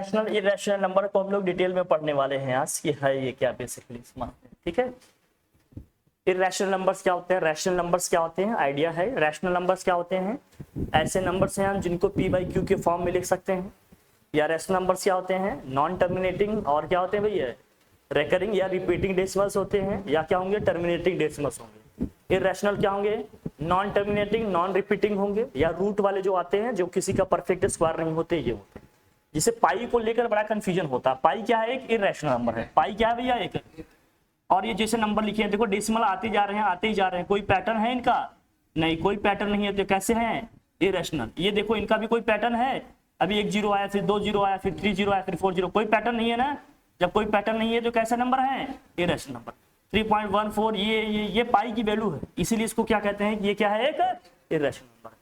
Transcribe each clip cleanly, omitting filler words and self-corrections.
Rational irrational number को हम लोग डिटेल में पढ़ने वाले हैं आज कि है ये क्या बेसिकली समझते हैं। ठीक है, इरेशनल नंबर्स क्या होते हैं, रैशनल नंबर्स क्या होते हैं, आइडिया है। रैशनल नंबर्स क्या होते हैं, ऐसे नंबर्स हैं हम जिनको p बाई क्यू के फॉर्म में लिख सकते हैं। या रैशनल नंबर्स क्या होते हैं, नॉन टर्मिनेटिंग और क्या होते हैं भैया, रेकरिंग या रिपीटिंग डेसिमल्स होते हैं, या क्या होंगे, टर्मिनेटिंग डेसिमल्स होंगे। इरेशनल क्या होंगे, नॉन टर्मिनेटिंग नॉन रिपीटिंग होंगे, या रूट वाले जो आते हैं जो किसी का परफेक्ट स्क्वायर नहीं होते, ये होते हैं। जिसे पाई को लेकर बड़ा कंफ्यूजन होता है। पाई क्या है, एक इरेशनल नंबर है। पाई क्या है भैया, एक। और ये जैसे नंबर लिखे हैं देखो, डेसिमल आते जा रहे हैं आते ही जा रहे हैं, कोई पैटर्न है इनका, नहीं कोई पैटर्न नहीं है, तो कैसे हैं, इरेशनल। ये देखो इनका भी कोई पैटर्न है, अभी 1 0 आया, फिर 2 0 आया, फिर 3 0 आया, फिर 4 0, कोई पैटर्न नहीं है ना। जब कोई पैटर्न नहीं है तो कैसा नंबर है, इरेशनल नंबर। 3.14 ये पाई की वैल्यू है, इसीलिए इसको क्या कहते हैं, ये क्या है, एक इरेशनल नंबर।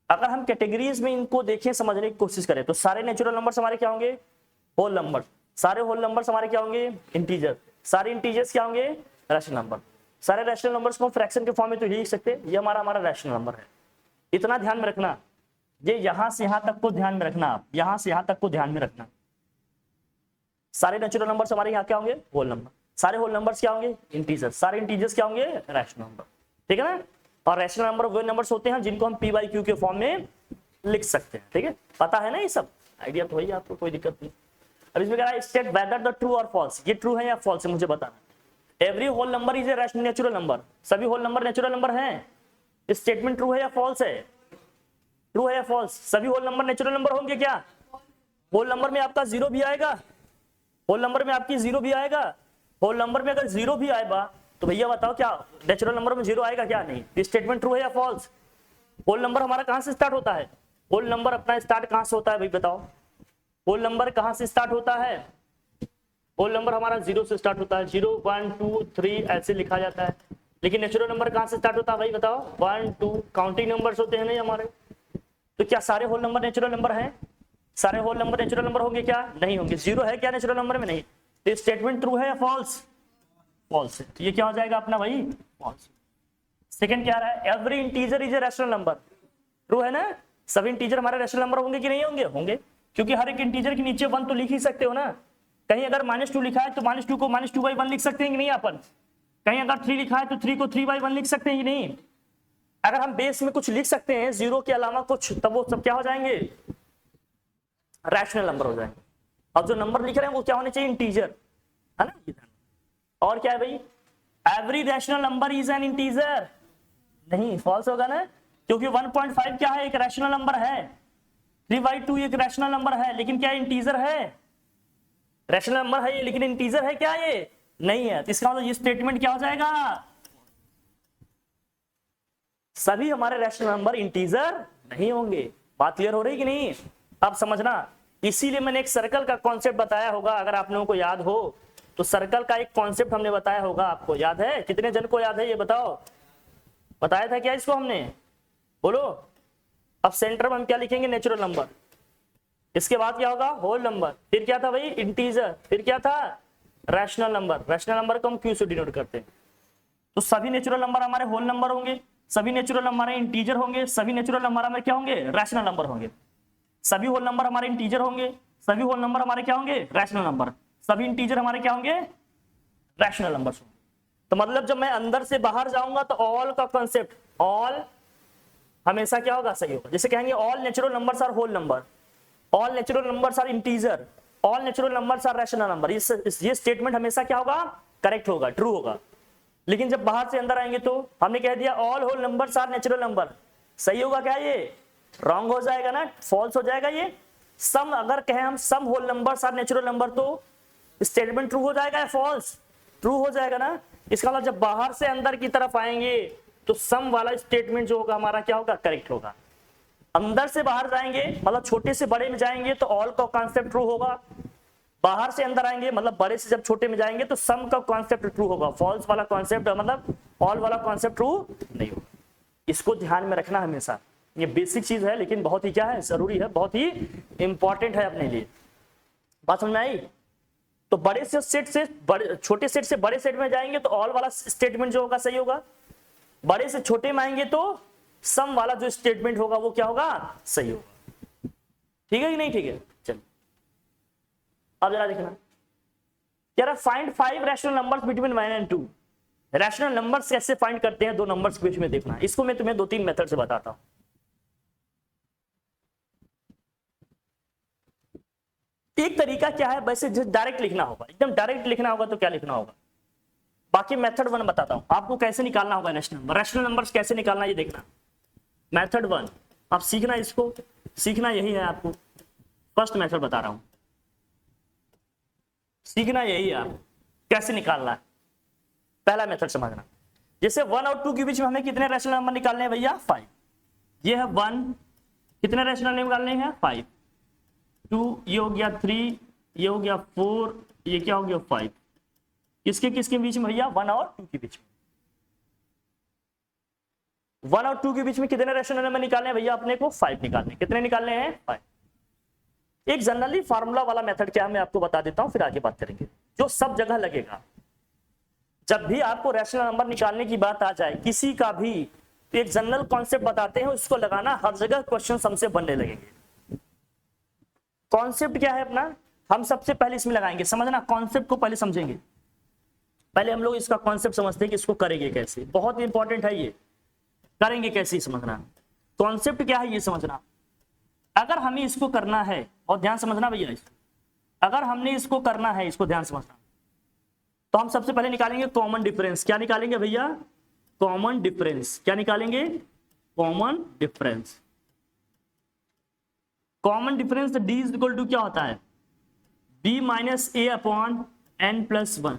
अगर हम कैटेगरीज में इनको देखें, समझने की कोशिश करें, तो सारे नेचुरल नंबर्स हमारे क्या होंगे, होल नंबर। सारे होल नंबर्स हमारे क्या होंगे, इंटीजर। सारे इंटीजर्स क्या होंगे, रैशनल नंबर। सारे रैशनल नंबर्स को फ्रैक्शन के फॉर्म में तो लिख सकते हैं, ये हमारा रैशनल नंबर है। इतना ध्यान में रखना, ये यहां से यहां तक को ध्यान में रखना, आप यहां से यहां तक को ध्यान में रखना। सारे नेचुरल नंबर्स हमारे यहाँ क्या होंगे, होल नंबर। सारे होल नंबर्स क्या होंगे, इंटीजर। सारे इंटीजर्स क्या होंगे, रैशनल नंबर। ठीक है ना। और रैशनल नंबर वो नंबर्स होते हैं जिनको हम p बाई क्यू के फॉर्म में लिख सकते हैं। ठीक है, पता है ना, ये सब आइडिया तो वही, आपको कोई दिक्कत नहीं। अब इसमें कह रहा है स्टेट वेदर द ट्रू और फॉल्स, ये ट्रू है या फॉल्स है मुझे बताना। Every whole number is a rational natural number, सभी होल नंबर नेचुरल नंबर हैं। स्टेटमेंट ट्रू है या फॉल्स है, ट्रू है या फॉल्स। सभी होल नंबर नेचुरल नंबर होंगे क्या, होल नंबर में आपका जीरो भी आएगा, होल नंबर में आपकी जीरो भी आएगा। होल नंबर में अगर जीरो भी आएगा तो भैया बताओ क्या नेचुरल नंबर में जीरो आएगा क्या, नहीं। स्टेटमेंट ट्रू है या फॉल्स। होल नंबर हमारा कहां से स्टार्ट होता है, होल नंबर अपना स्टार्ट कहां से होता है भाई बताओ, होल नंबर कहां से स्टार्ट होता है। होल नंबर हमारा 0 से स्टार्ट होता है, 0 1 2 3 ऐसे लिखा जाता है। लेकिन नेचुरल नंबर कहां से स्टार्ट होता है भाई बताओ, 1 2 काउंटिंग नंबर्स होते हैं नहीं हमारे। तो क्या सारे होल नंबर नेचुरल नंबर हैं, सारे होल नंबर नेचुरल नंबर होंगे क्या, नहीं होंगे। जीरो है क्या नेचुरल नंबर में, नहीं। तो स्टेटमेंट ट्रू है या फॉल्स, फॉल्स है। तो ये क्या हो जाएगा अपना भाई, फॉल्स। सेकंड क्या आ रहा है, every integer is a rational number, true है ना। सभी इंटीजर हमारे रैशनल नंबर होंगे कि नहीं होंगे, होंगे। क्योंकि हर एक इंटीजर के नीचे 1 तो लिख ही सकते हो ना। कहीं अगर -2 लिखा है तो -2 को -2/1 लिख सकते हैं कि नहीं अपन। कहीं अगर 3 लिखा है तो 3 को 3/1 लिख सकते हैं कि नहीं। अगर हम बेस में कुछ लिख सकते हैं जीरो के अलावा कुछ, तब वो सब क्या हो जाएंगे, रैशनल नंबर हो जाएंगे। अब जो नंबर लिख रहे हैं वो क्या होने चाहिए, इंटीजर, है ना। और क्या है भाई, every rational number is an integer, नहीं फॉल्स होगा ना। क्योंकि 1.5 क्या है, एक रैशनल नंबर है। 3/2 एक रैशनल नंबर है, लेकिन क्या इंटीजर है, रैशनल नंबर है ये लेकिन इंटीजर है क्या, ये नहीं है। तो इसका मतलब ये स्टेटमेंट क्या हो जाएगा, सभी हमारे रैशनल नंबर इंटीजर नहीं होंगे। बात क्लियर हो रही कि नहीं, अब समझना। इसीलिए मैंने एक सर्कल का कॉन्सेप्ट बताया होगा, अगर आप लोगों को याद हो तो सर्कल का एक कॉन्सेप्ट हमने बताया होगा, आपको याद है, कितने जन को याद है ये बताओ, बताया था क्या इसको हमने, बोलो। अब सेंटर में हम क्या लिखेंगे, नेचुरल नंबर, इसके बाद क्या होगा, होल नंबर, फिर क्या था भाई, इंटीजर, फिर क्या था, रैशनल नंबर। रैशनल नंबर को हम क्यू से डिनोट करते हैं। तो सभी नेचुरल नंबर हमारे होल नंबर होंगे, सभी नेचुरल नंबर हमारे इंटीजर होंगे, सभी नेचुरल नंबर हमारे क्या होंगे, रैशनल नंबर होंगे। सभी होल नंबर हमारे इंटीजर होंगे, सभी होल नंबर हमारे क्या होंगे, रैशनल नंबर। सभी इंटीजर हमारे क्या होंगे, रैशनल नंबर्स होंगे। तो मतलब जब मैं अंदर से बाहर जाऊंगा तो ऑल का कॉन्सेप्ट, ऑल हमेशा क्या होगा, सही होगा। जैसे कहेंगे all natural numbers are whole number, all natural numbers are integer, all natural numbers are rational number. ये स्टेटमेंट हमेशा क्या होगा, करेक्ट होगा, ट्रू होगा। लेकिन जब बाहर से अंदर आएंगे तो हमने कह दिया all whole numbers are natural number, सही होगा क्या, ये रॉन्ग हो जाएगा ना, फॉल्स हो जाएगा ये। सम अगर कहें हम sum whole numbers are natural number तो स्टेटमेंट ट्रू हो जाएगा या फॉल्स, ट्रू हो जाएगा ना। इसका मतलब जब बाहर से अंदर की तरफ आएंगे तो सम वाला स्टेटमेंट जो होगा हमारा क्या होगा, करेक्ट होगा। अंदर से बाहर जाएंगे मतलब छोटे से बड़े में जाएंगे तो ऑल का कॉन्सेप्ट ट्रू होगा। बाहर से अंदर आएंगे मतलब बड़े से जब छोटे में जाएंगे तो सम का कॉन्सेप्ट ट्रू होगा। फॉल्स वाला कॉन्सेप्ट मतलब ऑल वाला कॉन्सेप्ट ट्रू नहीं होगा। इसको ध्यान में रखना हमेशा, ये बेसिक चीज है लेकिन बहुत ही क्या है, जरूरी है, बहुत ही इंपॉर्टेंट है अपने लिए। बात समझ में आई। तो बड़े से सेट से बड़े, छोटे सेट से बड़े सेट में जाएंगे तो ऑल वाला स्टेटमेंट जो होगा सही होगा। बड़े से छोटे में आएंगे तो सम वाला जो स्टेटमेंट होगा वो क्या होगा, सही होगा। ठीक है कि नहीं, ठीक है। चलिए अब जरा देखना, कह रहा find 5 rational numbers between 1 and 2। Rational numbers कैसे फाइंड करते हैं दो नंबर्स के बीच में, देखना। इसको मैं तुम्हें 2-3 मेथड से बताता हूं। एक तरीका क्या है, वैसे डायरेक्ट लिखना होगा, एकदम डायरेक्ट लिखना होगा तो क्या लिखना होगा, बाकी मेथड 1 बताता हूं आपको कैसे निकालना होगा रैशनल नंबर। रैशनल नंबर्स कैसे निकालना ये देखना। मेथड 1 आप सीखना, इसको सीखना यही है आपको, फर्स्ट मेथड बता रहा हूं, सीखना यही है आपको कैसे निकालना है। पहला मेथड समझना, जैसे 1 और 2 के बीच में हमें कितने रैशनल नंबर निकालने हैं भैया, 5। ये है 1, कितने रैशनल नंबर निकालने हैं 5, 2 ये हो गया 3, ये हो गया 4, ये क्या हो गया 5। किसके किसके बीच में भैया, 1 और 2 के बीच में। 1 और 2 के बीच में कितने रैशनल नंबर निकालने हैं भैया अपने को, 5 निकालने। कितने निकालने हैं, 5। एक जनरली फार्मूला वाला मेथड क्या है मैं आपको बता देता हूं, फिर आगे बात करेंगे, जो सब जगह लगेगा। जब भी आपको रैशनल नंबर निकालने की बात आ जाए किसी का भी, तो एक जनरल कॉन्सेप्ट बताते हैं, उसको लगाना, हर जगह क्वेश्चन हमसे बनने लगेंगे। कॉन्सेप्ट क्या है अपना, हम सबसे पहले इसमें लगाएंगे, समझना, कॉन्सेप्ट को पहले समझेंगे। पहले हम लोग इसका कॉन्सेप्ट समझते हैं कि इसको करेंगे कैसे, बहुत इंपॉर्टेंट है ये, करेंगे कैसे समझना। कॉन्सेप्ट क्या है ये समझना। अगर हमें इसको करना है, और ध्यान समझना भैया, अगर हमने इसको करना है, इसको ध्यान समझना, तो हम सबसे पहले निकालेंगे कॉमन डिफरेंस। क्या निकालेंगे भैया, कॉमन डिफरेंस। क्या निकालेंगे, common difference. Common difference D is equal to क्या होता है, b minus A upon N plus 1।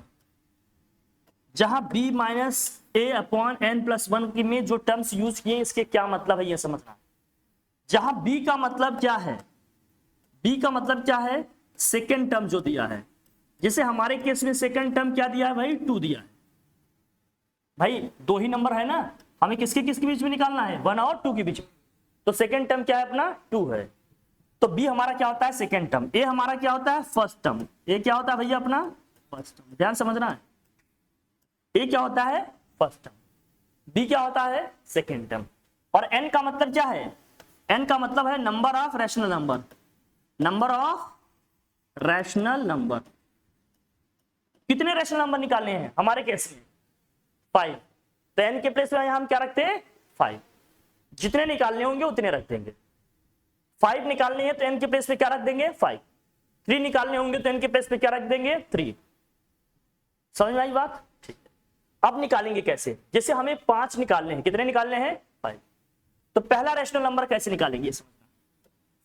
जहां b minus A upon N plus 1 में जो टर्म्स यूज किए इसके क्या मतलब है ये समझना। जहां b का मतलब क्या है, b का मतलब क्या है, सेकेंड टर्म जो दिया है, जैसे हमारे केस में सेकेंड टर्म क्या दिया है भाई, 2 दिया है। भाई 2 ही नंबर है ना, हमें किसके किसके बीच में निकालना है, 1 और 2 के बीच में, तो सेकेंड टर्म क्या है अपना, 2 है। तो b हमारा क्या होता है, सेकेंड टर्म। a हमारा क्या होता है, फर्स्ट टर्म। a क्या होता है भैया अपना, फर्स्ट टर्म। ध्यान समझना है, a क्या होता है, फर्स्ट टर्म, b क्या होता है, सेकेंड टर्म। और n का मतलब क्या है, n का मतलब है number of rational number, number of rational number. कितने रैशनल नंबर निकालने हैं हमारे केस में, 5। तो n के प्लेस में यहां हम क्या रखते हैं, 5। जितने निकालने होंगे उतने रख देंगे। 5 निकालने हैं तो n के प्लेस पे क्या रख देंगे, 5। 3 निकालने होंगे तो n के प्लेस पे क्या रख देंगे, 3। समझ में आई बात, ठीक है। अब निकालेंगे कैसे, जैसे हमें 5 निकालने हैं, कितने निकालने हैं, 5। तो पहला रैशनल नंबर कैसे निकालेंगे,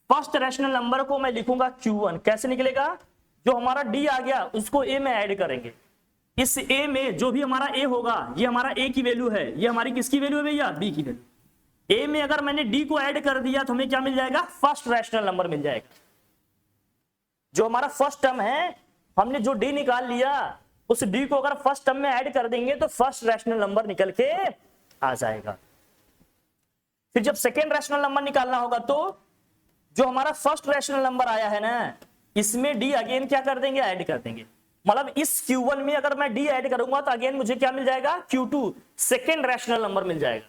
फर्स्ट रैशनल नंबर को मैं लिखूंगा Q1। कैसे निकलेगा, जो हमारा D आ गया उसको A में ऐड करेंगे। इस A में जो भी हमारा A होगा, ये हमारा A की वैल्यू है, ये हमारी किसकी वैल्यू है भैया, B की वैल्यू। A में अगर मैंने D को ऐड कर दिया तो हमें क्या मिल जाएगा, फर्स्ट रैशनल नंबर मिल जाएगा। जो हमारा फर्स्ट टर्म है, हमने जो D निकाल लिया, उस D को अगर फर्स्ट टर्म में ऐड कर देंगे तो फर्स्ट रैशनल नंबर निकल के आ जाएगा। फिर जब सेकेंड रैशनल नंबर निकालना होगा तो जो हमारा फर्स्ट रैशनल नंबर आया है ना, इसमें D अगेन क्या कर देंगे, ऐड कर देंगे। मतलब इस Q1 में अगर मैं D ऐड करूंगा तो अगेन मुझे क्या मिल जाएगा, Q2 सेकेंड रैशनल नंबर मिल जाएगा।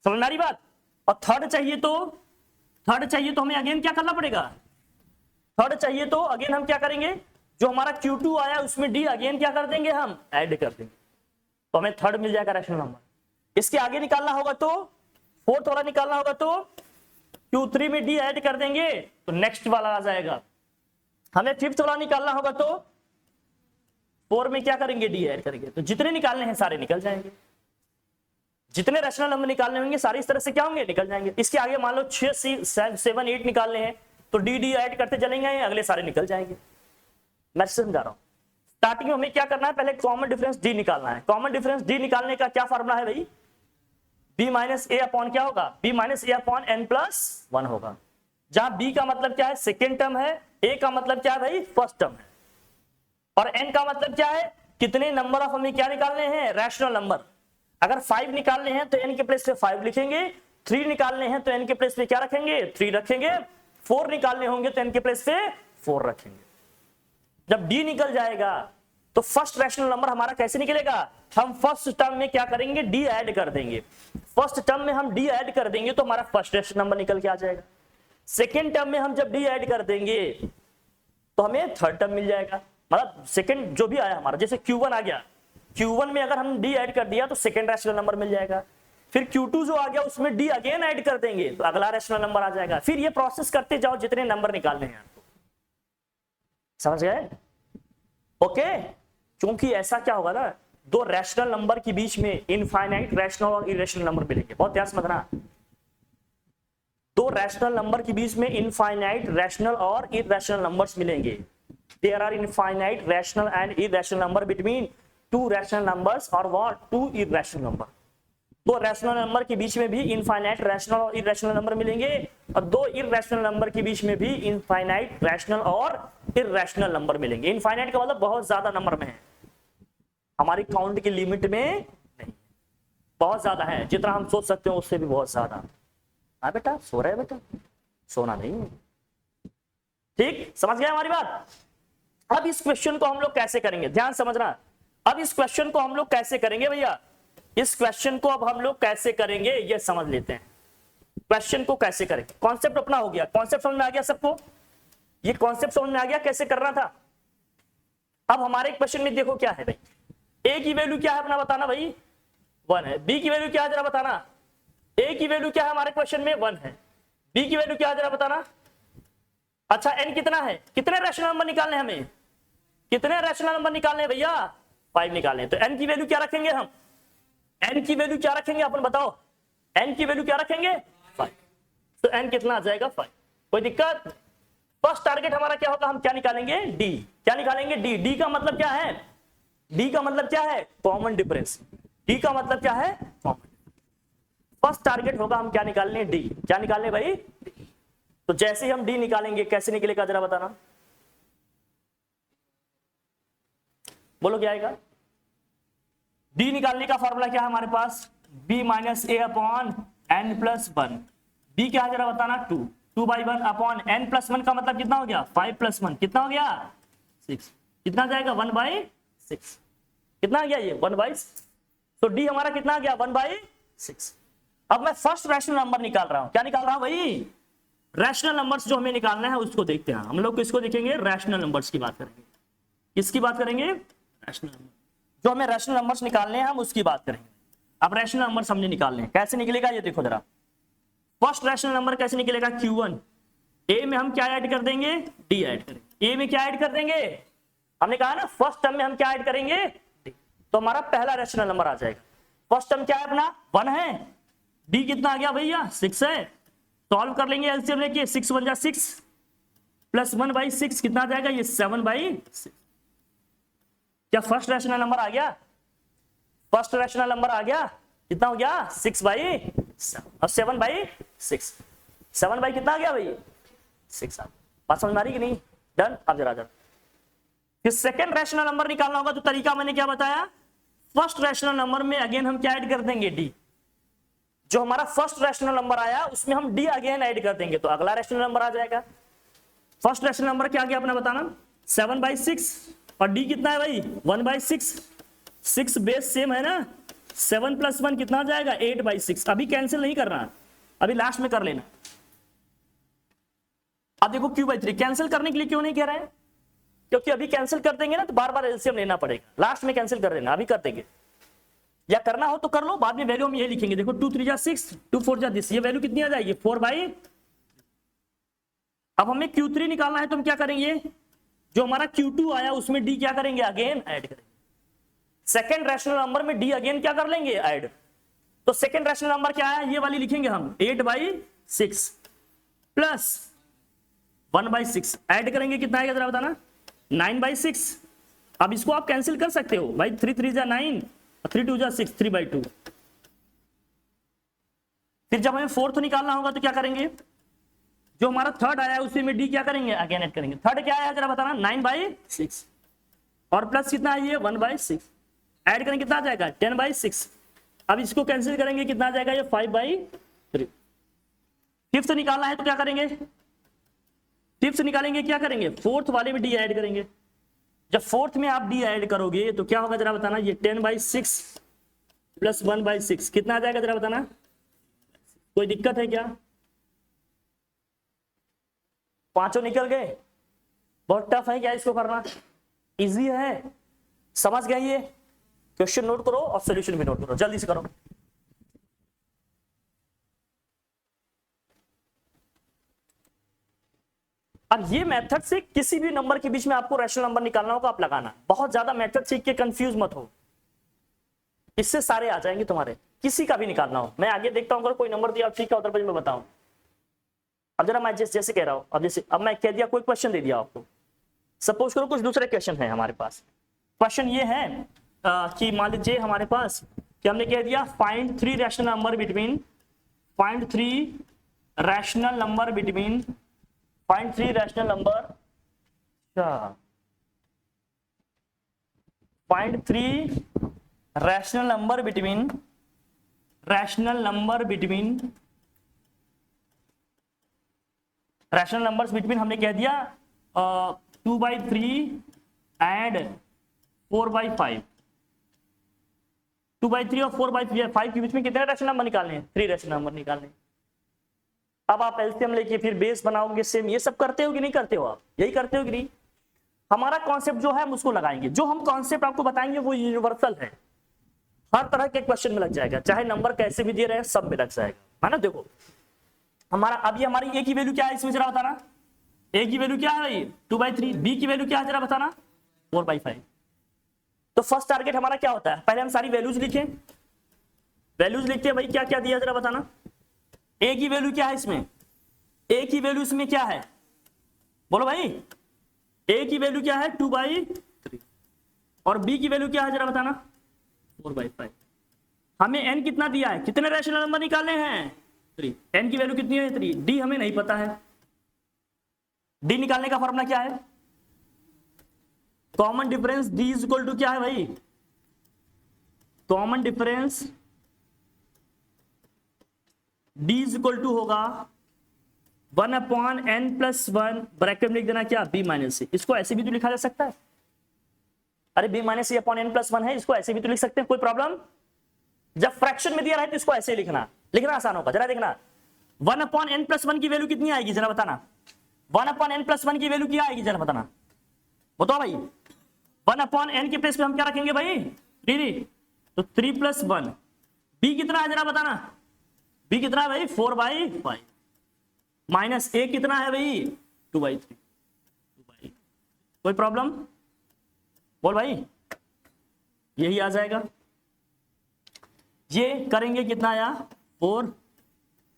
समझ में आ रही बात। और थर्ड चाहिए तो हमें अगेन क्या करना पड़ेगा, थर्ड चाहिए तो अगेन हम क्या करेंगे, जो हमारा Q2 आया उसमें D अगेन क्या कर देंगे, हम ऐड कर देंगे, तो हमें थर्ड मिल जाएगा रैशनल नंबर। इसके आगे निकालना होगा तो, फोर्थ वाला निकालना होगा तो Q3 में D ऐड कर देंगे तो नेक्स्ट वाला आ जाएगा। हमें फिफ्थ वाला निकालना होगा तो 4 में क्या करेंगे, D ऐड करेंगे। तो जितने निकालने हैं सारे निकल जाएंगे, जितने रैशनल नंबर निकालने होंगे सारे इस तरह से क्या होंगे, निकल जाएंगे। इसके आगे मान लो 6, 7, 8 निकालने हैं तो D ऐड करते चलेंगे, अगले सारे निकल जाएंगे। मैं समझा रहा हूं। स्टार्टिंग में हमें क्या करना है, पहले कॉमन डिफरेंस D निकालना है। कॉमन डिफरेंस D निकालने का क्या फॉर्मूला है भाई, b माइनस ए अपॉन क्या होगा, b minus A upon N plus 1 होगा। जहां b का मतलब क्या है, सेकेंड टर्म है, a का मतलब क्या है भाई, फर्स्ट टर्म है, और n का मतलब क्या है, कितने नंबर ऑफ हमें क्या निकालने हैं, रैशनल नंबर। अगर 5 निकालने हैं तो n के प्लेस पे 5 लिखेंगे, 3 निकालने हैं तो n के प्लेस पे क्या रखेंगे, 3 रखेंगे, 4 निकालने होंगे तो n के प्लेस पे 4 रखेंगे। जब d निकल जाएगा तो फर्स्ट रैशनल नंबर हमारा कैसे निकलेगा, हम फर्स्ट टर्म में क्या करेंगे, D ऐड कर देंगे। फर्स्ट टर्म में हम D ऐड कर देंगे तो हमारा फर्स्ट रैशनल नंबर निकल के आ जाएगा। सेकेंड टर्म में हम जब D ऐड कर देंगे तो हमें थर्ड टर्म मिल जाएगा, मतलब सेकंड जो भी आया हमारा, जैसे Q1 आ गया, Q1 में अगर हम D ऐड कर दिया तो सेकंड रैशनल नंबर मिल जाएगा। फिर Q2 जो आ गया उसमें D अगेन ऐड कर देंगे तो अगला रैशनल नंबर आ जाएगा। फिर ये प्रोसेस करते जाओ जितने नंबर निकालने हैं आपको, समझ गए? ओके, क्योंकि ऐसा क्या होगा ना, दो रैशनल नंबर के बीच में इनफाइनाइट रैशनल और इरेशनल नंबर मिलेंगे। बहुत ध्यान से समझना, दो रैशनल नंबर के बीच में इनफाइनाइट रैशनल और इरेशनल नंबर्स मिलेंगे। There are infinite rational and irrational number between two rational numbers और व्हाट, टू इरेशनल नंबर। दो रैशनल नंबर के बीच में भी इनफाइनाइट रैशनल और इरेशनल नंबर मिलेंगे, और दो इरेशनल नंबर के बीच में भी इनफाइनाइट रैशनल और इरेशनल नंबर मिलेंगे। इनफाइनाइट का मतलब बहुत ज्यादा नंबर में है, हमारी काउंट की लिमिट में नहीं, बहुत ज्यादा है, जितना हम सोच सकते हैं उससे भी बहुत ज्यादा। हाँ बेटा, सो रहे बेटा, सोना नहीं, ठीक, समझ गए हमारी बात? अब इस क्वेश्चन को हम लोग कैसे करेंगे, ध्यान समझना। अब इस क्वेश्चन को हम लोग कैसे करेंगे भैया, इस क्वेश्चन को अब हम लोग कैसे करेंगे ये समझ लेते हैं। क्वेश्चन को कैसे करेंगे, कॉन्सेप्ट अपना हो गया, कॉन्सेप्ट समझ में आ गया सबको, ये कॉन्सेप्ट समझ में आ गया कैसे करना था। अब हमारे क्वेश्चन में देखो क्या है भाई, ए की वैल्यू क्या है अपना बताना भाई, 1 है। बी की वैल्यू क्या है जरा बताना, ए की वैल्यू क्या है हमारे क्वेश्चन में 1 है। बी की वैल्यू क्या है जरा बताना। अच्छा, एन कितना है, कितने रैशनल नंबर निकालने हमें, कितने रैशनल नंबर निकालने भैया, 5 निकालने। तो एन की वैल्यू क्या रखेंगे हम, एन की वैल्यू क्या रखेंगे अपन बताओ, एन की वैल्यू क्या रखेंगे 5। तो एन कितना आ जाएगा 5, कोई दिक्कत। फर्स्ट टारगेट हमारा क्या होगा, हम क्या निकालेंगे डी, क्या निकालेंगे डी। डी का मतलब क्या है, डी का मतलब क्या है, कॉमन डिफरेंस। डी का मतलब क्या है, कॉमन। फर्स्ट टारगेट होगा हम क्या निकालने, डी, क्या निकालने भाई। तो जैसे ही हम डी निकालेंगे कैसे निकलेगा जरा बताना, बोलो क्या आएगा। डी निकालने का फॉर्मूला क्या है हमारे पास, b minus A upon N plus 1। B क्या है जरा बताना, 2, 2/1 अपॉन n प्लस 1 का मतलब कितना हो गया, 5 प्लस 1 कितना हो गया 6, कितना जाएगा 1/6, कितना आ गया ये 1/6। तो डी हमारा कितना आ गया 1/6। अब मैं फर्स्ट रैशनल नंबर निकाल रहा हूं, क्या निकाल रहा हूं भाई, रैशनल नंबर्स जो हमें निकालना है उसको देखते हैं। हम लोग किसको देखेंगे, रैशनल नंबर्स की बात करेंगे। किसकी बात करेंगे, रैशनल नंबर, जो हमें रैशनल नंबर्स निकालने हैं हम उसकी बात करेंगे। अब रैशनल नंबर्स हमने निकालने हैं, कैसे निकलेगा ये देखो जरा। फर्स्ट रैशनल नंबर कैसे निकलेगा, Q1, ए में हम क्या ऐड कर देंगे, डी ऐड करेंगे। ए में क्या ऐड कर देंगे, हमने कहा ना फर्स्ट टर्म में हम क्या ऐड करेंगे, डी। तो हमारा पहला रैशनल नंबर आ जाएगा। फर्स्ट टर्म क्या है अपना 1 है, डी कितना आ गया भैया 6 है। सॉल्व कर लेंगे एलसीएम लेके, 6 1 जा 6 प्लस 1/6 कितना आ जाएगा ये 7/6। क्या फर्स्ट रैशनल नंबर आ गया, फर्स्ट रैशनल नंबर आ गया, कितना हो गया 6/7 और 7/6, 7 कितना आ गया भाई 6। बात समझ में आ रही कि नहीं, डन। अब जरा फिर सेकंड रैशनल नंबर निकालना होगा, तो तरीका मैंने क्या बताया, फर्स्ट रैशनल नंबर में अगेन हम क्या ऐड कर देंगे, डी। जो हमारा फर्स्ट रैशनल नंबर आया उसमें हम डी अगेन ऐड कर देंगे तो अगला रैशनल नंबर आ जाएगा। फर्स्ट रैशनल नंबर क्या आ गया अपना बताना, 7/6 और डी कितना है भाई 1/6। 6 बेस सेम है ना, 7 + 1 कितना आ जाएगा 8/6। अभी कैंसिल नहीं करना, अभी लास्ट में कर लेना। अब देखो Q/3 कैंसिल करने के लिए क्यों नहीं कह रहे हैं, क्योंकि अभी कैंसिल कर देंगे ना तो बार बार एलसीएम लेना पड़ेगा, लास्ट में कैंसिल कर देना। अभी कर देंगे, या करना हो तो कर लो, बाद में वैल्यू हम ये लिखेंगे। देखो 2 3 जा 6, 2 4 जा दिस, ये वैल्यू कितनी आ जाएगी 4/। अब हमें Q3 निकालना है तो हम क्या करेंगे, जो हमारा Q2 आया उसमें डी क्या करेंगे अगेन ऐड करेंगे। सेकंड रैशनल नंबर में डी अगेन क्या कर लेंगे ऐड। तो सेकंड रैशनल नंबर क्या आया ये वाली लिखेंगे हम 8/6 प्लस 1/6 ऐड करेंगे, कितना आएगा जरा बताना 9/6। अब इसको आप कैंसिल कर सकते हो भाई, 3 3 जा 9, 3 2 जा 6, 3/2। फिर जब हमें फोर्थ निकालना होगा तो क्या करेंगे, जो हमारा थर्ड आया उसी में डी क्या करेंगे अगेन ऐड करेंगे। थर्ड क्या आया जरा बताना 9/6 और प्लस कितना है ये 1/6 ऐड करेंगे, कितना आ जाएगा 10/6। अब इसको कैंसिल करेंगे, कितना आ जाएगा ये 5/3। फिफ्थ निकालना है तो क्या करेंगे, फिफ्थ निकालेंगे क्या करेंगे, फोर्थ वाले में डी ऐड करेंगे। जब फोर्थ में आप डी ऐड करोगे तो क्या होगा जरा बताना, ये 10/6 प्लस 1/6 कितना आ जाएगा जरा बताना, कोई दिक्कत है क्या, पांचों निकल गए। बहुत टफ है क्या इसको करना? इजी है, समझ गए? ये क्वेश्चन नोट करो और सोल्यूशन भी नोट करो, जल्दी से करो। अब ये मेथड से किसी भी नंबर के बीच में आपको रैशनल नंबर निकालना होगा, आप लगाना। बहुत ज्यादा मेथड सीख के कंफ्यूज मत हो, इससे सारे आ जाएंगे तुम्हारे, किसी का भी निकालना हो। मैं आगे देखता हूं, अगर कोई नंबर दिया ठीक है उधर पर मैं बताऊं। अब जरा मैं जैसे कह रहा हूं, अब जैसे अब मैं कह दिया, कोई क्वेश्चन दे दिया आपको, सपोज करो कुछ दूसरे क्वेश्चन है हमारे पास। क्वेश्चन ये है कि मान लीजिए हमारे पास कि हमने कह दिया find three rational number between, find three rational number between, find three rational number, find three rational number between, rational number between, rational numbers between हमने कह दिया 2/3 एंड 4/5। 2/3 और 4/5 के बीच में कितने रैशनल नंबर निकालने हैं? 3 रैशनल नंबर निकालने। अब आप एलसीएम लेके फिर बेस बनाओगे, सेम ये सब करते हो कि नहीं करते हो? आप यही करते हो कि नहीं? हमारा कॉन्सेप्ट जो है हम उसको लगाएंगे, जो हम कॉन्सेप्ट आपको बताएंगे वो यूनिवर्सल है, हर तरह के क्वेश्चन में लग जाएगा, चाहे नंबर कैसे भी दे रहे हैं सब में लग जाएगा, है ना। देखो हमारा अभी हमारी ए की वैल्यू क्या है इसमें जरा बताना। ए की वैल्यू क्या है भाई? 2/3। बी की वैल्यू क्या है जरा बताना? 4/5। तो फर्स्ट टारगेट हमारा क्या होता है? पहले हम सारी वैल्यूज लिखें, वैल्यूज लिखते हैं भाई, क्या क्या दिया जरा बताना। ए की वैल्यू क्या है इसमें? ए की वैल्यू इसमें क्या है? बोलो भाई, ए की वैल्यू क्या है? 2/3। और बी की वैल्यू क्या है जरा बताना? 4/5। हमें एन कितना दिया है? कितने रैशनल नंबर निकालने हैं? 3। एन की वैल्यू कितनी है? 3। डी हमें नहीं पता है, डी निकालने का फॉर्मूला क्या है? Common difference D is equal to क्या है भाई? Common difference D is equal to होगा 1/n+1 ब्रैकेट में लिख देना क्या? b minus c। इसको ऐसे भी तो लिखा जा सकता है, अरे b minus c upon n+1 है, इसको ऐसे भी तो लिख सकते हैं, कोई प्रॉब्लम? जब फ्रैक्शन में दिया रहे तो इसको ऐसे ही लिखना, लिखना आसान होगा। जरा देखना 1/n+1 की वैल्यू कितनी आएगी जरा बताना। 1/n+1 की वैल्यू क्या आएगी जरा बताना, बताओ भाई। 1/n के प्लेस पे हम क्या रखेंगे भाई? 3। तो 3+1। b कितना है जरा बताना? b कितना है भाई? 4/5। माइनस a कितना है भाई? 2/3। कोई प्रॉब्लम? बोल भाई, यही आ जाएगा। ये करेंगे कितना आया? 4।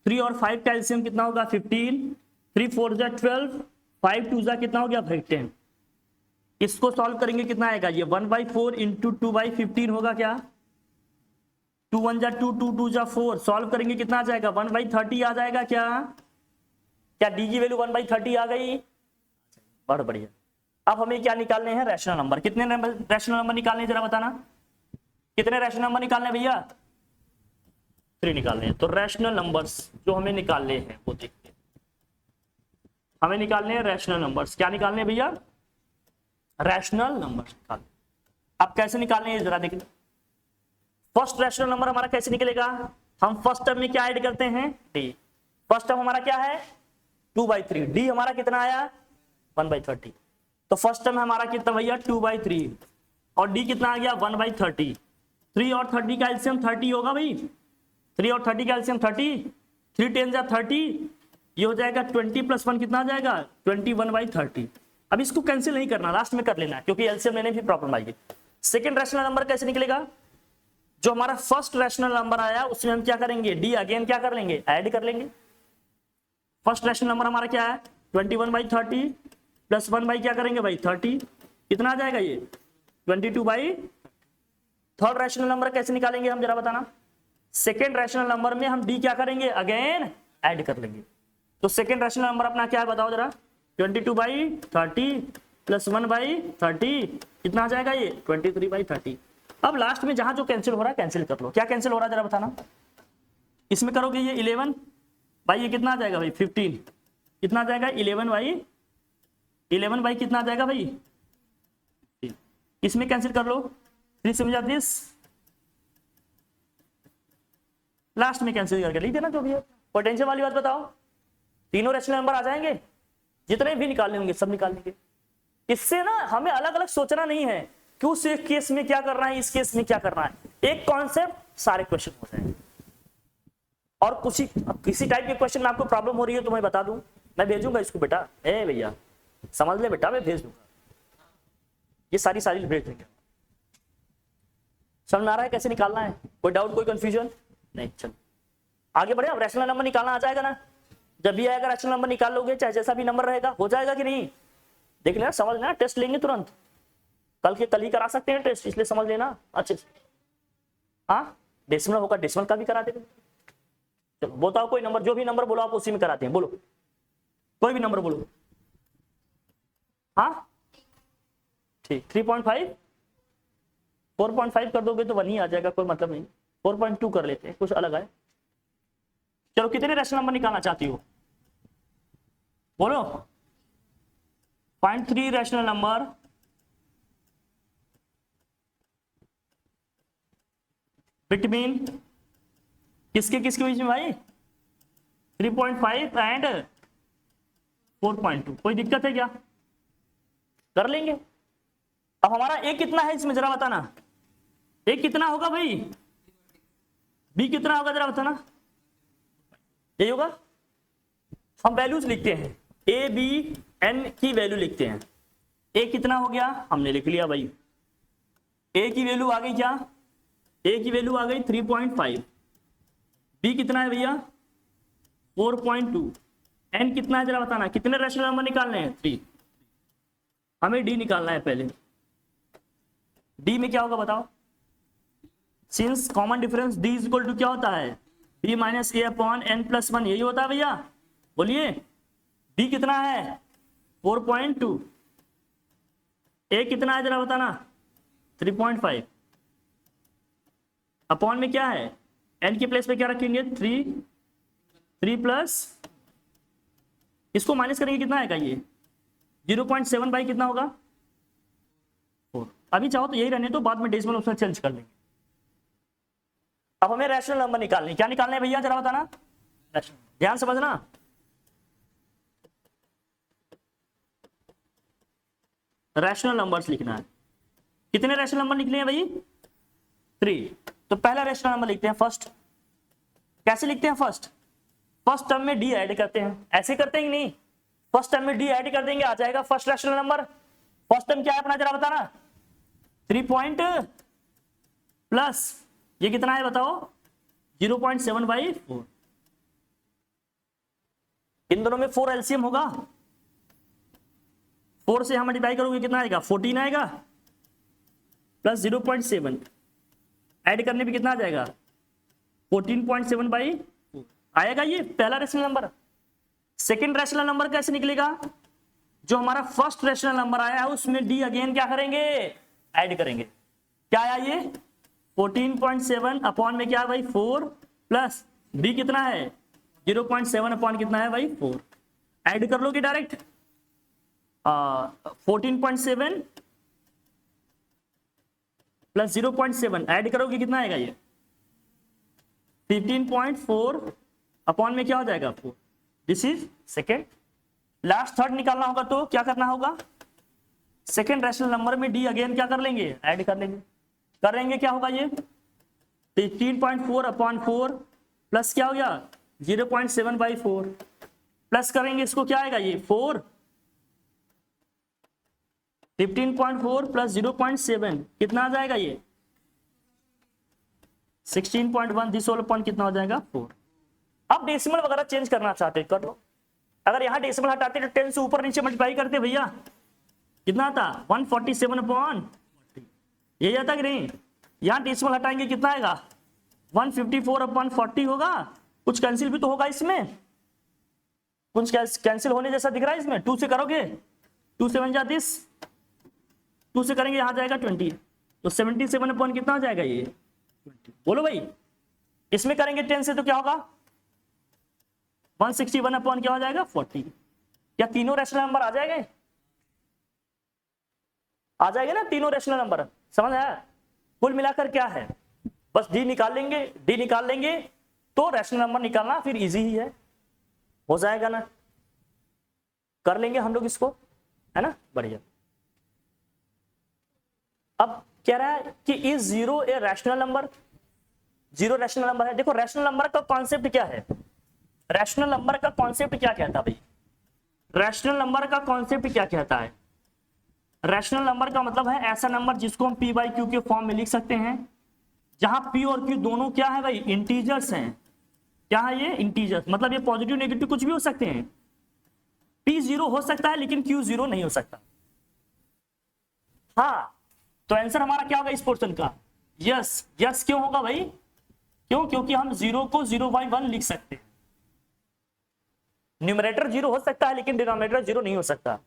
3 और 5 का एलसीएम कितना होगा? 15। 3 4 जा 12, 5 2 जा कितना हो गया? 10। इसको सॉल्व करेंगे कितना आएगा? ये 1/4 इंटू 2/15 होगा क्या? 2 1 जा 2, 2 2 जा 4। सॉल्व करेंगे कितना आ जाएगा? 1/30 आ जाएगा क्या? क्या डी की वैल्यू 1/30 आ गई? बहुत बढ़िया। अब हमें क्या निकालने हैं? Rational number. कितने रैशनल नंबर निकालने हैं जरा बताना? कितने रैशनल नंबर निकालने भैया? 3 निकालने हैं। तो रैशनल नंबर्स जो हमें निकालने हैं वो देखते हैं। हमें निकालने हैं रैशनल नंबर्स। क्या निकालने हैं भैया? रैशनल नंबर्स निकालने। अब कैसे निकालने हैं जरा देखिए। फर्स्ट रैशनल नंबर हमारा कैसे निकलेगा? हम फर्स्ट टर्म में क्या ऐड करते हैं? डी। फर्स्ट टर्म हमारा क्या है? 2/3। डी हमारा कितना आया? 1/30। तो फर्स्ट टर्म हमारा कितना भैया? 2/3 और डी कितना आ गया? 1/30। 3 और 30 का एलसीएम 30 होगा भाई। 3 और 30 का एलसीएम 30। 3 10 जा 30, ये हो जाएगा 20 + 1 कितना आ जाएगा? 21/30। अब इसको कैंसिल नहीं करना, लास्ट में कर लेना क्योंकि एलसीएम लेने में प्रॉब्लम आएगी। सेकंड रैशनल नंबर कैसे निकलेगा? जो हमारा फर्स्ट रैशनल नंबर आया उसमें हम क्या करेंगे? डी अगेन क्या कर लेंगे? ऐड कर लेंगे। फर्स्ट रैशनल नंबर हमारा क्या है? 21/30 प्लस 1 बाई क्या करेंगे भाई? 30। कितना आ जाएगा ये? 22/। थर्ड रैशनल नंबर कैसे निकालेंगे हम जरा बताना? सेकेंड रैशनल नंबर में हम डी क्या करेंगे? अगेन ऐड कर लेंगे। तो सेकेंड रैशनल नंबर अपना क्या है बताओ जरा? 22/30 प्लस 1/30 कितना आ जाएगा ये? 23/30। अब लास्ट में जहां जो कैंसिल हो रहा है कैंसिल कर लो। क्या कैंसिल हो रहा है जरा बताना? इसमें करोगे ये 11 भाई, ये कितना आ जाएगा भाई? 15। कितना आ जाएगा? 11 बाई कितना आ जाएगा भाई? इसमें कैंसिल कर लो। 3 समझा दिस, लास्ट में कैंसिल करके लिख देना जो भी है। पोटेंशियल वाली बात बताओ। तीनों रैशनल नंबर आ जाएंगे, जितने भी निकालने होंगे सब निकाल लेंगे। इससे ना हमें अलग अलग सोचना नहीं है कि उस एक केस में क्या करना है, इस केस में क्या करना है, एक कॉन्सेप्ट सारे क्वेश्चन हो जाएंगे। और कुछ किसी टाइप के क्वेश्चन में आपको प्रॉब्लम हो रही है तो मैं बता दूं, मैं भेजूंगा इसको, बेटा ए भैया समझ ले बेटा, मैं भेज दूंगा, ये सारी भेज देंगे। समझ में आ रहा है कैसे निकालना है? कोई डाउट, कोई कंफ्यूजन नहीं? चलो आगे बढ़े। अब रैशनल नंबर निकालना आ जाएगा ना? जब भी आएगा रैशनल नंबर निकाल लोगे, चाहे जैसा भी नंबर रहेगा, हो जाएगा कि नहीं? देख लेना, समझ लेना, टेस्ट लेंगे तुरंत, कल ही करा सकते हैं टेस्ट, इसलिए समझ लेना अच्छे से। हाँ डेसिमल होगा, डेसिमल का भी करा देंगे। चलो बताओ कोई नंबर, जो भी नंबर बोलो आप उसी में कराते हैं, बोलो कोई भी नंबर बोलो। हाँ ठीक, 3.5 4.5 कर दोगे तो 1 ही आ जाएगा, कोई मतलब नहीं। 4.2 कर लेते हैं, कुछ अलग है। चलो कितने रैशनल नंबर निकालना चाहती हो बोलो? 0.3 रैशनल नंबर बिटवीन किसके किसके बीच में भाई? 3.5 एंड 4.2। कोई दिक्कत है क्या? कर लेंगे। अब हमारा ए कितना है इसमें जरा बताना, ए कितना होगा भाई? बी कितना होगा जरा बताना? यही होगा। हम वैल्यूज लिखते हैं, ए बी एन की वैल्यू लिखते हैं। ए कितना हो गया? हमने लिख लिया भाई, ए की वैल्यू आ गई क्या? ए की वैल्यू आ गई 3.5। बी कितना है भैया? 4.2। एन कितना है जरा बताना, कितने रैशनल नंबर निकालने हैं? 3। हमें डी निकालना है पहले। डी में क्या होगा बताओ? Since common difference D is equal to क्या होता है? B minus A upon N plus 1, यही होता है भैया। बोलिए बी कितना है? 4.2। ए कितना है जरा बताना? 3.5। अपॉन में क्या है? एन के प्लेस पे क्या रखेंगे? 3 प्लस, इसको माइनस करेंगे कितना आएगा ये? 0.7 बाई कितना होगा? 4। अभी चाहो तो यही रहने तो बाद में डेसिमल उसमें चेंज कर लेंगे। अब हमें रैशनल नंबर निकालने, क्या निकालने है भैया जरा बताना? ध्यान समझना, रैशनल नंबर्स लिखना है। कितने रैशनल नंबर निकले हैं भाई? 3। तो पहला रैशनल नंबर लिखते हैं फर्स्ट। कैसे लिखते हैं फर्स्ट? फर्स्ट टर्म में डी ऐड करते हैं, ऐसे करते हैं कि नहीं? फर्स्ट टर्म में डी ऐड कर देंगे, आ जाएगा first rational number. First term क्या है अपना जरा बताना? 3 पॉइंट प्लस ये कितना है बताओ? 0.7/4। इन दोनों में 4 एलसीएम होगा, 4 से हम मल्टीप्लाई करोगे कितना आएगा? 14 आएगा, प्लस 0.7 ऐड करने पे कितना आ जाएगा? 14.7/4 आएगा। ये पहला rational number. Second rational number कैसे निकलेगा? जो हमारा फर्स्ट रैशनल नंबर आया है उसमें डी अगेन क्या करेंगे? ऐड करेंगे। क्या आया ये? 14.7 अपॉन में क्या है भाई? 4 प्लस बी कितना है? 0.7 अपॉन कितना है भाई? 4। ऐड कर लोगे डायरेक्ट। 14.7 प्लस 0.7 ऐड करोगे कितना आएगा ये? 15.4 अपॉन में क्या हो जाएगा? 4। This is second. Last third निकालना होगा तो क्या करना होगा? सेकेंड रैशनल नंबर में डी अगेन क्या कर लेंगे? ऐड कर लेंगे। करेंगे क्या होगा ये? 15.4 अपॉन 4 प्लस क्या हो गया? 0.7/4 प्लस करेंगे इसको, क्या आएगा ये? 4। 15.4 प्लस 0.7 कितना आ जाएगा ये? 16.1। दिस होल अपॉन कितना हो जाएगा? 4। अब डेसिमल वगैरह चेंज करना चाहते कर लो। अगर यहाँ डेसिमल हटाते तो 10 से ऊपर नीचे मल्टीप्लाई करते भैया, कितना था? 147/40। यही आता कि नहीं? यहाँ डेसिमल हटाएंगे कितना आएगा? 154/40 होगा। कुछ कैंसिल भी तो होगा इसमें, कुछ कैंसिल होने जैसा दिख रहा है इसमें। 2 से करोगे, 2 से बन जाती, 2 से करेंगे यहाँ जाएगा 20, तो 77 कितना हो जाएगा ये? 20। बोलो भाई इसमें करेंगे 10 से तो क्या होगा? 161 क्या हो जाएगा? 40। क्या तीनों रैशनल नंबर आ जाएंगे? आ जाएंगे ना तीनों रैशनल नंबर। समझ आया? कुल मिलाकर क्या है? बस डी निकाल लेंगे, डी निकाल लेंगे तो रैशनल नंबर निकालना फिर इजी ही है, हो जाएगा ना। कर लेंगे हम लोग इसको, है ना? बढ़िया। अब कह रहा है कि is zero A rational number, zero rational number है। देखो रैशनल नंबर का कॉन्सेप्ट क्या है, रैशनल नंबर का कॉन्सेप्ट क्या कहता है भाई, रैशनल नंबर का कॉन्सेप्ट क्या कहता है, रैशनल नंबर का मतलब है ऐसा नंबर जिसको हम पी बाई क्यू के फॉर्म में लिख सकते हैं, जहां पी और क्यू दोनों क्या है भाई, इंटीजर्स हैं। क्या है ये, इंटीजर्स, मतलब ये पॉजिटिव नेगेटिव कुछ भी हो सकते हैं। पी जीरो हो सकता है लेकिन क्यू जीरो नहीं हो सकता। हाँ, तो आंसर हमारा क्या होगा इस पोर्शन का, यस। यस क्यों होगा भाई, क्यों, क्योंकि हम जीरो को 0/1 लिख सकते हैं। न्यूमरेटर जीरो हो सकता है लेकिन डिनोमिनेटर जीरो नहीं हो सकता,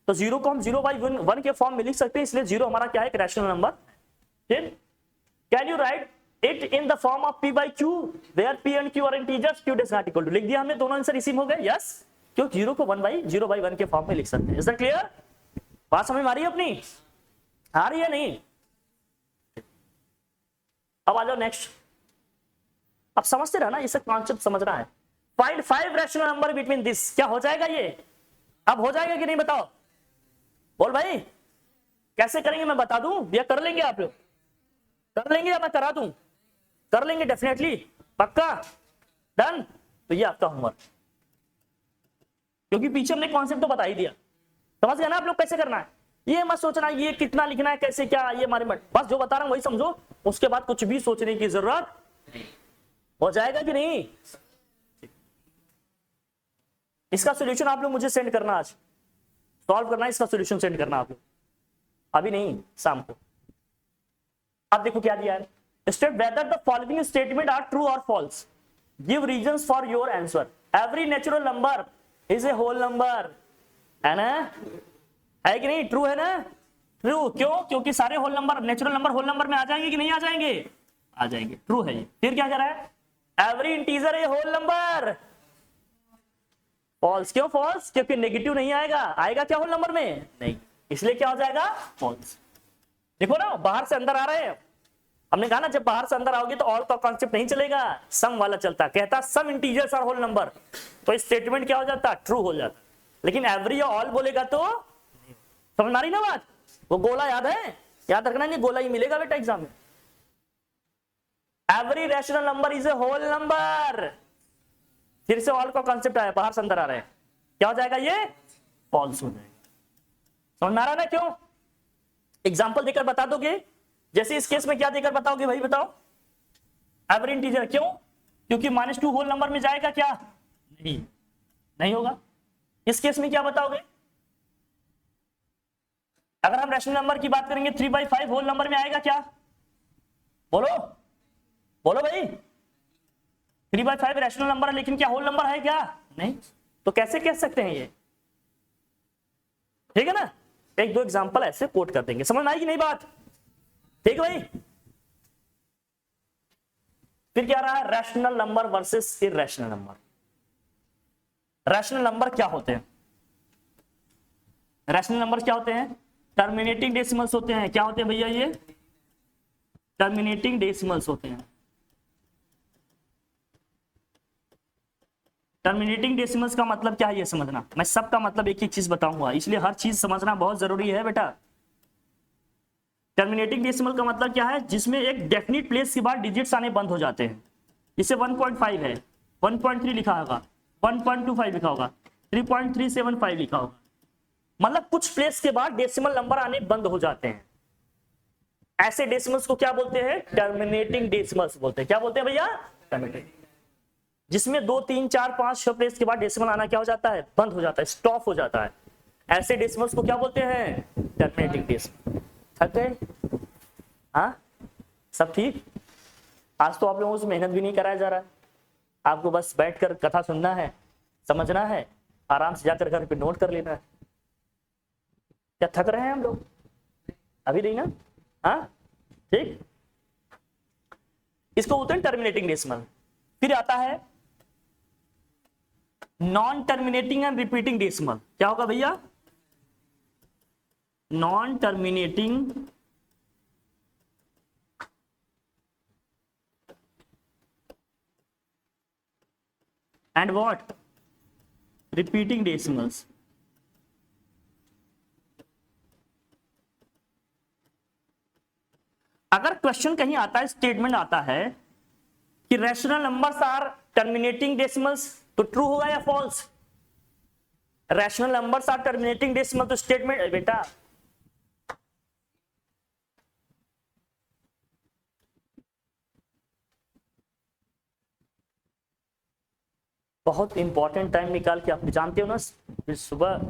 तो जीरो को हम 0/1 के फॉर्म में लिख सकते हैं, इसलिए जीरो हमारा क्या है, एक रैशनल नंबर। ठीक, can you right it in the form of p by q where p and q are integers, q does not equal to, लिख दिया हमने, दोनों आंसर इसी में हो गए। यस, क्यों जीरो को 1/0/1 के फॉर्म में लिख सकते हैं। इज दैट क्लियर, बात समझ में आ रही है अपनी, आ रही है नहीं। अब आ जाओ नेक्स्ट, अब समझते रहना, इसे कॉन्सेप्ट समझना है। Find 5 rational number between this, क्या हो जाएगा ये, अब हो जाएगा कि नहीं बताओ, बोल भाई कैसे करेंगे, मैं बता दूं या कर लेंगे आप लोग, कर लेंगे या मैं करा दूं, कर लेंगे डेफिनेटली, पक्का, डन। तो ये आपका होमवर्क, क्योंकि पीछे हमने कॉन्सेप्ट तो बता ही दिया, समझ गया ना आप लोग कैसे करना है। ये मत सोचना ये कितना लिखना है कैसे क्या, ये हमारे मत, बस जो बता रहा हूं वही समझो, उसके बाद कुछ भी सोचने की जरूरत नहीं। हो जाएगा कि नहीं, इसका सॉल्यूशन आप लोग मुझे सेंड करना, आज सॉल्व करना, इसका सॉल्यूशन सेंड करना आप लोग, अभी नहीं शाम को। अब देखो क्या दिया है, state whether the following statement are true और false, give reasons for your answer. Every natural number is a whole number, है ना, है कि नहीं, ट्रू है ना, ट्रू, क्यों, क्योंकि सारे whole number, natural number whole number में आ जाएंगे कि नहीं आ जाएंगे, आ जाएंगे, ट्रू है ये। फिर क्या कह रहा है, every integer a whole number, false, क्यों फॉल्स, क्योंकि नेगेटिव नहीं आएगा, आएगा क्या होल नंबर में, नहीं, इसलिए क्या हो जाएगा, फॉल्स। देखो ना बाहर से अंदर आ रहे हैं, हमने कहा ना जब बाहर से अंदर आओगे तो ऑल का कॉन्सेप्ट नहीं चलेगा, सम वाला चलता, कहता some integers are whole number, तो स्टेटमेंट क्या हो जाता, ट्रू हो जाता। लेकिन एवरी या ऑल बोलेगा तो, समझ आ रही ना बात, वो गोला याद है, याद रखना, नहीं गोला ही मिलेगा बेटा एग्जाम में। Every rational number is a whole number, फिर से ऑल का कॉन्सेप्ट आया, बाहर से अंदर आ रहे हैं, क्या हो जाएगा ये, फॉल्स हो जाएगा। समझ में आ रहा ना, क्यों, एग्जाम्पल देकर बता दोगे, जैसे इस केस में क्या देकर बताओगे भाई, बताओ, एवरी इंटीजर, क्यों, क्योंकि -2 होल नंबर में जाएगा क्या, नहीं, नहीं होगा। इस केस में क्या बताओगे, अगर हम रैशनल नंबर की बात करेंगे 3/5 होल नंबर में आएगा क्या, बोलो, बोलो भाई, 3/5 रैशनल नंबर है लेकिन क्या होल नंबर है क्या, नहीं, तो कैसे कह सकते हैं ये, ठीक है ना, एक दो एग्जांपल ऐसे कोट कर देंगे, समझ में आएगी नहीं बात, ठीक भाई। फिर क्या रहा, rational number versus irrational number. Rational number क्या होते हैं, रैशनल नंबर क्या होते हैं, टर्मिनेटिंग डेसिमल्स होते हैं, क्या होते हैं भैया, ये टर्मिनेटिंग डेसिमल्स होते हैं। टर्मिनेटिंग डेसिमल्स का मतलब क्या है ये समझना, मैं सबका मतलब एक एक चीज बताऊंगा, इसलिए हर चीज समझना बहुत जरूरी है बेटा। टर्मिनेटिंग डेसिमल का मतलब क्या है, जिसमें एक डेफिनिट प्लेस के बाद डिजिट्स आने बंद हो जाते हैं, जैसे 1.5 है, 1.3 लिखा होगा, 1.25 लिखा होगा, 3.375 लिखा होगा, मतलब कुछ प्लेस के बाद डेसिमल नंबर आने बंद हो जाते हैं, ऐसे डेसिमल्स को क्या बोलते हैं, टर्मिनेटिंग डेसिमल्स बोलते हैं। क्या बोलते हैं भैया, टर्मिनेटिंग, जिसमें 2, 3, 4, 5, 6 प्लेस के बाद डेसिमल आना क्या हो जाता है, बंद हो जाता है, स्टॉप हो जाता है, ऐसे डेसिमल्स को क्या बोलते हैं, टर्मिनेटिंग डेसिमल। थक गए, हाँ सब ठीक, आज तो आप लोगों से मेहनत भी नहीं कराया जा रहा है, आपको बस बैठकर कथा सुनना है, समझना है, आराम से जाकर घर पे नोट कर लेना है। क्या थक रहे हैं हम लोग, अभी नहीं ना, हाँ ठीक, इसको बोलते हैं टर्मिनेटिंग डेसिमल। फिर आता है non terminating and repeating decimal. क्या होगा भैया, non terminating and what, repeating decimals. अगर क्वेश्चन कहीं आता है, स्टेटमेंट आता है कि rational numbers are terminating decimals, तो ट्रू होगा या false? Rational numbers are terminating decimal, तो स्टेटमेंट बेटा बहुत इंपॉर्टेंट टाइम निकाल के, आप जानते हो ना, सुबह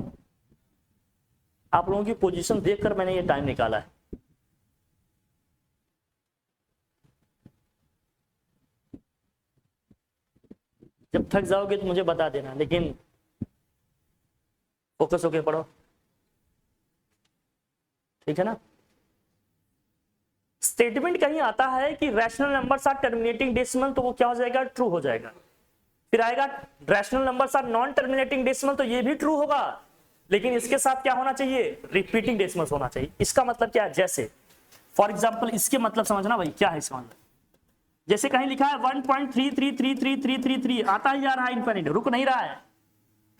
आप लोगों की पोजीशन देखकर मैंने ये टाइम निकाला है। जब थक जाओगे तो मुझे बता देना, लेकिन फोकस होके पढ़ो, ठीक है ना। स्टेटमेंट कहीं आता है कि rational numbers are terminating decimal, तो वो क्या हो जाएगा? ट्रू हो जाएगा। फिर आएगा rational numbers are non terminating decimal, तो ये भी ट्रू होगा, लेकिन इसके साथ क्या होना चाहिए? रिपीटिंग डेसिमल्स होना चाहिए। इसका मतलब क्या है? जैसे फॉर एग्जांपल इसके मतलब समझना भाई, क्या है इसका मतलब? जैसे कहीं लिखा है 1.333333 आता ही जा रहा है इनफिनिट, रुक नहीं रहा है,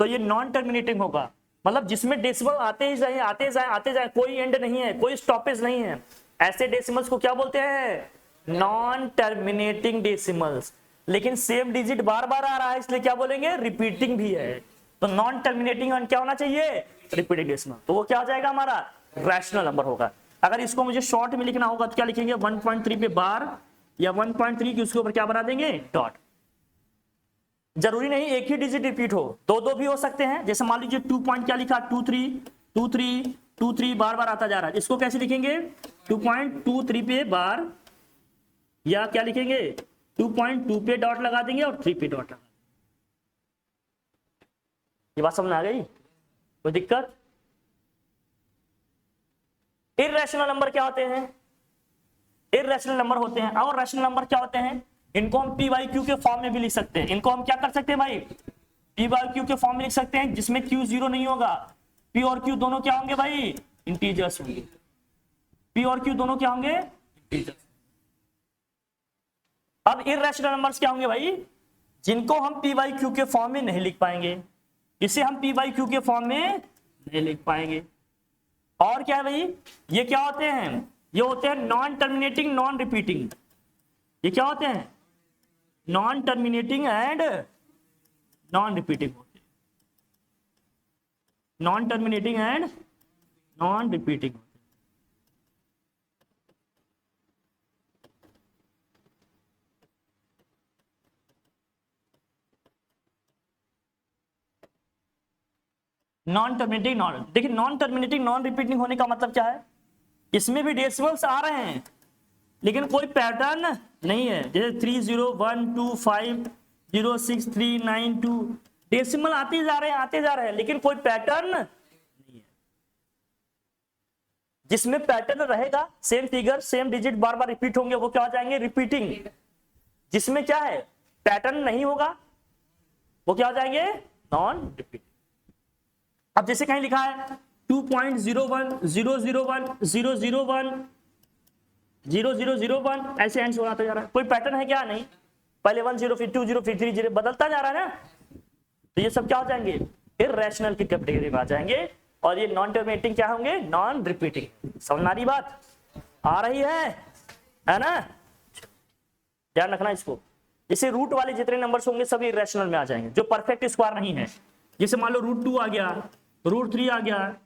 तो ये नॉन टर्मिनेटिंग होगा। मतलब जिसमें डेसिमल आते ही जाए आते जाए आते जाए, कोई एंड नहीं है, कोई स्टॉपेज नहीं है, ऐसे डेसिमल्स को क्या बोलते हैं? Non terminating decimals. लेकिन सेम डिजिट बार बार आ रहा है, इसलिए क्या बोलेंगे? रिपीटिंग भी है। तो नॉन टर्मिनेटिंग क्या होना चाहिए? Repeating decimal. तो वो क्या हो जाएगा? हमारा रैशनल नंबर होगा। अगर इसको मुझे शॉर्ट में लिखना होगा तो क्या लिखेंगे? 1.3 पे बार, या 1.3 की उसके ऊपर क्या बना देंगे? डॉट। जरूरी नहीं एक ही डिजिट रिपीट हो, दो दो भी हो सकते हैं। जैसे मान लीजिए 2 पॉइंट क्या लिखा? 2.3 बार बार आता जा रहा है, इसको कैसे लिखेंगे? 2.23 पे बार, या क्या लिखेंगे? 2.2 पे डॉट लगा देंगे और 3 पे डॉट लगा। ये बात समझ में आ गई? कोई दिक्कत? इर्रेशनल नंबर क्या होते हैं? इर्रेशनल नंबर होते हैं, और रैशनल नंबर क्या होते हैं? इनको हम पी बाई क्यू के फॉर्म में भी लिख सकते हैं। इनको हम क्या कर सकते हैं भाई? पी बाई क्यू के फॉर्म में लिख सकते हैं, जिसमें क्यू जीरो नहीं होगा। पी और क्यू दोनों क्या होंगे भाई? इंटीजर्स होंगे। पी और क्यू दोनों क्या होंगे? इंटीजर्स। अब इर्रेशनल नंबर्स क्या होंगे भाई? जिनको हम पी बाई क्यू के फॉर्म में नहीं लिख पाएंगे, इसे हम पी बाई क्यू के फॉर्म में नहीं लिख पाएंगे। और क्या है भाई? ये क्या होते हैं? ये होते हैं नॉन टर्मिनेटिंग नॉन रिपीटिंग। ये क्या होते हैं? Non terminating and non repeating होते हैं। Non terminating and non repeating होते हैं। नॉन टर्मिनेटिंग नॉन, देखिए नॉन टर्मिनेटिंग नॉन रिपीटिंग होने का मतलब क्या है? इसमें भी डेसिमल्स आ रहे हैं, लेकिन कोई पैटर्न नहीं है। जैसे 3012506392 डेसिमल आते जा रहे हैं, लेकिन कोई पैटर्न नहीं है। जिसमें पैटर्न रहेगा, सेम फिगर सेम डिजिट बार बार रिपीट होंगे, वो क्या हो जाएंगे? रिपीटिंग। जिसमें क्या है? पैटर्न नहीं होगा, वो क्या हो जाएंगे? Non repeating. अब जैसे कहीं लिखा है 2.01001001 ऐसे एंड हो जाता जा रहा है, कोई पैटर्न है क्या? नहीं। पहले 10 फिर 20 फिर 30 बदलता जा रहा है ना, तो ये सब क्या हो जाएंगे? इर्रेशनल की कैटेगरी में आ जाएंगे। और ये नॉन टर्मिनेटिंग क्या होंगे? Non repeating. समझ आ रही बात? आ रही है ना? ध्यान रखना इसको। जैसे रूट वाले जितने नंबर्स होंगे सभी इर्रेशनल में आ जाएंगे, जो परफेक्ट स्क्वायर नहीं है। जैसे मान लो √2 आ गया, √3 आ गया,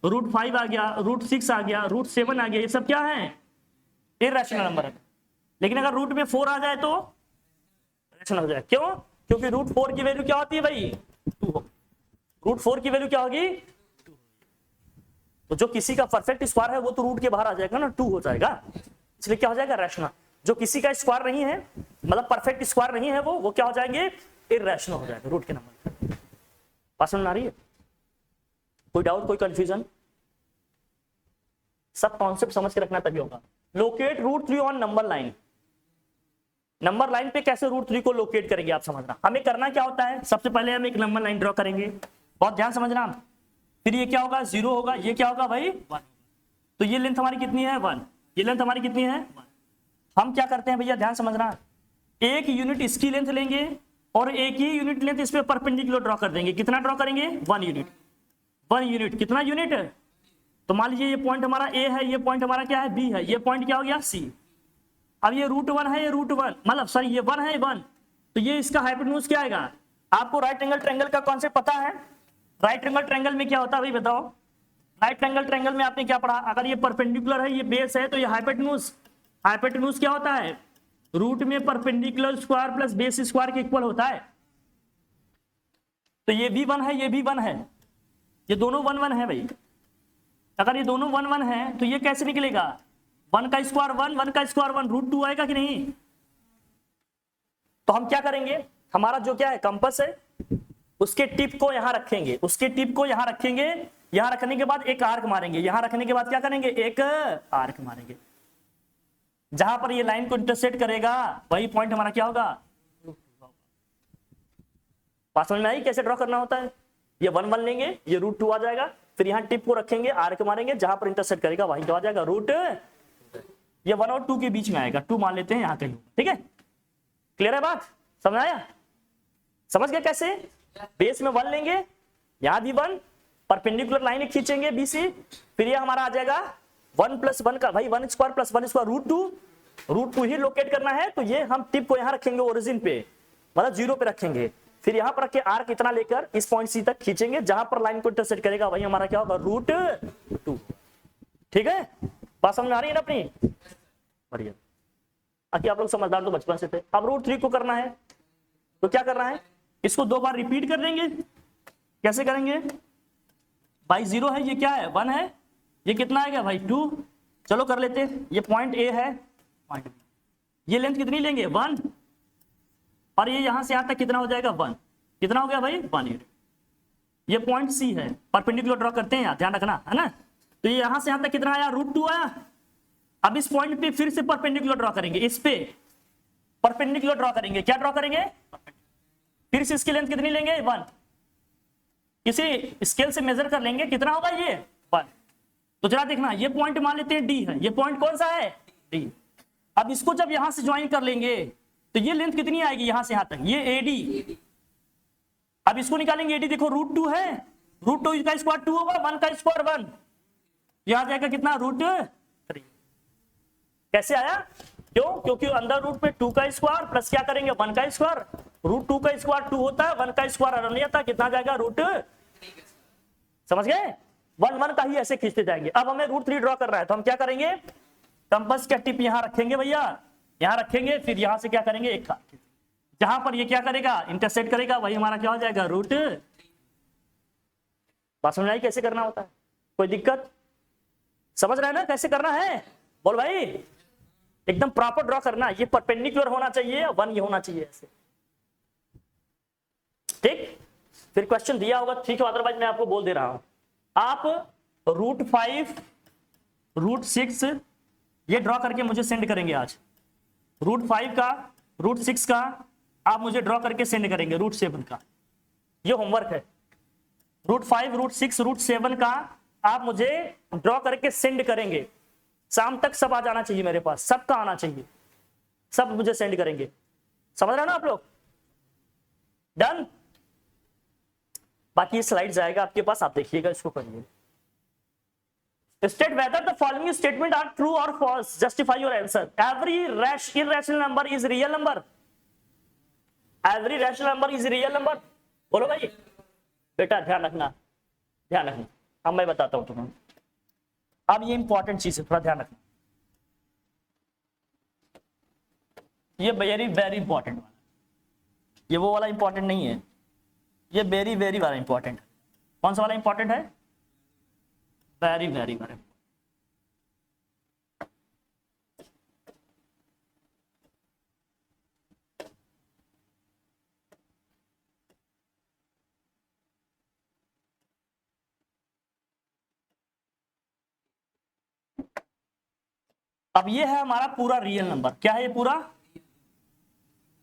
√5 आ गया, √6 आ गया, √7 आ गया, ये सब क्या है? इर्रेशनल नंबर है। लेकिन अगर रूट में 4 आ जाए तो रैशनल हो जाए। क्यों? क्योंकि √4 की वैल्यू क्या होती है भाई? 2 हो। √4 की वैल्यू क्या होगी? 2। तो जो किसी का परफेक्ट स्क्वायर है वो तो रूट के बाहर आ जाएगा ना, 2 हो जाएगा। इसलिए क्या हो जाएगा? रैशनल। जो किसी का स्क्वायर नहीं है, मतलब परफेक्ट स्क्वायर नहीं है, वो क्या हो जाएंगे? इर्रेशनल हो जाएगा रूट के नंबर। बात समझ आ रही है? कोई डाउट, कोई कंफ्यूजन? सब कॉन्सेप्ट समझ के रखना तभी होगा। Locate √3 on number line. Number line पे कैसे √3 को लोकेट करेंगे आप समझना। हमें करना क्या होता है? सबसे पहले हम एक नंबर लाइन ड्रॉ करेंगे, बहुत ध्यान समझना। फिर ये क्या होगा? 0 होगा। ये क्या होगा भाई? 1। तो ये लेंथ हमारी कितनी है? 1। ये लेंथ हमारी कितनी है? 1। हम क्या करते हैं भैया, ध्यान समझना, एक यूनिट इसकी लेंथ लेंगे और एक ही यूनिट लेंथ इस पे परपेंडिकुलर ड्रॉ कर देंगे। कितना ड्रॉ करेंगे? 1 यूनिट। 1 यूनिट कितना यूनिट है? तो मान लीजिए ये पॉइंट हमारा ए है, ये पॉइंट हमारा क्या है? बी है, ये पॉइंट क्या हो गया? सी। अब ये √1 है, ये √1 मतलब सॉरी ये 1 है, 1, तो ये इसका हाइपोटेन्यूज क्या आएगा? आपको राइट एंगल ट्रायंगल का कॉन्सेप्ट पता है? राइट एंगल ट्रायंगल में क्या होता है भाई बताओ? राइट एंगल ट्रायंगल में आपने क्या पढ़ा? अगर ये परपेंडिकुलर है, ये बेस है, तो ये हाइपोटेन्यूज, हाइपोटेन्यूज क्या होता है? रूट में perpendicular square plus base square के इक्वल होता है। तो ये भी 1 है, ये भी 1 है, ये दोनों 1 1 है भाई। अगर ये दोनों 1 1 है तो ये कैसे निकलेगा? 1 का स्क्वायर 1, 1 का स्क्वायर 1, √2 आएगा कि नहीं? तो हम क्या करेंगे, हमारा जो क्या है कंपास है, उसके टिप को यहां रखेंगे, उसके टिप को यहां रखेंगे, यहां रखने के बाद एक आर्क मारेंगे, यहां रखने के बाद क्या करेंगे? एक आर्क मारेंगे। जहां पर ये लाइन को इंटरसेक्ट करेगा वही पॉइंट हमारा क्या होगा? बात समझ में आई कैसे ड्रॉ करना होता है? ये 1 1 लेंगे, ये √2 आ जाएगा, फिर यहाँ टिप को रखेंगे, आर्क मारेंगे, जहां पर इंटरसेक्ट करेगा वहीं क्या आ जाएगा? रूट। ये 1 और 2 के बीच में आएगा, 2 मान लेते हैं यहाँ कहीं, ठीक है? क्लियर है बात? समझ आया? समझ गए कैसे? बेस में 1 लेंगे, यहां भी 1, परपेंडिकुलर लाइन खींचेंगे BC, फिर ये हमारा आ जाएगा 1 + 1 का भाई 1 स्क्वायर + 1 स्क्वायर √2 ही लोकेट करना है, तो ये हम टिप को यहां रखेंगे ओरिजिन पे, मतलब 0 पे रखेंगे, फिर यहां पर रख के आर्क इतना लेकर इस पॉइंट C तक खींचेंगे, जहां पर लाइन को इंटरसेक्ट करेगा वही हमारा क्या होगा? √2। ठीक है? बात समझ आ रही है ना अपनी? बढ़िया। बाकी आप लोग समझदार तो बचपन से थे। अब √3 को करना है तो क्या करना है? इसको 2 बार रिपीट कर देंगे। कैसे करेंगे भाई? 0 है, ये क्या है? 1 है, ये कितना आएगा भाई? 2। चलो कर लेते हैं। ये पॉइंट A है, पॉइंट B, ये लेंथ कितनी लेंगे? 1, और ये यहां से यहां तक कितना हो जाएगा? 1। कितना हो गया भाई? 1। ये पॉइंट C है, परपेंडिकुलर ड्रॉ करते हैं, ध्यान रखना है ना। तो ये यहां से यहां तक कितना आया? √2 आया। अब इस पॉइंट पे फिर से परपेंडिकुलर ड्रॉ करेंगे, इस पे परपेंडिकुलर ड्रॉ करेंगे। क्या ड्रॉ करेंगे? फिर से इसकी लेंथ कितनी लेंगे? 1। किसी स्केल से मेजर कर लेंगे, कितना होगा ये? 1। तो जरा देखना, ये पॉइंट मान लेते हैं D है, ये पॉइंट कौन सा है? D। अब इसको जब यहां से ज्वाइन कर लेंगे तो ये लेंथ कितनी आएगी यहां से यहां तक? ये AD। अब इसको निकालेंगे, AD देखो √2 है, √2 का स्क्वायर 2 होगा, 1 का स्क्वायर 1, यहां जाएगा कितना? √3। कैसे आया? क्यों? क्योंकि अंदर रूट पे 2 का स्क्वायर प्लस क्या करेंगे? 1 का स्क्वायर। √2 का स्क्वायर 2 होता है, 1 का स्क्वायर नहीं आता, कितना जाएगा? √3। समझ गए? 1 1 का ही ऐसे खींचते जाएंगे। अब हमें √3 ड्रॉ कर रहा है तो हम क्या करेंगे? कंपास का टिप यहां रखेंगे भैया, यहां रखेंगे, फिर यहां से क्या करेंगे? एक जहां पर ये क्या करेगा? इंटरसेक्ट करेगा, वही हमारा क्या हो जाएगा? √3। बात समझ आई कैसे करना होता है? कोई दिक्कत? समझ रहे हैं ना कैसे करना है? बोल भाई, एकदम प्रॉपर ड्रॉ करना। ये परपेंडिकुलर होना चाहिए, 1 ये होना चाहिए ऐसे, ठीक? फिर क्वेश्चन दिया होगा, ठीक है, अदरवाइज मैं आपको बोल दे रहा हूं। आप √5 √6 ये ड्रॉ करके मुझे सेंड करेंगे आज। √5 का, √6 का आप मुझे ड्रॉ करके सेंड करेंगे, √7 का ये होमवर्क है। √5 √6 √7 का आप मुझे ड्रॉ करके सेंड करेंगे। शाम तक सब आ जाना चाहिए मेरे पास, सबका आना चाहिए, सब मुझे सेंड करेंगे। समझ रहे हो ना आप लोग? डन? बाकी स्लाइड्स आएगा आपके पास, आप देखिएगा, इसको करिए। State whether the following statement are true or false. Justify your answer. Every irrational number is real number. Every rational number is real number. बोलो भाई, बेटा ध्यान रखना, ध्यान रखना। अब मैं बताता हूं तुम्हें, अब ये इंपॉर्टेंट चीज है, थोड़ा ध्यान रखना। ये वेरी वेरी इंपॉर्टेंट वाला, ये वो वाला इंपॉर्टेंट नहीं है, ये वेरी वेरी वाला इंपॉर्टेंट है। कौन सा वाला इंपॉर्टेंट है? Very very very. अब ये है हमारा पूरा रियल नंबर। क्या है ये पूरा?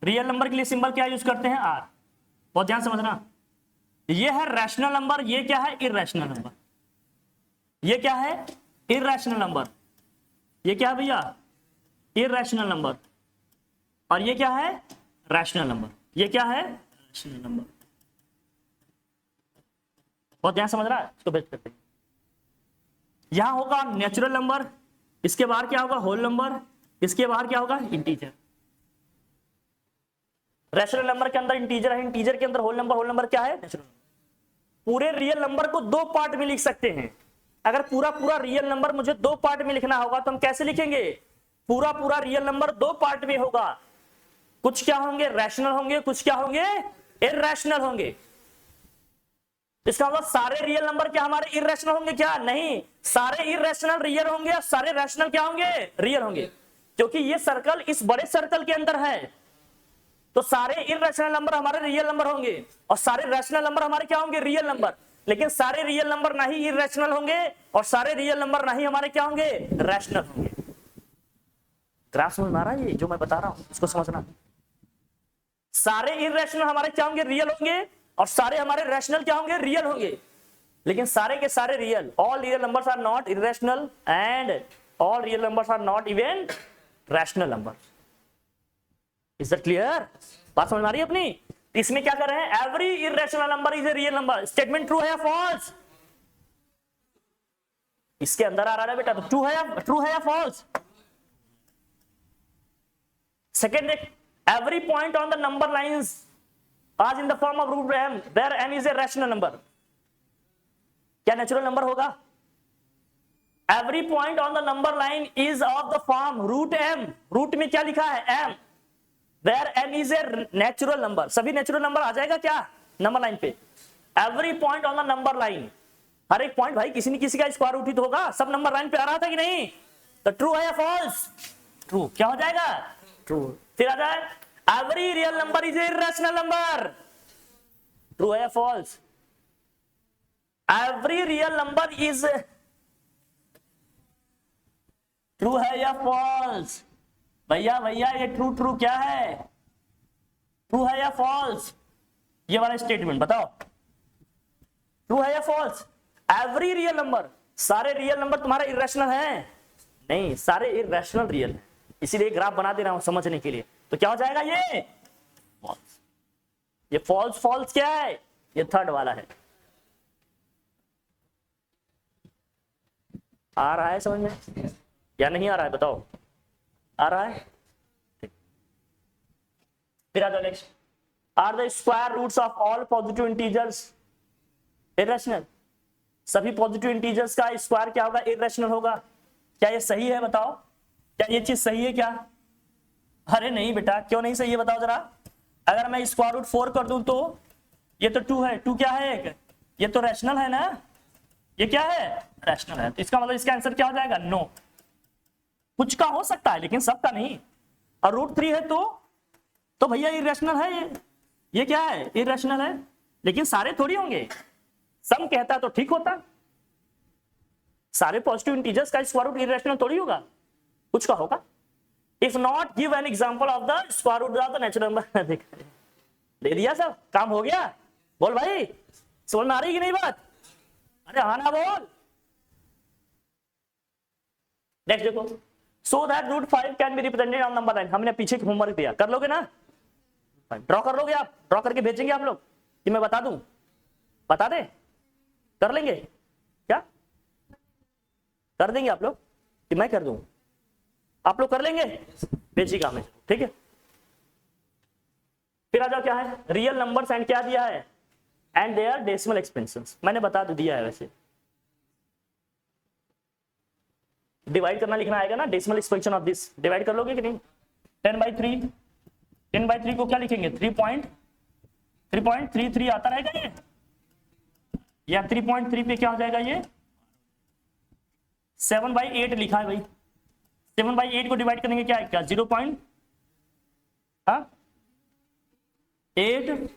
रियल नंबर के लिए सिंबल क्या यूज करते हैं? R। बहुत ध्यान समझना। ये है रैशनल नंबर, ये क्या है? Irrational number. ये क्या है? Irrational number. ये क्या है भैया? Irrational number. और ये क्या है? Rational number. ये क्या है? Rational number. बहुत ध्यान समझ रहा है? इसको भेज करते हैं। यहां होगा नेचुरल नंबर, इसके बाहर क्या होगा? होल नंबर, इसके बाहर क्या होगा, इंटीजर। रैशनल नंबर के अंदर इंटीजर है, इंटीजर के अंदर होल नंबर क्या है, नेचुरल। पूरे रियल नंबर को दो पार्ट में लिख सकते हैं। अगर पूरा पूरा रियल नंबर मुझे दो पार्ट में लिखना होगा तो हम कैसे लिखेंगे, पूरा पूरा रियल नंबर दो पार्ट में होगा। कुछ क्या होंगे, रैशनल होंगे, कुछ क्या होंगे, इररेशनल होंगे। इसका मतलब सारे रियल नंबर क्या हमारे इररेशनल होंगे क्या, नहीं, सारे इररेशनल रियल होंगे और सारे रैशनल क्या होंगे, रियल होंगे। क्योंकि ये सर्कल इस बड़े सर्कल के अंदर है, तो सारे इररेशनल नंबर हमारे रियल नंबर होंगे और सारे रैशनल नंबर हमारे क्या होंगे, रियल नंबर। लेकिन सारे रियल नंबर ना ही इररेशनल होंगे और सारे रियल नंबर ना ही हमारे क्या होंगे, रैशनल होंगे। ग्राफ समझ में आ रहा है, ये जो मैं बता रहा हूं इसको समझना। सारे इररेशनल हमारे क्या होंगे, रियल होंगे और सारे हमारे रैशनल क्या होंगे, रियल होंगे। लेकिन सारे के सारे real, all real numbers are not irrational and all real numbers are not even rational number. Is that clear, बात समझ में आ रही है अपनी। इसमें क्या कर रहे हैं, every irrational number is a real number. Statement true है या फॉल्स, इसके अंदर आ रहा है बेटा, तो ट्रू है या false. Second, every point on the number lines is in the form of root m where m is a rational number, क्या नेचुरल नंबर होगा। Every point on the number line is of the form root m, root में क्या लिखा है, m, where m is a natural number. सभी natural number आ जाएगा क्या नंबर लाइन पे। Every point on the number line, हर एक पॉइंट भाई किसी न किसी का स्क्वायर रूट ही तो होगा, सब नंबर लाइन पे आ रहा था कि नहीं, तो ट्रू है या फॉल्स, ट्रू। क्या हो जाएगा, ट्रू। फिर आ जाए, every real number is a irrational number, true है या false. Every real number is, true है या फॉल्स, भैया भैया ये ट्रू क्या है, ट्रू है या फॉल्स, ये वाला स्टेटमेंट बताओ, ट्रू है या फॉल्स। एवरी रियल नंबर, सारे रियल नंबर तुम्हारे इररेशनल हैं, नहीं, सारे इररेशनल रियल है, इसीलिए ग्राफ बना दे रहा हूं समझने के लिए। तो क्या हो जाएगा ये फॉल्स, ये फॉल्स क्या है, ये थर्ड वाला है। आ रहा है समझ में या नहीं आ रहा है, बताओ, आ रहा है। फिर आ जाओ next, are the square roots of all positive integers irrational. सभी पॉजिटिव इंटीजर्स का स्क्वायर क्या होगा, इररेशनल होगा। क्या ये सही है, बताओ, क्या ये चीज सही है क्या। अरे नहीं बेटा, क्यों नहीं सही है बताओ जरा। अगर मैं स्क्वायर रूट 4 कर दूं तो ये तो 2 है, 2 क्या है, एक, ये तो रैशनल है ना, ये क्या है, रैशनल है। तो इसका मतलब इसका आंसर क्या हो जाएगा, नो। कुछ का हो सकता है लेकिन सबका नहीं। और रूट 3 है तो भैया इररेशनल है ये क्या है, इररेशनल है। लेकिन सारे थोड़ी होंगे, सम कहता तो ठीक होता, सारे पॉजिटिव इंटीजर्स का स्क्वायर रूट इररेशनल थोड़ी होगा, कुछ का होगा। If not give an example of the square root of the natural number. दे दिया सब, काम हो गया। बोल भाई, समझ में आ रही कि नहीं बात, अरे हाँ ना बोल। नेक्स्ट देखो, so that root 5 can be represented on number line. हमने पीछे होमवर्क दिया, कर लोगे ना, ड्रॉ कर लोगे आप, ड्रॉ करके भेजेंगे आप लोग कि मैं बता दूं, बता दे, कर लेंगे क्या, कर देंगे आप लोग कि मैं कर दूं, आप लोग कर लेंगे, भेजिएगा हमें, ठीक है। फिर आ जाओ, क्या है, रियल नंबर्स एंड क्या दिया है, एंड देयर डेसिमल एक्सपेंशंस। मैंने बता दिया है, वैसे डिवाइड करना लिखना आएगा ना, decimal expansion of this, divide कर लोगे कि नहीं। 10/3, 10/3 को क्या लिखेंगे, 3.33 आता रहेगा ये, या 3.3 पे क्या हो जाएगा ये, 7/8 लिखा है भाई। 7/8 को डिवाइड करेंगे क्या आएगा, 0.8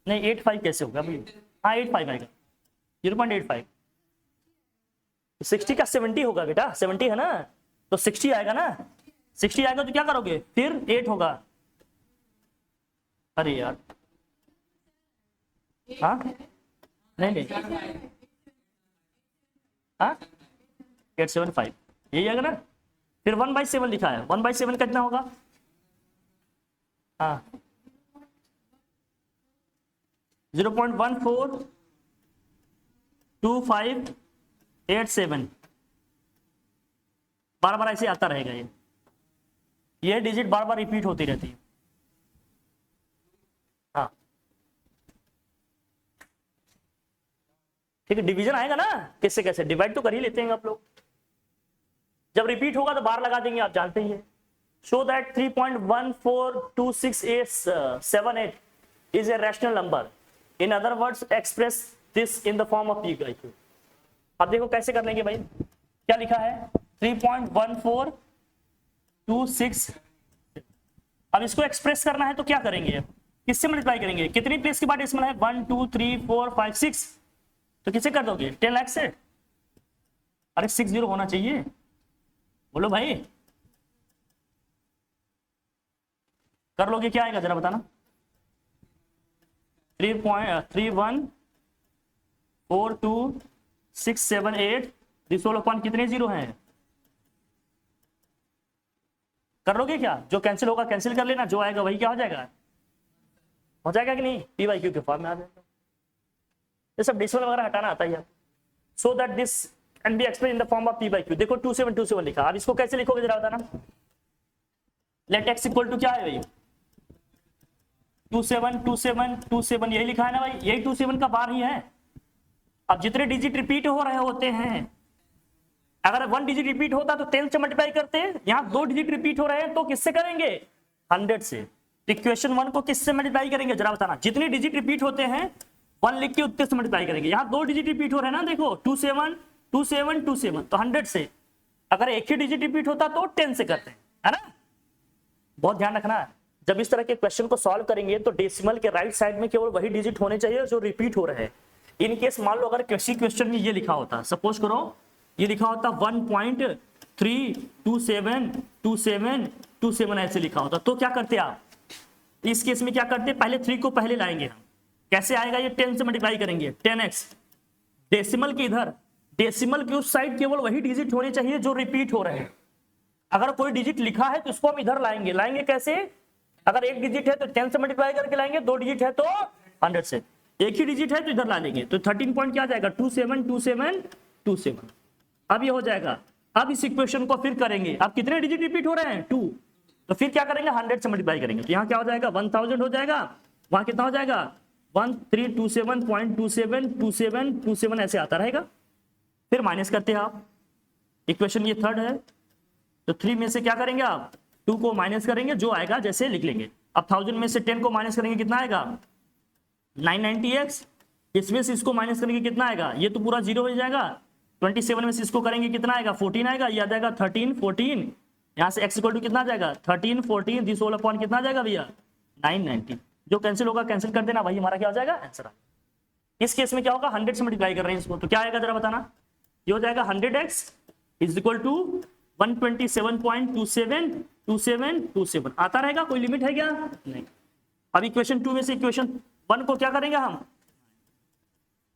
नहीं 85 कैसे होगा भाई, हाँ 85 आएगा, 0.85। 60 का 70 होगा बेटा, 70 है ना, तो 60 आएगा ना, 60 आएगा तो क्या करोगे, फिर 8 होगा। अरे यार, हाँ नहीं हाँ 875 यही आएगा ना। फिर 1/7 लिखा है, 1/7 कितना होगा, हाँ 0.142587, बार बार ऐसे आता रहेगा ये, ये डिजिट बार बार रिपीट होती रहती है। हाँ ठीक है, डिवीजन आएगा ना, किससे कैसे डिवाइड तो कर ही लेते हैं आप लोग, जब रिपीट होगा तो बार लगा देंगे, आप जानते ही हैं। Show that 3.142678 is a rational number. In other words, express this in the form of p by q. अब देखो कैसे कर लेंगे भाई, क्या लिखा है 3.1426। अब इसको एक्सप्रेस करना है तो क्या करेंगे, किससे मल्टीप्लाई करेंगे, कितनी प्लेस के बाद डेसिमल है 1 2 3 4 5 6, तो किससे कर दोगे 10 लाख से। अरे 60 होना चाहिए, बोलो भाई कर लोगे, क्या आएगा जरा बताना। 3.3142678 दिस होल अपॉन कितने जीरो हैं, कर लोगे क्या, जो कैंसिल होगा कैंसिल कर लेना, जो आएगा वही क्या हो जाएगा कि नहीं, पी बाई क्यू के फॉर्म में आ जाएगा। ये सब डेसिमल वगैरह हटाना आता है। So that this can be express in the form of P by Q. देखो 2727 लिखा, अब इसको कैसे लिखोगे जरा बताना। लेट एक्स इक्वल टू क्या है भाई 272727, यही लिखा है ना भाई, यही 27 का बार ही है। अब जितने डिजिट रिपीट हो रहे होते हैं, अगर 1 डिजिट रिपीट होता तो 10 से मल्टीप्लाई करते हैं, यहाँ 2 डिजिट रिपीट हो रहे हैं तो किससे करेंगे 100 से। इक्वेशन 1 को किससे मल्टीप्लाई करेंगे जरा बताना, जितने डिजिट रिपीट होते हैं 1 लिख के उतने से मल्टीप्लाई करेंगे। यहाँ 2 डिजिट रिपीट हो रहे हैं ना, देखो 272727 तो 100 से। अगर एक ही डिजिट रिपीट होता तो 10 से करते हैं, है ना। बहुत ध्यान रखना है, जब इस तरह के क्वेश्चन को सॉल्व करेंगे तो डेसिमल के राइट साइड में केवल वही डिजिट होने चाहिए जो रिपीट हो रहे हैं। इन केस मान लो अगर किसी क्वेश्चन में ये लिखा होता, सपोज करो ये लिखा होता 1.3272727 ऐसे लिखा होता, तो क्या करते आप इस केस में, क्या करते पहले 3 को पहले लाएंगे हम, कैसे आएगा ये 10 से मल्टीप्लाई करेंगे 10x। डेसिमल के इधर, डेसिमल की उस साइड केवल वही डिजिट होने चाहिए जो रिपीट हो रहे हैं। अगर कोई डिजिट लिखा है तो उसको हम इधर लाएंगे कैसे, अगर एक डिजिट है तो 10 से मल्टीप्लाई करके लाएंगे, 2 डिजिट है तो 100 से, एक ही डिजिट है तो इधर ला लेंगे, तो 13 पॉइंट क्या आ जाएगा 272727। अब ये हो जाएगा। अब इस इक्वेशन को फिर करेंगे, अब कितने डिजिट रिपीट हो रहे हैं 2, तो फिर क्या करेंगे 100 से मल्टीप्लाई करेंगे, तो यहाँ क्या हो जाएगा 1000 हो जाएगा, वहां कितना हो जाएगा 1327.272727 ऐसे आता रहेगा। फिर माइनस करते हैं आप, इक्वेशन ये 3rd है, तो 3 में से क्या करेंगे आप 2 को माइनस करेंगे, जो आएगा जैसे लिख लेंगे। अब 1000 में से 10 को माइनस करेंगे कितना आएगा 990x, इसमें से इसको माइनस करेंगे कितना आएगा, ये तो पूरा 0 हो जाएगा। 27 में से इसको करेंगे कितना आएगा 14 आएगा, ये आ जाएगा 13 14, यहाँ से x इक्वल टू कितना आ जाएगा 13 14 दिस होल अपॉन कितना आ जाएगा भैया 990, जो कैंसिल होगा कैंसिल कर देना, वही हमारा क्या हो जाएगा आंसर। इस केस में क्या होगा 100 से मल्टीप्लाई कर रहे हैं इसको, तो क्या आएगा जरा बताना, ये हो जाएगा 100x इज इक्वल टू 127.272727 आता रहेगा, कोई लिमिट है क्या नहीं। अब इक्वेशन 2 में से इक्वेशन 1 को क्या करेंगे हम,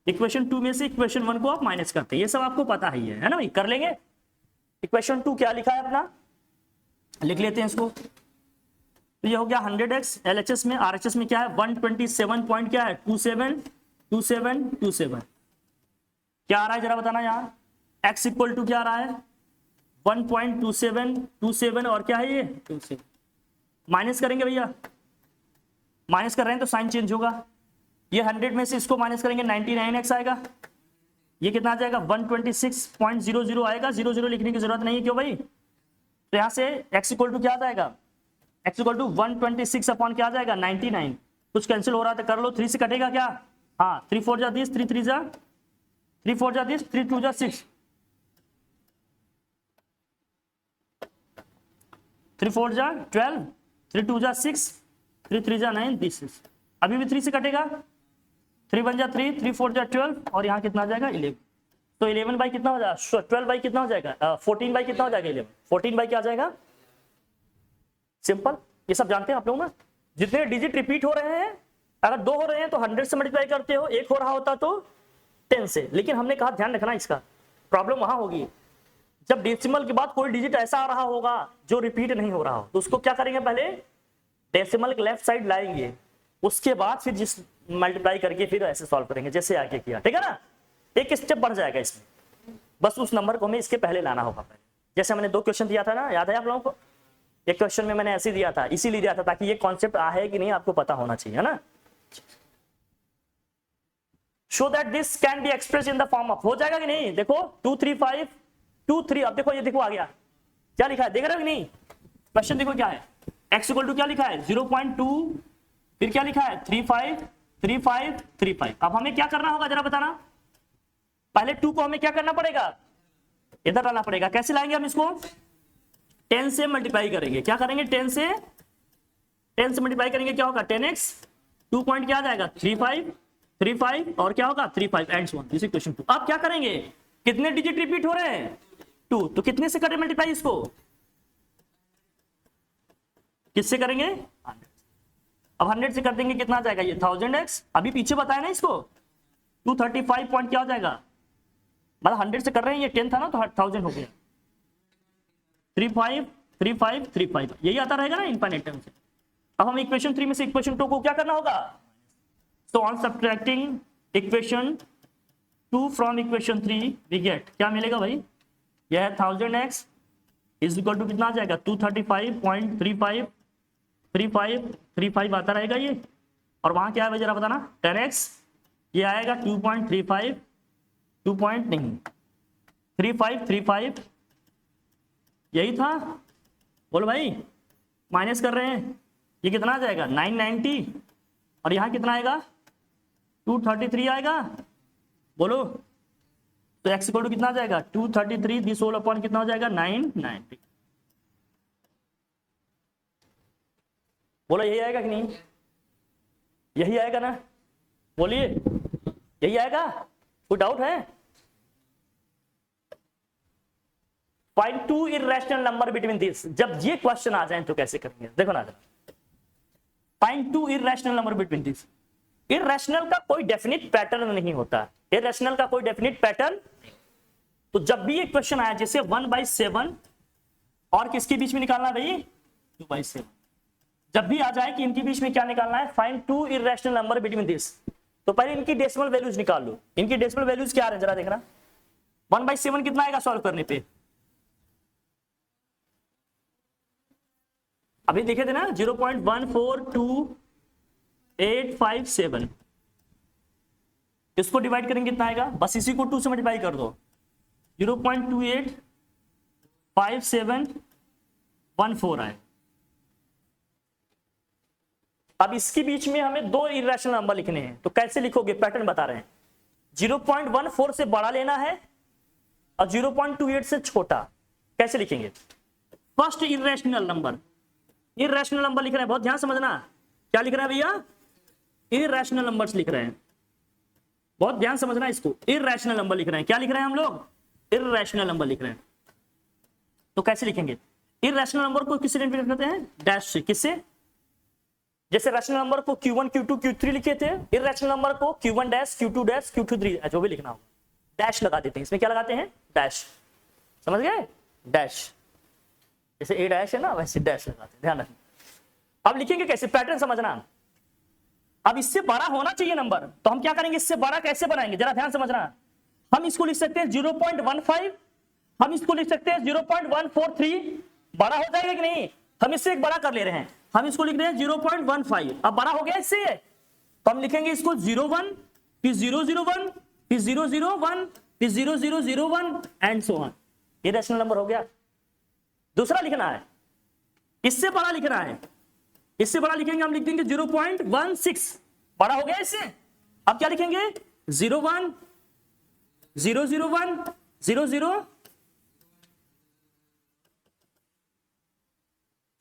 इक्वेशन 2 में से इक्वेशन 1 को आप माइनस करते हैं, ये सब आपको पता ही है ना भाई, कर लेंगे। इक्वेशन 2 क्या लिखा है अपना, लिख लेते हैं इसको, तो ये हो गया 100x, LHS में RHS में क्या है 127 पॉइंट क्या है 272727, क्या आ रहा है जरा बताना। यहाँ x इक्वल टू क्या आ रहा है 1.2727 और क्या है ये 27, माइनस करेंगे भैया, माइनस कर रहे हैं तो साइन चेंज होगा, ये 100 में से इसको माइनस करेंगे 99x आएगा, ये कितना आ जाएगा 126.00 आएगा, 00 लिखने की जरूरत नहीं है क्यों भाई, तो यहाँ से x इक्वल टू क्या आ जाएगा, x इक्वल टू 126 अपॉन क्या आ जाएगा 99, कुछ कैंसिल हो रहा था कर लो, 3 से कटेगा क्या, हाँ 3 4 जा 10, 3 3 जा 3 4 जा 10, 3 2 जा 6, 3 4 जा 12, 3 2 जा 6, 3 3 जा 9, दिस इज, अभी भी 3 से कटेगा, 3 1 जा 3, 3 4 जा 12 और यहाँ कितना आ जाएगा 11, तो 11 बाई कितना हो जाएगा 12 बाई कितना हो जाएगा 14 बाई कितना हो जाएगा 11, 14 बाई क्या आ जाएगा, सिंपल, ये सब जानते हैं आप लोग ना। जितने डिजिट रिपीट हो रहे हैं, अगर 2 हो रहे हैं तो 100 से मल्टीप्लाई करते हो, 1 हो रहा होता तो 10 से, लेकिन हमने कहा ध्यान रखना इसका, प्रॉब्लम वहां होगी जब डेसिमल के बाद कोई डिजिट ऐसा आ रहा होगा जो रिपीट नहीं हो रहा हो, तो उसको क्या करेंगे पहले डेसिमल के लेफ्ट साइड लाएंगे, उसके बाद फिर जिस मल्टीप्लाई करके फिर ऐसे सॉल्व करेंगे जैसे आगे किया, ठीक है ना, एक स्टेप बढ़ जाएगा इसमें, बस उस नंबर को हमें इसके पहले लाना होगा पहले, जैसे हमने 2 क्वेश्चन दिया था ना, याद है आप लोगों को, ये क्वेश्चन में मैंने ऐसे दिया था, इसीलिए दिया था ताकि ये कॉन्सेप्ट है कि नहीं आपको पता होना चाहिए, है ना। Show that this can be express in the form of, हो जाएगा कि नहीं, देखो 2 3 5 2 3, अब देखो ये देखो आ गया, क्या लिखा है देख रहे हो कि नहीं, क्वेश्चन देखो क्या है, x इक्वल टू क्या लिखा है 0.2, फिर क्या लिखा है 35 35 35। अब हमें क्या करना होगा जरा बताना, पहले 2 को हमें क्या करना पड़ेगा, इधर लाना पड़ेगा। कैसे लाएंगे हम इसको, 10 से मल्टीप्लाई करेंगे, क्या करेंगे 10 से मल्टीप्लाई करेंगे, क्या होगा 10x 2 पॉइंट क्या आ जाएगा 35 35 और क्या होगा 35 and so on, this is question 2। अब क्या करेंगे, कितने डिजिट रिपीट हो रहे हैं 2, तो कितने से करें मल्टीप्लाई इसको, किससे करेंगे 100। अब 100 से कर देंगे कितना आ जाएगा ये 1000x, अभी पीछे बताया ना इसको 235 पॉइंट क्या हो जाएगा, मतलब 100 से कर रहे हैं, ये 10 था ना तो 1000 हो गया 35 35 35, यही आता रहेगा ना इनफाइनाइट टर्म से। अब हम इक्वेशन 3 में से इक्वेशन 2 को क्या करना होगा, so on subtracting equation 2 from equation 3 we get क्या मिलेगा भाई, यह है 1000x इज इक्वल टू कितना आ जाएगा 235.35 35 35 आता रहेगा ये, और वहां क्या है जरा बताना 10x, ये आएगा 2.35 2 पॉइंट नहीं 35 यही था, बोलो भाई माइनस कर रहे हैं, ये कितना आ जाएगा 990, और यहाँ कितना आएगा 233 आएगा, बोलो तो x इक्वल टू कितना आ जाएगा 233 दिस होल अपॉन कितना हो जाएगा 990, बोलो यही आएगा कि नहीं, यही आएगा ना, बोलिए यही आएगा, कोई डाउट है। Find 2 irrational number between this, जब ये क्वेश्चन आ जाए तो कैसे करेंगे, देखो ना, find 2 irrational number between this. Irrational का कोई डेफिनिट पैटर्न नहीं होता, इर्रेशनल का कोई डेफिनिट पैटर्न, तो जब भी एक क्वेश्चन आया जैसे 1/7 और किसके बीच में निकालना है भाई 2/7, जब भी आ जाए कि इनके बीच में क्या निकालना है, find 2 irrational number between this, तो पहले इनकी डेसिमल वैल्यूज निकाल लो, इनकी डेसिमल वैल्यूज क्या आ रहे हैं जरा देखना, 1/7 कितना आएगा सॉल्व करने पे, अभी देखे थे ना 0.142857, इसको डिवाइड करेंगे कितना आएगा, बस इसी को 2 से मल्टीप्लाई कर दो 0.285714 आए। अब इसके बीच में हमें 2 इर्रेशनल नंबर लिखने हैं, तो कैसे लिखोगे, पैटर्न बता रहे हैं, 0.14 से बड़ा लेना है और 0.28 से छोटा, कैसे लिखेंगे, first irrational number, irrational number लिख रहे हैं, बहुत ध्यान समझना, क्या लिख रहे हैं भैया, इर्रेशनल नंबर्स लिख रहे हैं, बहुत ध्यान समझना इसको, इर्रेशनल नंबर लिख रहे हैं, क्या लिख रहे हैं हम लोग, इर्रेशनल नंबर लिख रहे हैं, तो कैसे लिखेंगे, इर्रेशनल नंबर को किससे रिप्रेजेंट करते हैं, डैश से, किससे, जैसे रैशनल नंबर को Q1 Q2 Q3 लिखे थे, इर्रेशनल नंबर को Q1 dash Q2 dash Q2 3 जो भी लिखना हो, डैश लगा देते हैं, इसमें क्या लगाते हैं डैश, समझ गए, डैश, जैसे ए डैश है ना वैसे डैश लगाते हैं, ध्यान रखना। अब लिखेंगे कैसे, पैटर्न समझना, अब इससे बड़ा होना चाहिए नंबर, तो हम क्या करेंगे, इससे बड़ा कैसे बनाएंगे जरा ध्यान समझना, हम इसको लिख सकते हैं 0.15, हम इसको लिख सकते हैं 0.143, बड़ा हो जाएगा कि नहीं, हम इससे एक बड़ा कर ले रहे हैं, हम इसको लिख रहे हैं 0.15, अब बड़ा हो गया इससे, तो हम लिखेंगे इसको 01 फिर 001 फिर 001 फिर 0001 एंड सो ऑन, ये रैशनल नंबर हो गया। दूसरा लिखना है, इससे बड़ा लिखना है, इससे बड़ा लिखेंगे, हम लिख देंगे 0.16, बड़ा हो गया इससे, अब क्या लिखेंगे 01 001 00,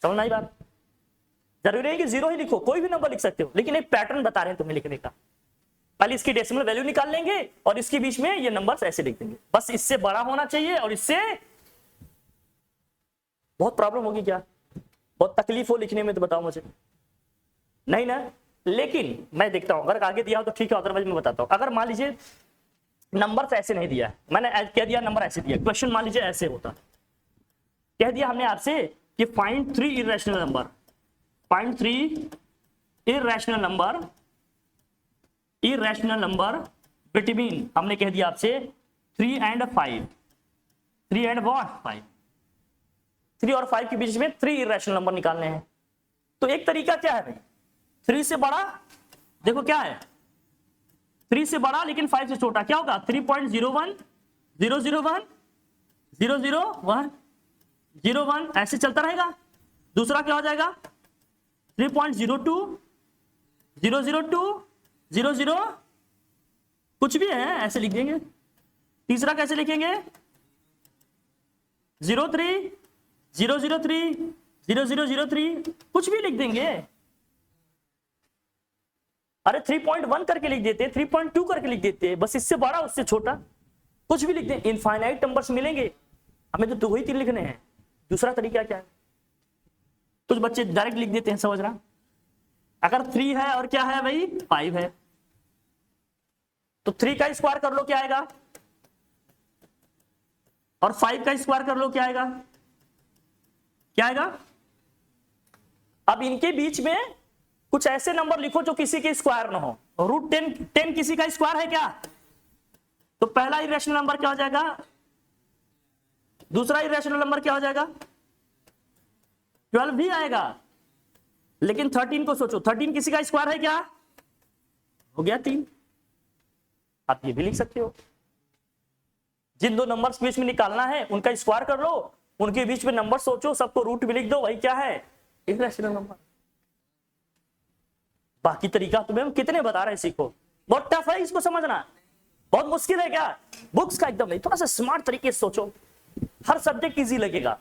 समझ आई बात, जरूरी है कि 0 ही लिखो, कोई भी नंबर लिख सकते हो, लेकिन एक पैटर्न बता रहे हैं तुम्हें लिखने का, पहले इसकी डेसिमल वैल्यू निकाल लेंगे और इसके बीच में ये नंबर्स ऐसे लिख देंगे, बस इससे बड़ा होना चाहिए और इससे, बहुत प्रॉब्लम होगी क्या, बहुत तकलीफ हो लिखने में तो बताओ मुझे, नहीं ना, लेकिन मैं देखता हूं अगर आगे दिया हो तो ठीक है, अदरवाइज मैं बताता हूं। अगर मान लीजिए नंबर ऐसे नहीं दिया, मैंने कह दिया नंबर ऐसे दिया, क्वेश्चन मान लीजिए ऐसे होता, कह दिया हमने आपसे कि find 3 irrational number, find 3 irrational number between, हमने कह दिया आपसे 3 and 5, 3 and what 5, 3 और 5 के बीच में 3 इरेशनल नंबर निकालने हैं। तो एक तरीका क्या है भाई, 3 से बड़ा, देखो क्या है 3 से बड़ा लेकिन 5 से छोटा, क्या होगा 3.01 001 001 01 ऐसे चलता रहेगा। दूसरा क्या हो जाएगा 3.02 002 00 कुछ भी है ऐसे लिख देंगे। तीसरा कैसे लिखेंगे 03 003 0003 कुछ भी लिख देंगे। अरे 3.1 करके लिख देते, 3.2 करके लिख देते, बस इससे बड़ा उससे छोटा कुछ भी लिख दें। इनफाइनाइट नंबर्स मिलेंगे हमें, तो वही 3 लिखने हैं। दूसरा तरीका क्या है, कुछ बच्चे डायरेक्ट लिख देते हैं, समझ रहा, अगर 3 है और क्या है भाई 5 है, तो 3 का स्क्वायर कर लो क्या आएगा, और 5 का स्क्वायर कर लो क्या आएगा, क्या आएगा। अब इनके बीच में कुछ ऐसे नंबर लिखो जो किसी के स्क्वायर ना हो। √10 किसी का स्क्वायर है क्या, तो पहला इरेशनल नंबर क्या हो जाएगा, दूसरा इरेशनल नंबर क्या हो जाएगा 12 भी आएगा। लेकिन 13 को सोचो, 13 किसी का स्क्वायर है क्या, हो गया 3। आप ये भी लिख सकते हो, जिन दो नंबर्स के बीच में निकालना है उनका स्क्वायर कर लो, उनके बीच में नंबर सोचो, सबको रूट भी लिख दो, वही क्या है इरेशनल नंबर। बाकी तरीका तुम्हें हम कितने बता रहे हैं, सीखो। बहुत टफ है इसको समझना, बहुत मुश्किल है क्या, बुक्स का एकदम नहीं, थोड़ा सा स्मार्ट तरीके से सोचो, हर सब्जेक्ट इजी लगेगा।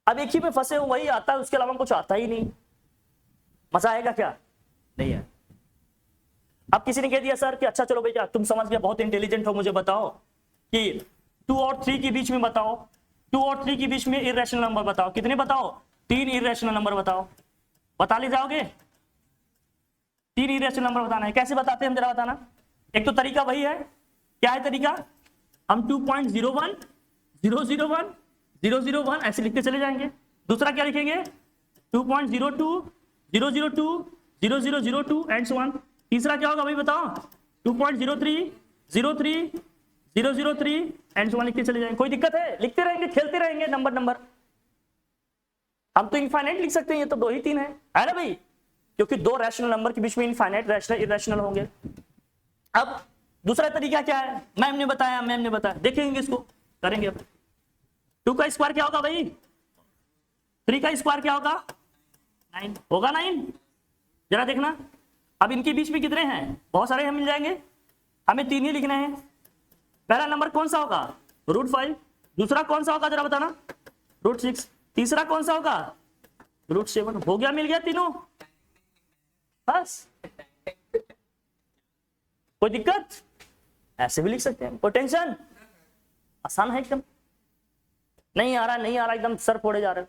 अब एक ही में फंसे हो, वही आता है, उसके अलावा कुछ आता ही नहीं, मजा आएगा क्या, नहीं है। अब किसी ने कह दिया सर कि अच्छा चलो भैया तुम समझ गए, बहुत इंटेलिजेंट हो, मुझे बताओ कि 2 और 3 के बीच में बताओ, 2 और 3 के बीच में इरेशनल नंबर बताओ, कितने बताओ 3 इरेशनल नंबर बताओ, बता ले जाओगे 3 इरेशनल नंबर बताना है। कैसे बताते हैं हम जरा बताना। एक तो तरीका वही है, क्या है तरीका, हम 2.01 001 001 ऐसे लिखते चले जाएंगे। दूसरा क्या लिखेंगे 2.02 002 0002 एंड सो ऑन। तीसरा क्या होगा भाई बताओ 2.03 03 003 एंड सो ऑन लिखते चले जाएंगे। कोई दिक्कत है, लिखते रहेंगे, खेलते रहेंगे नंबर। हम तो इनफाइनाइट लिख सकते हैं, ये तो 2 ही 3 है ना भाई, क्योंकि 2 रैशनल नंबर के बीच में इनफाइनाइट रैशनल इरेशनल होंगे। अब दूसरा तरीका क्या है, मैम ने बताया, देखेंगे इसको करेंगे। अब 2 का स्क्वायर क्या होगा भाई, 3 का स्क्वायर क्या होगा 9 होगा 9, जरा देखना। अब इनके बीच में कितने हैं, बहुत सारे हम मिल जाएंगे, हमें 3 ही लिखने हैं। पहला नंबर कौन सा होगा √5, दूसरा कौन सा होगा जरा बताना √6, तीसरा कौन सा होगा √7। हो गया, मिल गया तीनों, बस। कोई दिक्कत, ऐसे भी लिख सकते हैं, कोई टेंशन, आसान है एकदम। नहीं आ रहा एकदम सर फोड़े जा रहे।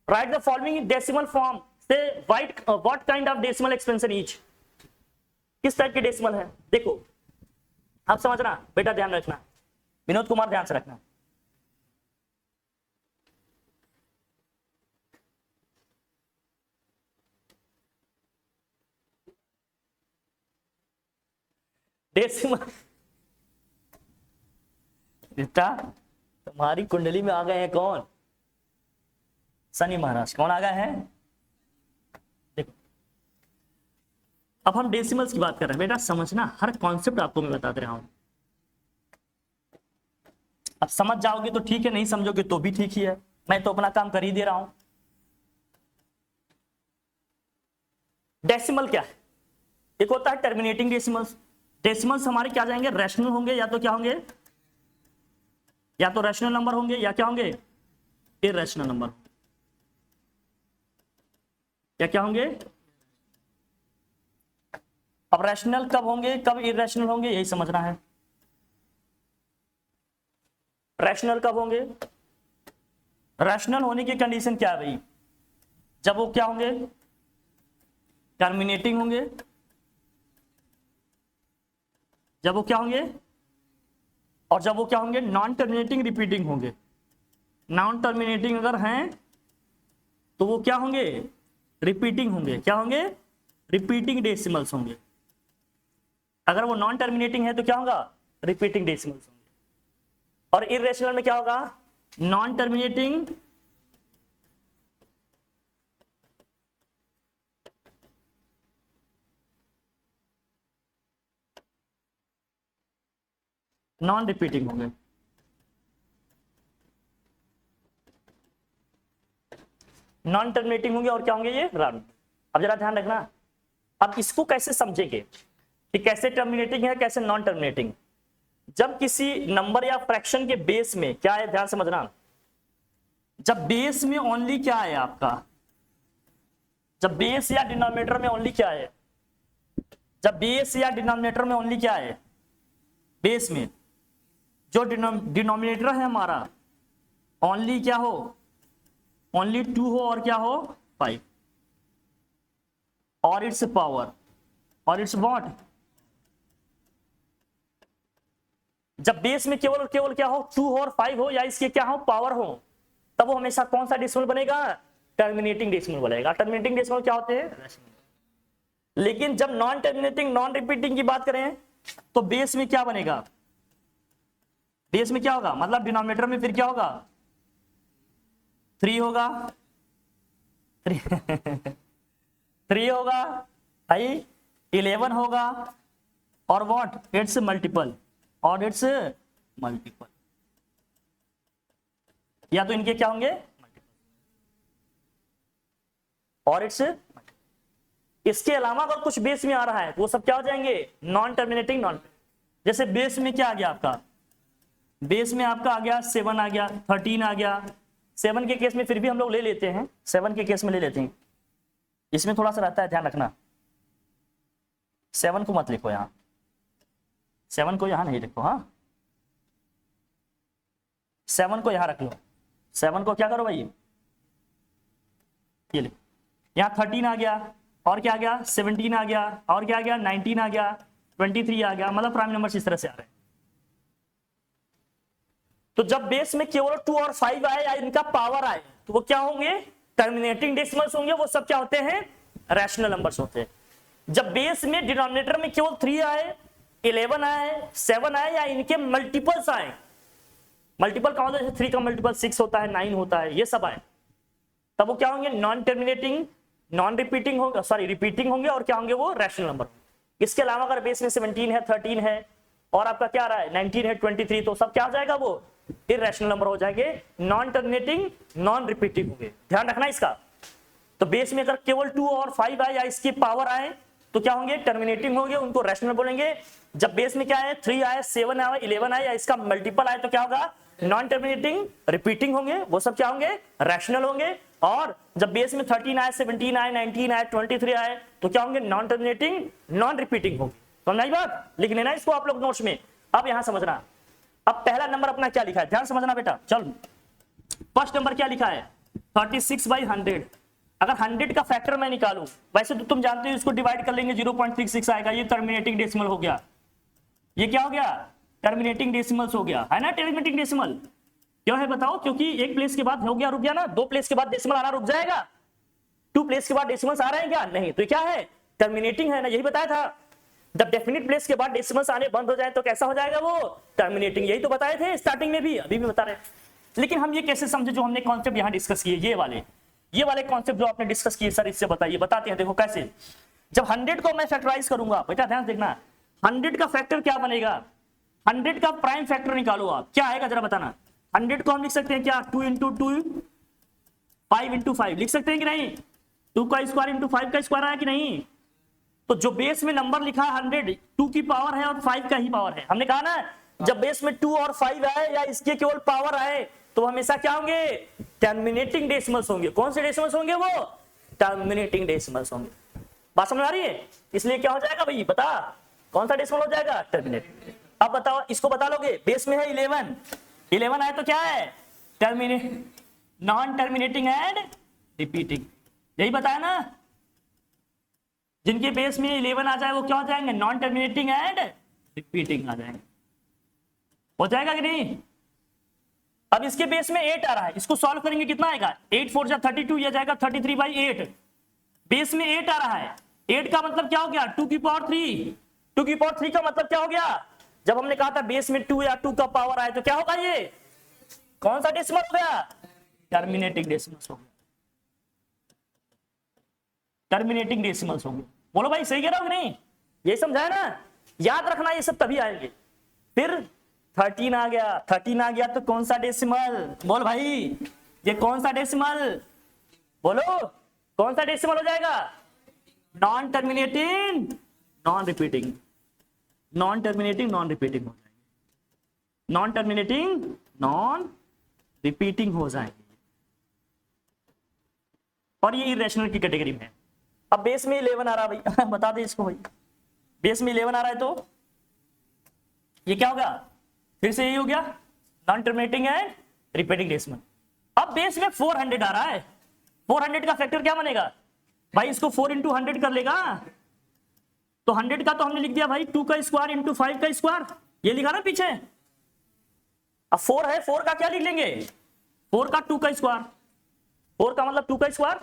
Write the following decimal form से what kind of decimal expansion each, किस टाइप के डेसिमल है। देखो आप समझना बेटा, ध्यान रखना, विनोद कुमार ध्यान से रखना। डेसिमल बेटा तुम्हारी कुंडली में आ गए हैं कौन, शनि महाराज, कौन आ गए हैं। देखो अब हम डेसिमल्स की बात कर रहे हैं बेटा, समझना, हर कॉन्सेप्ट आपको मैं बताते रहा हूं। अब समझ जाओगे तो ठीक है, नहीं समझोगे तो भी ठीक ही है, मैं तो अपना काम कर ही दे रहा हूं। डेसिमल क्या है, एक होता है टर्मिनेटिंग डेसिमल्स। डेसिमल्स हमारे क्या जाएंगे, रैशनल होंगे, या तो क्या होंगे, या तो रैशनल नंबर होंगे, या क्या होंगे इरैशनल नंबर, या क्या होंगे। अब रैशनल कब होंगे कब इरैशनल होंगे, यही समझना है। रैशनल कब होंगे, रैशनल होने की कंडीशन क्या है भाई, जब वो क्या होंगे टर्मिनेटिंग होंगे, जब वो क्या होंगे, और जब वो क्या होंगे नॉन टर्मिनेटिंग रिपीटिंग होंगे। नॉन टर्मिनेटिंग अगर हैं तो वो क्या होंगे रिपीटिंग होंगे, क्या होंगे रिपीटिंग डेसिमल्स होंगे। अगर वो नॉन टर्मिनेटिंग है तो क्या होगा रिपीटिंग डेसिमल्स होंगे। और इररेशनल में क्या होगा नॉन टर्मिनेटिंग नॉन रिपीटिंग होंगे। नॉन टर्मिनेटिंग होंगे और क्या होंगे ये रन। अब जरा ध्यान रखना, अब इसको कैसे समझेंगे कि कैसे टर्मिनेटिंग है कैसे नॉन टर्मिनेटिंग। जब किसी नंबर या फ्रैक्शन के बेस में क्या है, ध्यान समझना, जब बेस में ओनली क्या है आपका, जब बेस या डिनोमिनेटर में ओनली क्या है, जब बेस या डिनोमिनेटर में ओनली क्या है, बेस में जो डिनोमिनेटर है हमारा ओनली क्या हो, ओनली 2 हो और क्या हो 5, और इट्स पावर और इट्स व्हाट, जब बेस में केवल और केवल क्या हो 2 हो और 5 हो या इसके क्या हो पावर हो, तब वो हमेशा कौन सा डेसिमल बनेगा, टर्मिनेटिंग डेसिमल बनेगा। टर्मिनेटिंग डेसिमल क्या होते हैं। लेकिन जब नॉन टर्मिनेटिंग नॉन रिपीटिंग की बात करें तो बेस में क्या बनेगा, बेस में क्या होगा, मतलब डिनोमिनेटर में फिर क्या होगा 3 होगा 3 होगा भाई, 11 होगा और व्हाट इट्स मल्टीपल, और इट्स मल्टीपल, या तो इनके क्या होंगे और इट्स। इसके अलावा अगर कुछ बेस में आ रहा है तो वो सब क्या हो जाएंगे नॉन टर्मिनेटिंग नॉन। जैसे बेस में क्या आ गया आपका, बेस में आपका आ गया 7 आ गया, 13 आ गया। 7 के केस में फिर भी हम लोग ले लेते हैं, 7 के केस में ले लेते हैं, इसमें थोड़ा सा रहता है ध्यान रखना। 7 को मत लिखो यहां, 7 को यहां नहीं लिखो, हाँ 7 को यहां रख लो। 7 को क्या करो भाई, ये लिखो, यहां 13 आ गया और क्या आ गया 17 आ गया और क्या आ गया 19 आ गया 23 आ गया, मतलब प्राइम नंबर इस तरह से आ रहे हैं। तो जब बेस में केवल 2 और 5 आए या इनका पावर आए तो वो क्या होंगे टर्मिनेटिंग डेसिमल्स होंगे, वो सब क्या होते हैं रैशनल नंबर्स होते हैं। जब बेस में डिनोमिनेटर में केवल 3 आए, 11 आए, 7 आए या इनके मल्टीपल्स आए, मल्टीपल का मतलब 3 का मल्टीपल 6 होता है 9 होता है, ये सब आए, तब वो क्या होंगे नॉन टर्मिनेटिंग नॉन रिपीटिंग होगा, सॉरी रिपीटिंग होंगे और क्या होंगे वो रैशनल नंबर। इसके अलावा अगर बेस में 17 है 13 है और आपका क्या आ रहा है 19 है 23, तो सब क्या हो जाएगा वो इरैशनल नंबर हो जाएंगे, नॉन टर्मिनेटिंग नॉन रिपीटिंग होंगे। ध्यान रखना इसका। तो बेस में अगर केवल 2 और 5 आए या इसकी पावर आए तो क्या होंगे टर्मिनेटिंग होंगे, उनको रैशनल बोलेंगे। जब बेस में क्या है 3 आए 7 आए 11 आए या इसका मल्टीपल आए तो क्या होगा नॉन टर्मिनेटिंग रिपीटिंग होंगे, वो सब क्या होंगे रैशनल होंगे। और जब बेस में 13 आए 17 आए 19 आए 23 आए तो क्या होंगे नॉन टर्मिनेटिंग नॉन रिपीटिंग होंगे। समझ आई बात, लिख लेना इसको आप लोग नोट्स में। अब यहां समझना, अब पहला नंबर अपना क्या लिखा है, ध्यान समझना बेटा। चल फर्स्ट नंबर क्या लिखा है 36/100। अगर 100 का फैक्टर मैं निकालूं, वैसे तो तुम जानते हो इसको डिवाइड कर लेंगे 0.36 आएगा, ये टर्मिनेटिंग डेसिमल हो गया, ये क्या हो गया टर्मिनेटिंग डेसिमल्स हो गया, है ना टर्मिनेटिंग डेसिमल। क्यों है बताओ, क्योंकि एक प्लेस के बाद हो गया रुक गया ना, 2 प्लेस के बाद डेसिमल आना रुक जाएगा, 2 प्लेस के बाद डेसिमल्स आ रहे हैं क्या, नहीं, तो क्या है टर्मिनेटिंग है ना, यही बताया था। जब डेफिनिट प्लेस के बाद डेसिमल्स आने बंद हो जाए तो कैसा हो जाएगा वो टर्मिनेटिंग, यही तो बताए थे स्टार्टिंग में भी, अभी भी बता रहे हैं। लेकिन हम ये कैसे समझे जो हमने कॉन्सेप्ट यहां डिस्कस किए, ये वाले कॉन्सेप्ट जो आपने डिस्कस किए सर, इससे बताइए, बताते हैं। देखो कैसे, जब 100 को मैं फैक्टराइज करूंगा बेटा, ध्यान देखना, 100 का फैक्टर क्या बनेगा, 100 का प्राइम फैक्टर निकालो आप, क्या आएगा जरा बताना। 100 को हम लिख सकते हैं क्या 2 × 2 5 × 5 लिख सकते हैं कि नहीं, 2 का स्क्वायर × 5 का स्क्वायर आया कि नहीं। तो जो बेस में नंबर लिखा है 100 2 की पावर है और 5 का ही पावर है। हमने कहा ना जब बेस में 2 और 5 आए या इसके केवल पावर आए तो हमेशा क्या होंगे टर्मिनेटिंग डेसिमल्स होंगे। कौन से डेसिमल्स होंगे वो टर्मिनेटिंग डेसिमल्स होंगे। बात समझ आ रही है, इसलिए क्या हो जाएगा भाई बता, कौन सा डेसिमल हो जाएगा टर्मिनेटिंग। अब बताओ, इसको बता लोगे, बेस में है 11 आए तो क्या है terminate non terminating and repeating, यही बताया ना। जिनके बेस में 11 आ जाए वो क्या हो जाएंगे नॉन टर्मिनेटिंग एंड रिपीटिंग आ जाएंगे, हो जाएगा कि नहीं। अब इसके बेस में 8 आ रहा है, इसको सॉल्व करेंगे कितना आएगा 8 4 जा 32, यह जाएगा 33/8। बेस में 8 आ रहा है, 8 का मतलब क्या हो गया 2 की पावर 3, 2 की पावर 3 का मतलब क्या हो गया, जब हमने कहा था बेस में 2 या 2 का पावर आए तो क्या होगा ये कौन सा डेसिमल हो गया? टर्मिनेटिंग डेसिमल्स हो गया, टर्मिनेटिंग डेसिमल्स हो गया। बोलो भाई सही कह रहा हूं कि नहीं? ये समझाया ना, याद रखना ये सब तभी आएंगे। फिर 13 आ गया, 13 आ गया तो कौन सा डेसिमल? बोल भाई ये कौन सा डेसिमल? बोलो कौन सा डेसिमल हो जाएगा? Non terminating non repeating, non terminating non repeating हो जाएंगे, नॉन टर्मिनेटिंग नॉन रिपीटिंग हो जाएंगे, और ये इरेशनल की कैटेगरी में है। अब बेस में 11 आ रहा है भाई बता दे इसको भाई, बेस में 11 आ रहा है तो ये क्या होगा? फिर से यही हो गया, non terminating and repeating decimal. अब बेस में 400 आ रहा है, 400 का फैक्टर क्या बनेगा भाई? इसको 4 इंटू 100 कर लेगा तो 100 का तो हमने लिख दिया भाई 2 का स्क्वायर इंटू 5 का स्क्वायर, ये लिखा ना पीछे। अब 4 है, 4 का क्या लिख लेंगे? 4 का 2 का स्क्वायर, 4 का मतलब 2 का स्क्वायर,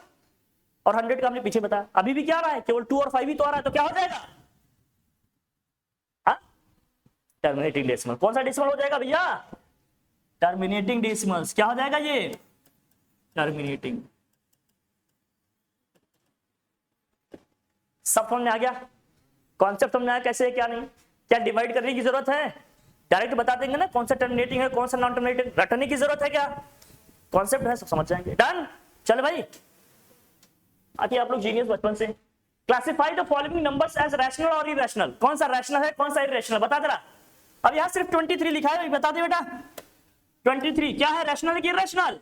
और 100 का हमने पीछे बताया। अभी भी क्या आ रहा है? केवल 2 और 5 ही तो आ रहा है, तो क्या हो जाएगा? Terminating decimal. कौन सा डेसिमल हो जाएगा भैया? Terminating decimals. क्या हो जाएगा ये? टर्मिनेटिंग। सब समझ में आ गया? कॉन्सेप्ट समझ में आया कैसे है क्या नहीं? क्या डिवाइड करने की जरूरत है? डायरेक्ट बता देंगे ना कौन सा टर्मिनेटिंग है कौन सा नॉन टर्मिनेटिंग, रटने की जरूरत है क्या? कॉन्सेप्ट है, सब समझ जाएंगे। डन। चल भाई आखिर आप लोग जीनियस बचपन से। Classify the following numbers as rational और इरेशनल। कौन सा रैशनल है कौन सा इरेशनल बता जरा। अब यहां सिर्फ 23 लिखा है, बता दे बेटा 23 क्या है, रैशनल की इरेशनल?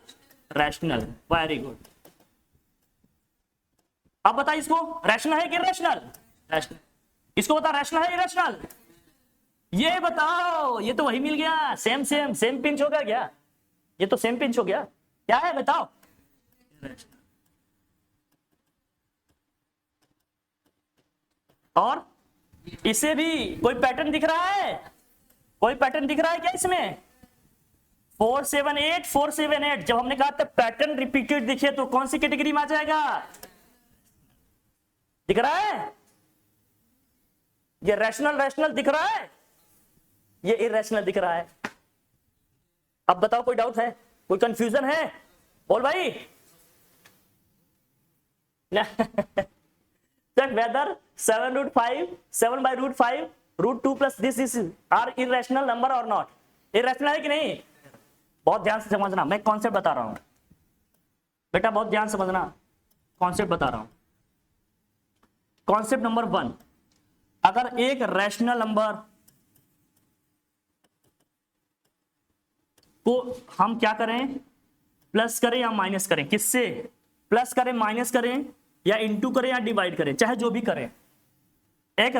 रैशनल। Very good. अब बता इसको रैशनल है कि इरेशनल? रैशनल। इसको बता रैशनल है इरेशनल? ये बताओ। ये तो वही मिल गया, सेम सेम सेम पिंच हो गया क्या? ये तो सेम पिंच हो गया। क्या है बताओ? और इसे भी कोई पैटर्न दिख रहा है? कोई पैटर्न दिख रहा है क्या इसमें? 478 478 जब हमने कहा था पैटर्न रिपीटेड दिखे तो कौन सी कैटेगरी में आ जाएगा? दिख रहा है? ये रैशनल रैशनल दिख रहा है, ये इरेशनल दिख रहा है। अब बताओ कोई डाउट है, कोई कंफ्यूजन है? बोल भाई check whether 7√5 7/√5 √2 plus this are irrational number or not। irrational है कि नहीं? बहुत ध्यान से समझना, मैं कॉन्सेप्ट बता रहा हूं बेटा, बहुत ध्यान से समझना, कॉन्सेप्ट बता रहा हूं। कॉन्सेप्ट नंबर 1, अगर एक रैशनल नंबर को हम क्या करें, प्लस करें या माइनस करें, किससे? प्लस करें माइनस करें या इंटू करें या डिवाइड करें, चाहे जो भी करें, एक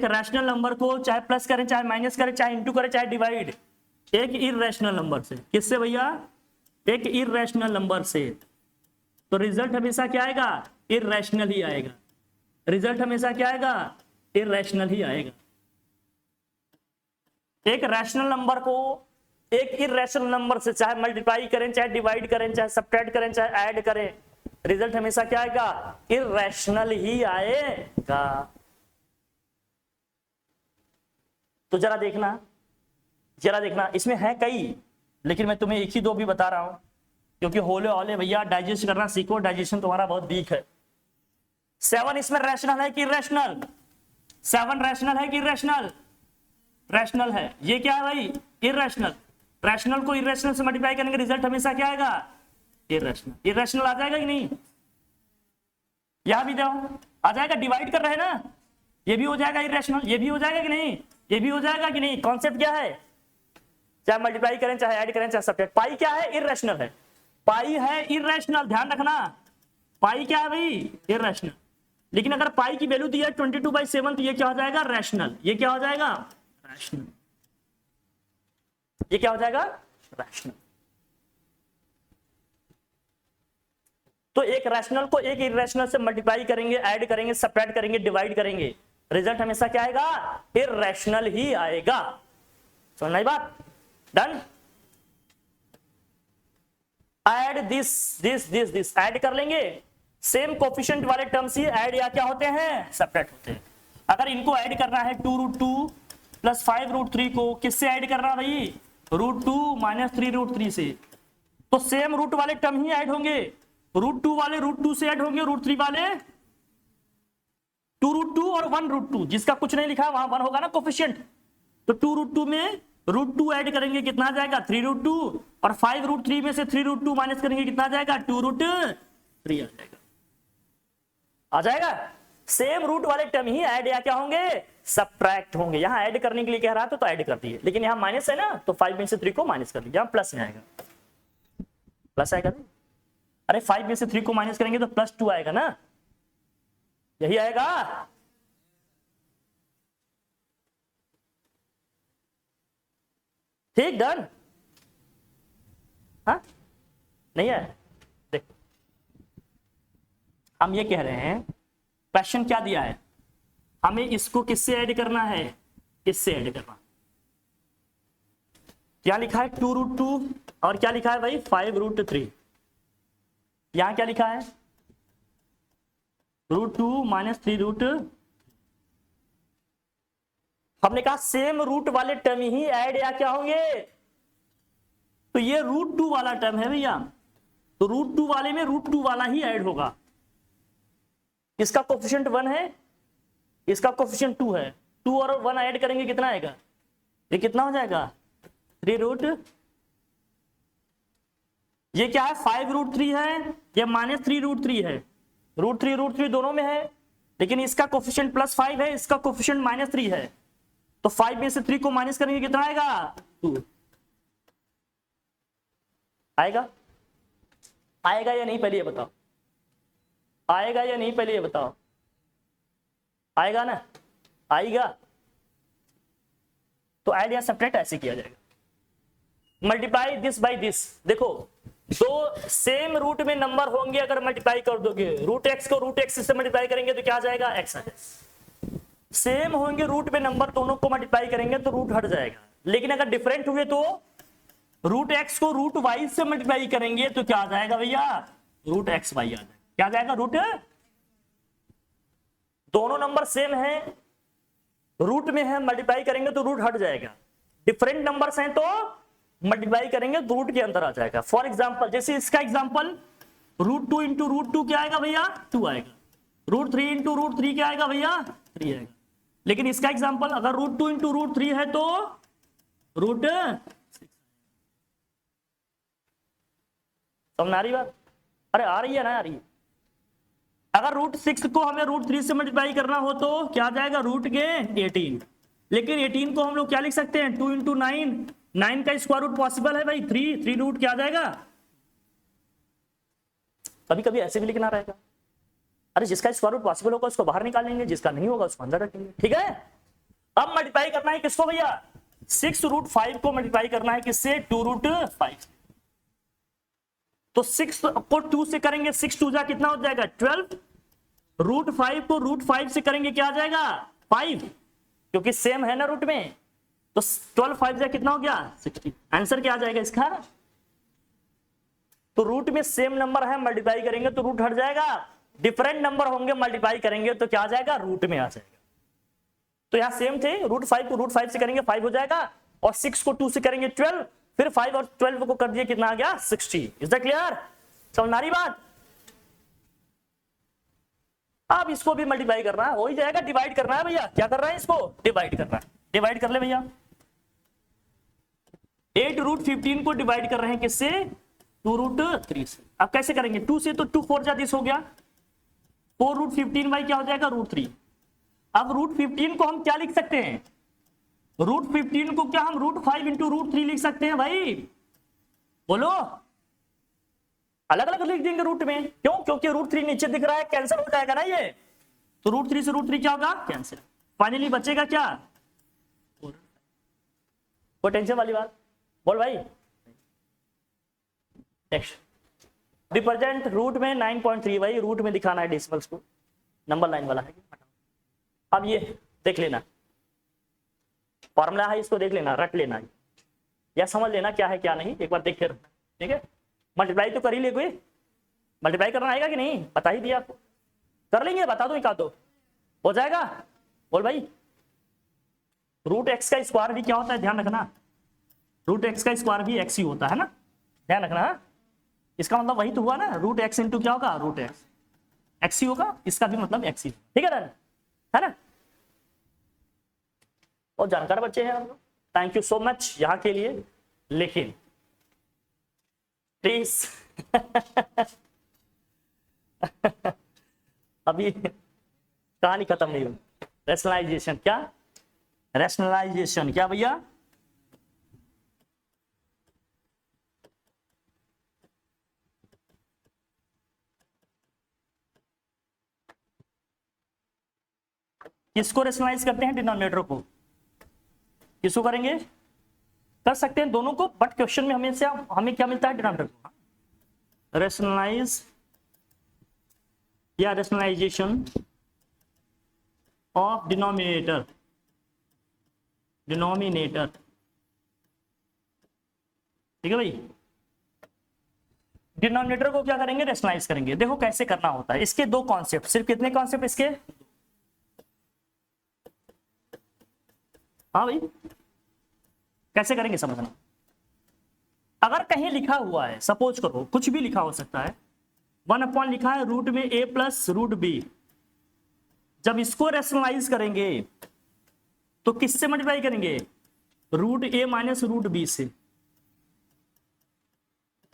रैशनल नंबर को चाहे प्लस करें चाहे माइनस करें चाहे इंटू करें चाहे डिवाइड, एक इररेशनल नंबर से। किससे भैया? एक इररेशनल नंबर से। तो रिजल्ट हमेशा क्या आएगा? इररेशनल ही आएगा। रिजल्ट हमेशा क्या आएगा? इररेशनल ही आएगा। एक रैशनल नंबर को एक इररेशनल नंबर से चाहे मल्टीप्लाई करें चाहे डिवाइड करें चाहे सब्ट्रैक्ट करें चाहे ऐड करें, रिजल्ट हमेशा क्या आएगा? इररेशनल ही आएगा। तो जरा देखना इसमें है कई, लेकिन मैं तुम्हें एक ही दो भी बता रहा हूं क्योंकि होले होले भैया डाइजेस्ट करना सीखो, डाइजेशन तुम्हारा बहुत वीक है। 7 इसमें रैशनल है कि इररेशनल? 7 रैशनल है कि इररेशनल? रैशनल है। ये क्या है भाई? इररेशनल। रैशनल को इररेशनल से मल्टीप्लाई करेंगे रिजल्ट हमेशा क्या आएगा? इररेशनल। इररेशनल आ जाएगा कि नहीं? यहां भी देखो आ जाएगा, डिवाइड कर रहे हैं ना, ये भी हो जाएगा इररेशनल, ये भी हो जाएगा कि नहीं? ये भी हो जाएगा कि नहीं? कॉन्सेप्ट क्या है? चाहे मल्टीप्लाई करें चाहे ऐड करें चाहे सब्ट्रैक्ट। पाई क्या है? इररेशनल है। पाई है इररेशनल, ध्यान रखना। पाई क्या है भाई? इररेशनल। लेकिन अगर पाई की वैल्यू दी है 22/7 तो ये क्या हो जाएगा? रैशनल। ये क्या हो जाएगा? रैशनल। ये क्या हो जाएगा? रैशनल। तो एक रैशनल को एक इररेशनल से मल्टीप्लाई करेंगे, ऐड करेंगे, सब्ट्रैक्ट करेंगे, डिवाइड करेंगे, रिजल्ट हमेशा क्या आएगा? इररेशनल ही आएगा। समझ आई बात? डन। ऐड दिस ऐड कर लेंगे, सेम कोफिशिएंट वाले टर्म्स ही ऐड या क्या होते हैं? सब्ट्रैक्ट होते हैं। अगर इनको ऐड करना है 2√2 प्लस 5√3 को किससे ऐड करना भाई? √2 माइनस 3√3 से, तो सेम रूट वाले टर्म ही ऐड होंगे, √2 वाले √2 से ऐड होंगे, √3 वाले 2√2 और 1√2, जिसका कुछ नहीं लिखा वहां 1 होगा ना कोफिशिएंट, तो 2√2 में √2 ऐड करेंगे कितना आ जाएगा 3√2, और 5√3 में से 3√2 माइनस करेंगे कितना आ जाएगा 2√3 आ जाएगा। आ जाएगा। सेम रूट वाले टर्म ही ऐड या क्या होंगे, सब्ट्रैक्ट होंगे। यहां ऐड करने के लिए कह रहा था तो ऐड कर दिए, लेकिन यहां माइनस है ना, तो 5 में से 3 को माइनस कर दिया, यहां प्लस में आएगा, प्लस आएगा ना। अरे 5 में से 3 को माइनस करेंगे तो +2 आएगा ना, यही आएगा। ठीक, डन। हाँ नहीं है, देख हम ये कह रहे हैं, क्वेश्चन क्या दिया है, हमें इसको किससे ऐड करना है, इससे ऐड करना। क्या लिखा है 2√2 और क्या लिखा है भाई 5√3। यहां क्या लिखा है √2 माइनस 3√, हमने कहा सेम रूट वाले टर्म ही ऐड या क्या होंगे, तो ये √2 वाला टर्म है भैया, तो √2 वाले में √2 वाला ही ऐड होगा। इसका कोफिशिएंट 1 है, इसका कोफिशिएंट 2 है, 2 और 1 ऐड करेंगे कितना आएगा, ये कितना हो जाएगा 3√, ये क्या है 5√3 है, ये माइनस 3√3 है, √3 दोनों में है, लेकिन इसका कोफिशिएंट +5 है, इसका कोफिशिएंट -3 है, तो 5 में से 3 को माइनस करेंगे कितना आएगा 2 आएगा। आएगा या नहीं पहले ये बताओ, आएगा या नहीं पहले ये बताओ, आएगा ना, आएगा। तो ऐड या सब्ट्रैक्ट ऐसे किया जाएगा, मल्टीप्लाई दिस बाय दिस। देखो दो सेम रूट में नंबर होंगे, अगर मल्टीप्लाई कर दोगे √x को √x से मल्टीप्लाई करेंगे तो क्या आ जाएगा x आ जाएगा। सेम होंगे रूट में नंबर, दोनों को मल्टीप्लाई करेंगे तो रूट हट जाएगा, लेकिन अगर डिफरेंट हुए तो √x को √y से मल्टीप्लाई करेंगे तो क्या आ जाएगा भैया √xy आ जाएगा। क्या आ जाएगा रूट, दोनों नंबर सेम है, रूट में है, मल्टीप्लाई करेंगे तो रूट हट जाएगा, डिफरेंट नंबर्स हैं तो मल्टीप्लाई करेंगे तो रूट के अंदर आ जाएगा। फॉर एग्जांपल जैसे इसका एग्जांपल √2 इंटू √2 क्या आएगा भैया 2 आएगा, √3 इंटू √3 क्या आएगा भैया 3 आएगा, लेकिन इसका एग्जांपल अगर √2 इंटू √3 है तो √6। समझ आ रही बात, अरे आ रही है ना, आ रही है। अगर √6 को हमें √3 से मल्टीप्लाई करना हो तो क्या आ जाएगा रूट के 18, लेकिन 18 को हम लोग क्या लिख सकते हैं 2 इंटू 9, 9 का स्क्वायर रूट पॉसिबल है भाई 3 रूट क्या आ जाएगा। कभी कभी ऐसे भी लिखना रहेगा, अरे जिसका स्क्वायर रूट पॉसिबल होगा उसको बाहर निकालेंगे, जिसका नहीं होगा उसको अंदर रखेंगे, ठीक है। अब मल्टीप्लाई करना है किसको भैया 6√5 को मल्टीप्लाई करना है किससे 2√5, तो 6 को 2 से करेंगे 6 2 जा कितना हो जाएगा 12, √5 को √5 से करेंगे क्या आ जाएगा 5, क्योंकि सेम है ना रूट में, तो 12 5 जा कितना हो गया 60। आंसर क्या आ जाएगा इसका, तो रूट में सेम नंबर है मल्टीप्लाई करेंगे तो रूट हट जाएगा, डिफरेंट नंबर होंगे मल्टीप्लाई करेंगे तो क्या आ जाएगा रूट में आ जाएगा। तो यहां सेम थे, √5 को √5 से करेंगे 5 हो जाएगा, और 6 को 2 से करेंगे 12, फिर 5 और 12 को कर दिए कितना आ गया 60। इज दैट क्लियर, समझ आ रही बात। अब इसको भी मल्टीप्लाई करना है, हो ही जाएगा, डिवाइड करना है भैया, क्या कर रहा है इसको डिवाइड करना है, डिवाइड कर ले भैया। 8√15 को डिवाइड कर रहे हैं किससे 2√3 से। अब कैसे करेंगे 2 से तो 2 4 जा 10 हो गया, 4√15 भाई क्या हो जाएगा √3। अब √15 को हम क्या लिख सकते हैं, √15 को क्या हम √5 इंटू √3 लिख सकते हैं भाई, बोलो। अलग अलग लिख देंगे रूट में, क्यों, क्योंकि √3 नीचे दिख रहा है, कैंसिल हो जाएगा ना ये, तो √3 से √3 क्या होगा कैंसिल, फाइनली बचेगा क्या, कोई टेंशन वाली बात, बोल भाई। नेक्स्ट रिप्रेजेंट रूट में 9.3, भाई रूट में दिखाना है डेसिमल्स को, नंबर लाइन वाला है। अब ये देख लेना फॉर्मूला है, इसको देख लेना, रट लेना या समझ लेना क्या है क्या नहीं, एक बार देख कर, ठीक है। मल्टीप्लाई तो कर ही ले, कोई मल्टीप्लाई करना आएगा कि नहीं बता ही दिया आपको, कर लेंगे, बता दो एक आध दो हो जाएगा, बोल भाई। √x का स्क्वायर भी क्या होता है ध्यान रखना, रूट एक्स का स्क्वायर भी एक्स ही होता है ना, ध्यान रखना है। इसका मतलब वही तो हुआ ना, रूट एक्स इंटू क्या होगा, रूट एक्स, एक्स ही होगा, इसका भी मतलब एक्स ही, ठीक है ना। और जानकार बच्चे हैं आप लोग, थैंक यू सो मच यहाँ के लिए। लेकिन प्लीज अभी कहानी खत्म नहीं हुई। रैशनलाइजेशन क्या, रैशनलाइजेशन क्या भैया, किसको रैशनलाइज करते हैं, डिनोमिनेटर को। किसको करेंगे, कर सकते हैं दोनों को, बट क्वेश्चन में हमें क्या मिलता है, डिनोमिनेटर को। रैशनलाइज या रैशनलाइजेशन ऑफ डिनोमिनेटर, ठीक है भाई। डिनोमिनेटर को क्या करेंगे, रैशनलाइज करेंगे। देखो कैसे करना होता है, इसके दो कॉन्सेप्ट, सिर्फ कितने कॉन्सेप्ट इसके, हाँ भाई कैसे करेंगे समझना। अगर कहीं लिखा हुआ है, सपोज करो कुछ भी लिखा हो सकता है, 1 लिखा है रूट में a प्लस रूट बी, जब इसको रैशनलाइज करेंगे तो किससे मल्टीप्लाई करेंगे, root a minus root B से।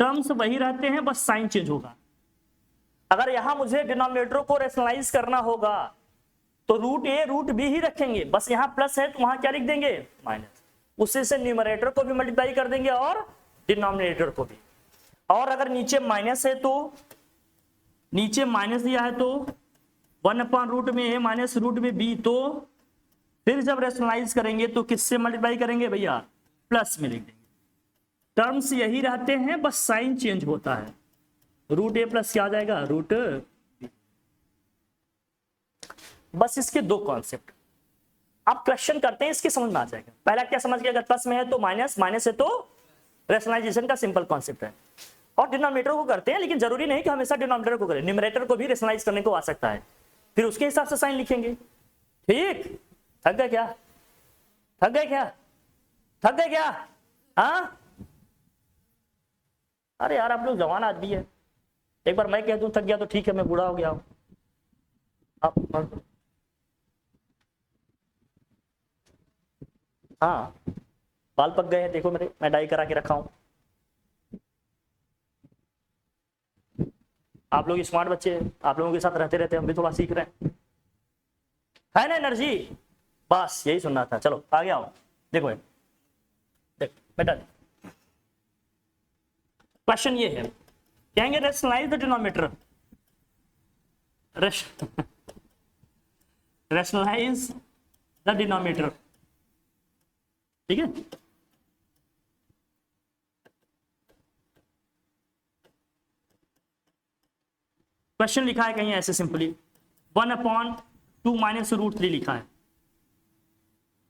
टर्म्स वही रहते हैं, बस साइन चेंज होगा। अगर यहां मुझे डिनोमिनेटर को रैशनलाइज करना होगा तो रूट a रूट बी ही रखेंगे, बस यहां प्लस है तो वहां क्या लिख देंगे, माइनस। उसी से न्यूमरेटर को भी मल्टीप्लाई कर देंगे और डिनोमिनेटर को भी। और अगर नीचे माइनस है तो, नीचे माइनस दिया है तो 1/रूट में a माइनस रूट में b, तो फिर जब रैशनलाइज करेंगे तो किससे मल्टीप्लाई करेंगे भैया, प्लस में लिख देंगे। टर्म्स यही रहते हैं, बस साइन चेंज होता है। रूट a प्लस क्या आ जाएगा, रूट b। बस इसके दो कॉन्सेप्ट आप क्वेश्चन करते हैं, इसके समझ में आ जाएगा। पहला क्या समझ गया, अगर प्लस में है तो माइनस, माइनस है तो रैशनलाइजेशन का सिंपल कॉन्सेप्ट है। और डिनोमिनेटर को करते हैं, लेकिन जरूरी नहीं कि हमेशा डिनोमिनेटर को करें, न्यूमरेटर को भी रैशनलाइज करने को आ सकता है, फिर उसके हिसाब से साइन लिखेंगे। ठीक, थक गए क्या, थक गए क्या, थक गए क्या, हाँ। अरे यार आप लोग जवान आदमी है, एक बार मैं कह दूं थक गया तो ठीक है, मैं बूढ़ा हो गया हूं। आप हाँ, बाल पक गए हैं, देखो मेरे, मैं डाई करा के रखा हूं। आप लोग स्मार्ट बच्चे हैं, आप लोगों के साथ रहते रहते हम भी थोड़ा सीख रहे हैं, है ना एनर्जी। बस यही सुनना था, चलो आगे आओ। देखो देख बेटा, क्वेश्चन ये है, कहेंगे rationalize the denominator, rationalize the denominator, ठीक है। क्वेश्चन लिखा है कहीं ऐसे सिंपली, 1/2 माइनस रूट 3 लिखा है।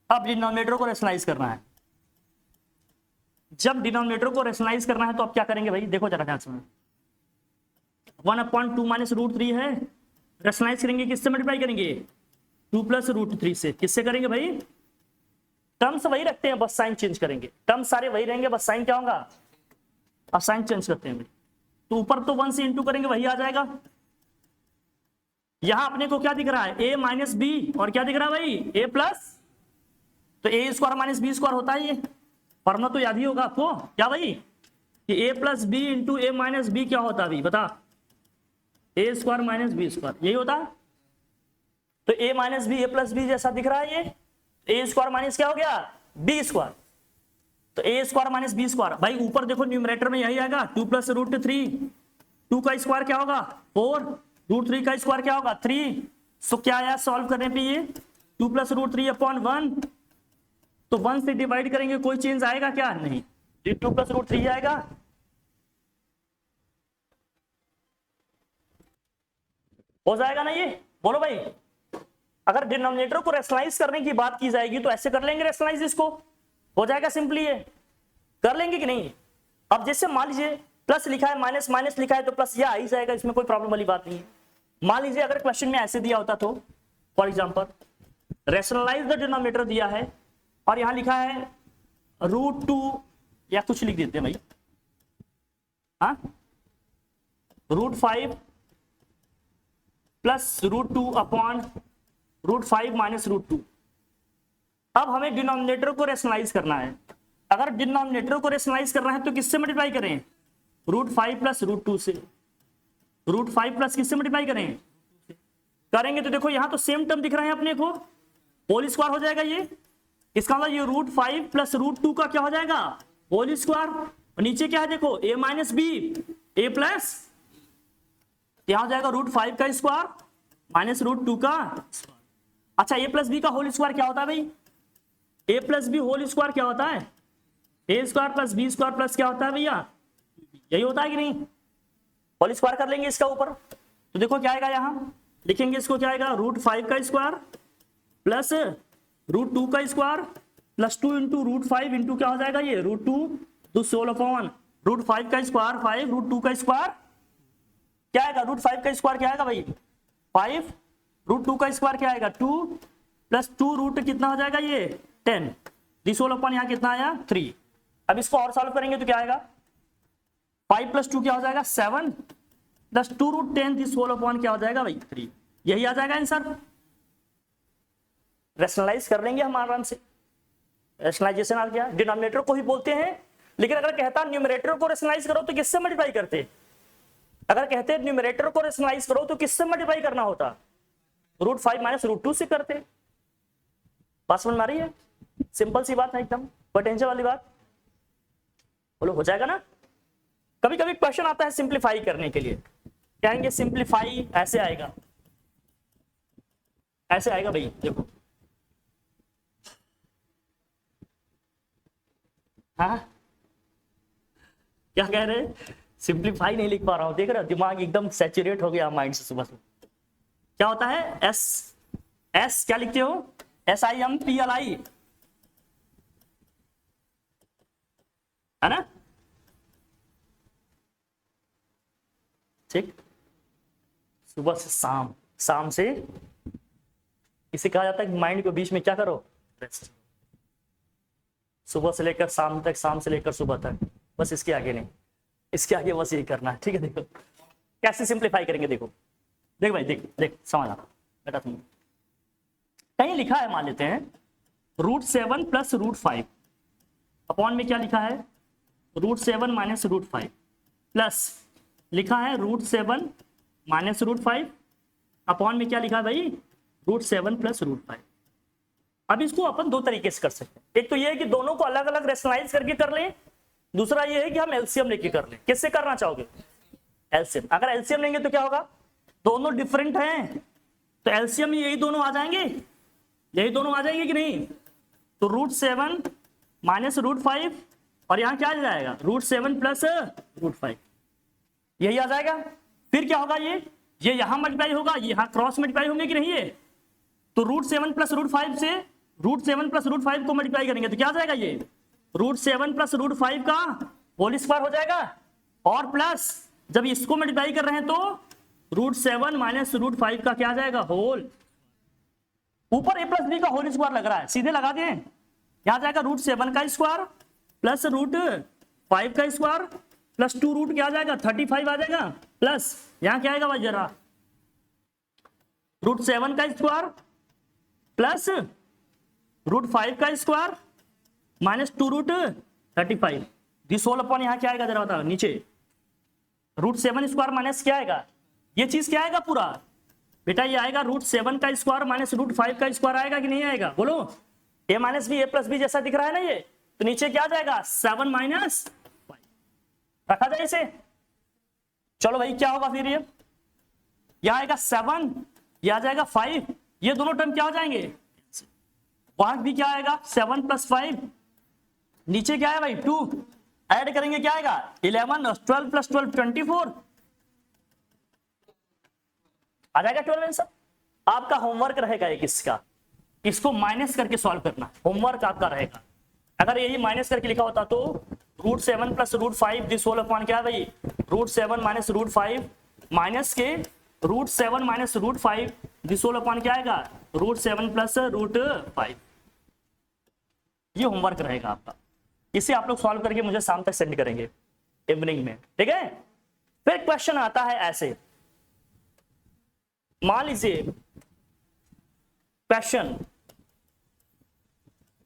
अब डिनोमिनेटर को रैशनलाइज करना है। जब डिनोमिनेटर को रैशनलाइज करना है तो अब क्या करेंगे भाई, देखो जरा ध्यान से, 1/2 माइनस रूट 3 है, रैशनलाइज करेंगे किससे मल्टीप्लाई करेंगे, 2 प्लस रूट 3 से। किससे करेंगे भाई, टर्म्स वही रखते हैं, बस साइन चेंज करेंगे। टर्म्स सारे वही रहेंगे, बस साइन क्या होगा, अब साइन चेंज करते हैं भाई। तो ऊपर तो 1 से इंटू करेंगे वही आ जाएगा। यहां अपने को क्या दिख रहा है, a माइनस बी, और क्या दिख रहा है भाई, a प्लस, तो a square minus B square होता है, ये फॉर्मूला तो याद ही होगा आपको, क्या भाई, कि a plus B into A minus B क्या होता है अभी बता, a square minus B square, यही होता है। तो a minus B, a plus B जैसा दिख रहा है ये, a स्क्वायर माइनस क्या हो गया, बी स्क्वायर, तो a square minus B square. भाई ऊपर देखो न्यूमरेटर में यही आएगा, 2 प्लस रूट 3, 2 का स्क्वायर क्या होगा 4, रूट 3 का स्क्वायर क्या होगा 3। सो क्या आया सॉल्व करने पे, ये 2 प्लस रूट 3 अपॉन 1, तो 1 से डिवाइड करेंगे, कोई चेंज आएगा क्या, नहीं, 2 प्लस रूट 3 आएगा। हो जाएगा ना ये, बोलो भाई। अगर डिनोमिनेटर को रैशनलाइज करने की बात की जाएगी तो ऐसे कर लेंगे रैशनलाइज, इसको हो जाएगा सिंपली, ये कर लेंगे कि नहीं। अब जैसे मान लीजिए प्लस लिखा है, माइनस माइनस लिखा है, तो प्लस ये आ ही जाएगा, इसमें कोई प्रॉब्लम वाली बात नहीं है। मान लीजिए अगर क्वेश्चन में ऐसे दिया होता तो, for example rationalize the denominator दिया है और यहां लिखा है रूट 2 या कुछ लिख देते हैं भाई, हाँ, √5 प्लस √2 अपॉन √5 माइनस √2। अब हमें डिनोमिनेटर को रेशनलाइज करना है। अगर डिनोमिनेटर को रेशनलाइज करना है तो किससे मल्टीप्लाई करें? √5 प्लस √2 से। √5 प्लस किससे मल्टीप्लाई करें? करेंगे तो देखो यहां तो सेम टर्म दिख रहा है अपने को, होल स्क्वायर हो जाएगा ये। इसका मतलब ये √5 प्लस √2 का क्या हो जाएगा? Whole square. और नीचे क्या है देखो, a minus B, A plus, यहां हो जाएगा √5 का स्क्वायर माइनस √2 का। अच्छा, a प्लस बी का होल स्क्वायर क्या होता है भाई? a plus B whole square क्या होता है? a square plus B square plus क्या होता है भैया? यही होता है कि नहीं? होल स्क्वायर कर लेंगे इसका ऊपर, तो देखो क्या आएगा, यहां लिखेंगे इसको, क्या आएगा? √5 का स्क्वायर प्लस √2 का स्क्वायर प्लस 2 इंटू √5 इंटू क्या हो जाएगा ये? √2 सोल अपॉन √5 का स्क्वायर 5 √2 का स्क्वायर क्या आएगा? √5 का स्क्वायर क्या आएगा भाई? 5 √2 का स्क्वायर क्या आएगा? 2 प्लस 2 रूट कितना हो जाएगा ये? 10 सोल अपॉन यहाँ कितना आया? 3। अब इसको और सॉल्व करेंगे तो क्या आएगा? 5 प्लस 2 क्या हो जाएगा? 7 प्लस 2 √10 होल अपॉन क्या हो जाएगा भाई? 3। यही आ जाएगा आंसर। रेशनलाइज कर लेंगे हम आराम से। रेशनलाइजेशन आ गया, डिनोमिनेटर को ही बोलते हैं। लेकिन अगर कहता न्यूमरेटर को रेशनलाइज करो तो किससे मल्टीप्लाई करते? अगर कहते न्यूमरेटर को रेशनलाइज करो तो किससे मल्टीप्लाई करना होता? √5 माइनस √2 से करते। बात समझ में आ रही है? सिंपल सी बात है एकदम, कोई टेंशन वाली बात। बोलो हो जाएगा ना? कभी कभी क्वेश्चन आता है सिंप्लीफाई करने के लिए, कहेंगे सिंप्लीफाई ऐसे आएगा, ऐसे आएगा भाई। देखो हाँ क्या कह रहे हैं? सिंप्लीफाई नहीं लिख पा रहा हूं, देख रहे हो दिमाग एकदम सैचुरेट हो गया माइंड से सुबह से। क्या होता है? एस क्या लिखते हो? SIMPLI है ना? ठीक, सुबह से शाम, शाम से इसे कहा जाता है माइंड को बीच में क्या करो? रेस्ट। सुबह से लेकर शाम तक, शाम से लेकर सुबह तक, बस इसके आगे नहीं, इसके आगे बस यही करना है। ठीक है, देखो कैसे सिंप्लीफाई करेंगे। देखो देख भाई, देख देख समझ बेटा, तुम कहीं लिखा है, मान लेते हैं √7 प्लस √5 अपॉन में क्या लिखा है? √7 माइनस √5 प्लस लिखा है √7 माइनस √5 अपॉन में क्या लिखा है भाई? √7 प्लस √5। अब इसको अपन दो तरीके से कर सकते हैं। एक तो ये है कि दोनों को अलग अलग रेशनलाइज करके कर लें, दूसरा ये है कि हम एलसीएम लेके कर लें। किससे करना चाहोगे? एलसीएम। अगर एलसीएम लेंगे तो क्या होगा? दोनों डिफरेंट हैं तो एलसीएम में यही दोनों आ जाएंगे, यही दोनों आ जाएंगे कि नहीं? तो √7 माइनस √5 और यहां क्या आ जाएगा? √7 प्लस √5, यही आ जाएगा। फिर क्या होगा? ये यहां मल्टीप्लाई होगा, ये यहां क्रॉस मल्टीप्लाई होंगे कि नहीं? ये तो √7 प्लस √5 से √7 प्लस √5 को मल्टीप्लाई करेंगे तो क्या आ जाएगा? ये √7 प्लस √5 का होल स्क्वायर हो जाएगा, और प्लस जब इसको मल्टीप्लाई कर रहे हैं तो √7 माइनस √5 का क्या आ जाएगा? होल। ऊपर a प्लस बी का होल स्क्वायर लग रहा है, सीधे लगा दें, यहां जाएगा √7 का स्क्वायर प्लस √5 का स्क्वायर प्लस 2 रूट क्या आ जाएगा? 35 आ जाएगा, प्लस यहां क्या आएगा भाई जरा? √7 का स्क्वायर प्लस √5 का square minus 2 root 35 this whole upon यहां क्या आएगा जरा बताओ नीचे? √7 स्क्वायर माइनस क्या आएगा? ये चीज क्या आएगा पूरा बेटा? ये आएगा √7 का स्क्वायर माइनस √5 का स्क्वायर आएगा कि नहीं आएगा? बोलो। a minus B, a plus B जैसा दिख रहा है ना ये, तो नीचे क्या आ जाएगा? 7 माइनस 5 रखा जाए इसे। चलो भाई क्या होगा फिर? ये यहां आएगा 7, ये आ जाएगा 5, ये दोनों टर्म क्या हो जाएंगे? वहां भी क्या आएगा? 7 प्लस 5, नीचे क्या है भाई? 2 ऐड करेंगे क्या आएगा? 11 12 प्लस 12 24 आ जाएगा 12 आंसर। आपका होमवर्क रहेगा एक इसका, इसको माइनस करके सॉल्व करना, होमवर्क आपका रहेगा। अगर यही माइनस करके लिखा होता तो √7 प्लस √5 दिस होल अपॉन क्या है भाई? √7 माइनस √5 माइनस के √7 माइनस √5 दिस होल अपॉन क्या आएगा? √7 प्लस √5। ये होमवर्क रहेगा आपका। इसे आप लोग सॉल्व करके मुझे शाम तक सेंड करेंगे इवनिंग में, ठीक है। फिर क्वेश्चन आता है ऐसे, मान लीजिए question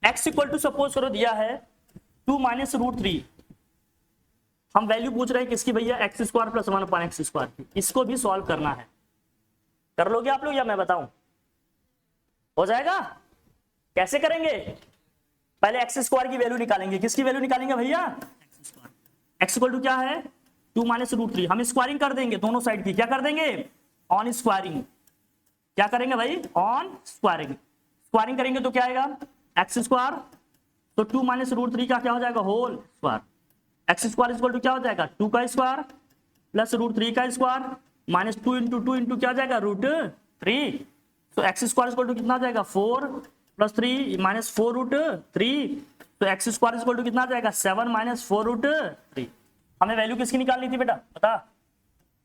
x equal to suppose करो दिया है 2 माइनस रूट 3, हम वैल्यू पूछ रहे हैं किसकी भैया, x square plus 1 upon x square की। इसको भी सॉल्व करना है, कर लोगे आप लोग या मैं बताऊं? हो जाएगा? कैसे करेंगे? पहले एक्स स्क्वायर की वैल्यू निकालेंगे। किसकी वैल्यू निकालेंगे भैया? एक्स इक्वल टू क्या है 2 माइनस रूट 3, हम स्क्वायरिंग कर देंगे दोनों साइड की। क्या कर देंगे? On squaring. क्या करेंगे भाई? On squaring. स्क्वायरिंग करेंगे तो क्या आएगा? एक्स स्क्वायर, तो 2 माइनस रूट 3 का क्या हो जाएगा? Whole square. X square equal to क्या हो जाएगा? 2 का स्क्वायर प्लस रूट 3 का स्क्वायर माइनस 2 इंटू 2 इंटू क्या हो जाएगा? रूट 3। तो एक्स स्क्वायर इक्वल टू कितना आ जाएगा? 4 प्लस 3 माइनस 4 रूट 3। तो एक्स स्क्वायर इक्वल टू कितना आ जाएगा? 7 माइनस 4 रूट 3। हमें वैल्यू किसकी निकालनी थी बेटा? बता,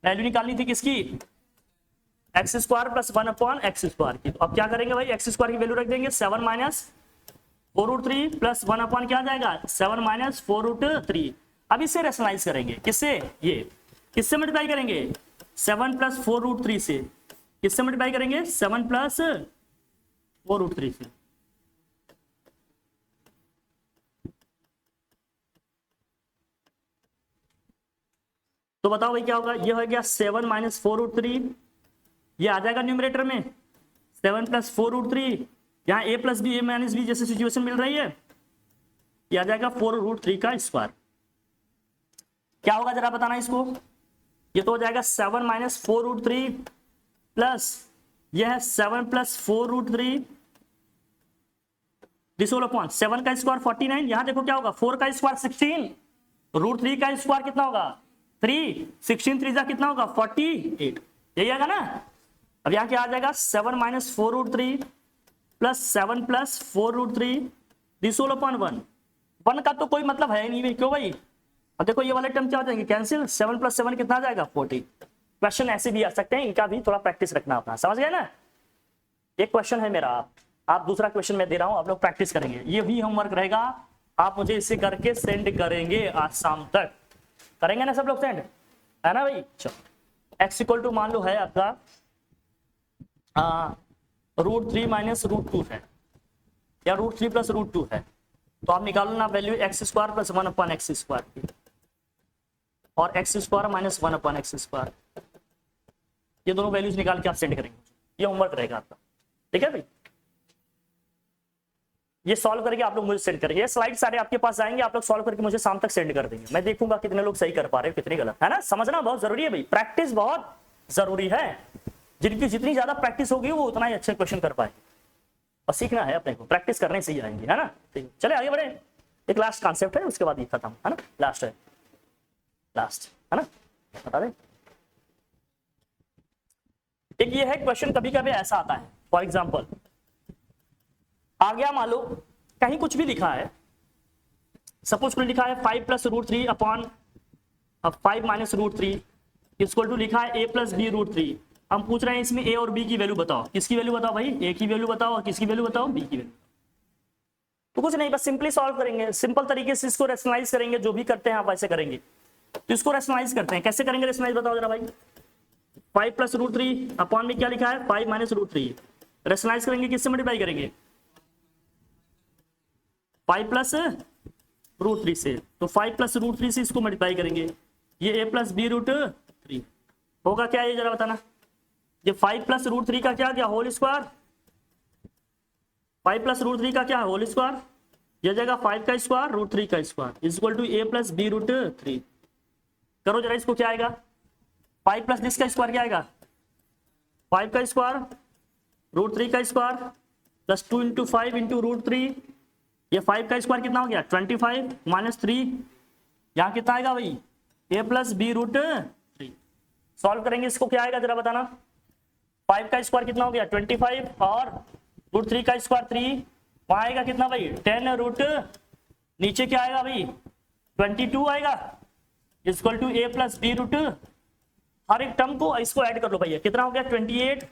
वैल्यू निकालनी थी किसकी? X square plus 1 upon x square की। तो अब क्या करेंगे भाई? एक्स स्क्वायर की वैल्यू रख देंगे 7 माइनस 4 रूट 3 प्लस 1 अपॉन क्या आ जाएगा? 7 माइनस 4 रूट 3। अब इसे रेशनलाइज करेंगे। किससे? ये किससे मल्टीप्लाई करेंगे? 7 प्लस 4 रूट 3 से। किससे मल्टीप्लाई करेंगे? 7 प्लस 4 रूट 3 से। तो बताओ भाई क्या होगा? ये हो गया 7 माइनस 4 रूट 3, ये आ जाएगा न्यूमरेटर में 7 प्लस 4 रूट 3। यहाँ a plus B, a minus B जैसे सिचुएशन मिल रही है, ये आ जाएगा 4 रूट 3 का स्क्वायर। क्या होगा जरा बताना इसको? ये तो हो जाएगा 7 माइनस 4 रूट 3 प्लस यह है 7 plus 4 root 3 this whole upon 7 का स्क्वायर 49। यहां देखो क्या होगा? 4 का स्क्वायर 16, रूट 3 का स्क्वायर कितना होगा? 3, 16 3 कितना होगा? 48। यही आएगा ना? अब यहां क्या आ जाएगा? 7 minus 4 root 3 plus 7 plus 4 root 3 this whole upon 1। 1 का तो कोई मतलब है नहीं, क्यों भाई? अब देखो ये वाले टर्म क्या हो जाएंगे? कैंसिल। 7 प्लस 7 कितना आ जाएगा? 40। क्वेश्चन ऐसे भी आ सकते हैं, इनका भी थोड़ा प्रैक्टिस रखना अपना, समझ गए ना? एक क्वेश्चन है मेरा, आप दूसरा क्वेश्चन मैं दे रहा हूं, आप लोग प्रैक्टिस करेंगे। ये भी होमवर्क रहेगा, आप मुझे इसे करके सेंड करेंगे आज शाम तक। करेंगे ना सब लोग सेंड? है ना भाई? चलो, एक्स इक्वल टू मान लो है आपका रूट 3 माइनस रूट 2 है, या रूट 3 प्लस रूट 2 है। तो आप निकालो ना value x square plus 1 upon x square की, और x square minus 1 upon x square. ये दोनों वैल्यूज निकाल के आप सेंड करेंगे। ये होमवर्क रहेगा आपका, ठीक है भाई? ये सॉल्व करके आप लोग मुझे सेंड करेंगे। ये स्लाइड सारे आपके पास आएंगे, आप लोग सॉल्व करके मुझे शाम तक सेंड कर देंगे। मैं देखूंगा कितने लोग सही कर पा रहे हो, कितने गलत, है ना? समझना बहुत जरूरी है भाई, प्रैक्टिस बहुत जरूरी है। जिनकी जितनी ज्यादा प्रैक्टिस होगी वो उतना ही अच्छे क्वेश्चन कर पाएंगे। और सीखना है अपने को, प्रैक्टिस करने से ही आएंगे, है ना? ठीक, चले आगे बढ़े। एक लास्ट कॉन्सेप्ट है, उसके बाद ये खत्म, है ना? लास्ट है, लास्ट, है ना? बता दें, एक ये है क्वेश्चन, कभी कभी ऐसा आता है। फॉर एग्जाम्पल आ गया, मान लो कहीं कुछ भी लिखा है, सपोज कुछ लिखा है 5 plus root 3 upon 5 minus root 3 equal to लिखा है a प्लस बी रूट 3। हम पूछ रहे हैं इसमें a और b की वैल्यू बताओ। किसकी वैल्यू बताओ भाई? a की वैल्यू बताओ, और किसकी वैल्यू बताओ? b की वैल्यू। तो कुछ नहीं, बस सिंपली सॉल्व करेंगे, सिंपल तरीके से इसको रेशनलाइज करेंगे। जो भी करते हैं आप वैसे करेंगे। तो इसको रेशनलाइज करते हैं, कैसे करेंगे रेशनलाइज बताओ जरा भाई? 5 प्लस रूट 3 अपॉन में क्या लिखा है? 5 माइनस रूट 3। रेशनलाइज करेंगे, किससे मल्टीप्लाई करेंगे? 5 प्लस रूट 3 से। तो 5 प्लस रूट 3 से इसको मल्टीप्लाई करेंगे, ये a प्लस बी रूट 3 होगा। क्या ये जरा बताना? ये 5 प्लस रूट 3 का क्या गया? Whole square. 5 प्लस रूट 3 का क्या है? Whole square. यह जगह 5 का स्क्वायर रूट 3 का square equal to a plus B root 3। करो जरा इसको, क्या आएगा? 5 प्लस दिस का स्क्वायर क्या आएगा? 5 का स्क्वायर रूट 3 का square plus 2 into 5 into root 3। ये 5 का स्क्वायर कितना हो गया? 25 माइनस 3। यहाँ कितना आएगा भाई? a plus B root 3। Solve करेंगे इसको, क्या आएगा जरा बताना? 5 का स्क्वायर कितना हो गया? 25, और रूट 3 का स्क्वायर 3। वहां आएगा कितना भाई? 10 रूट, नीचे क्या आएगा भाई? 22 आएगा equal to a plus B root. हर एक टर्म को इसको ऐड कर लो भैया। कितना हो गया? 28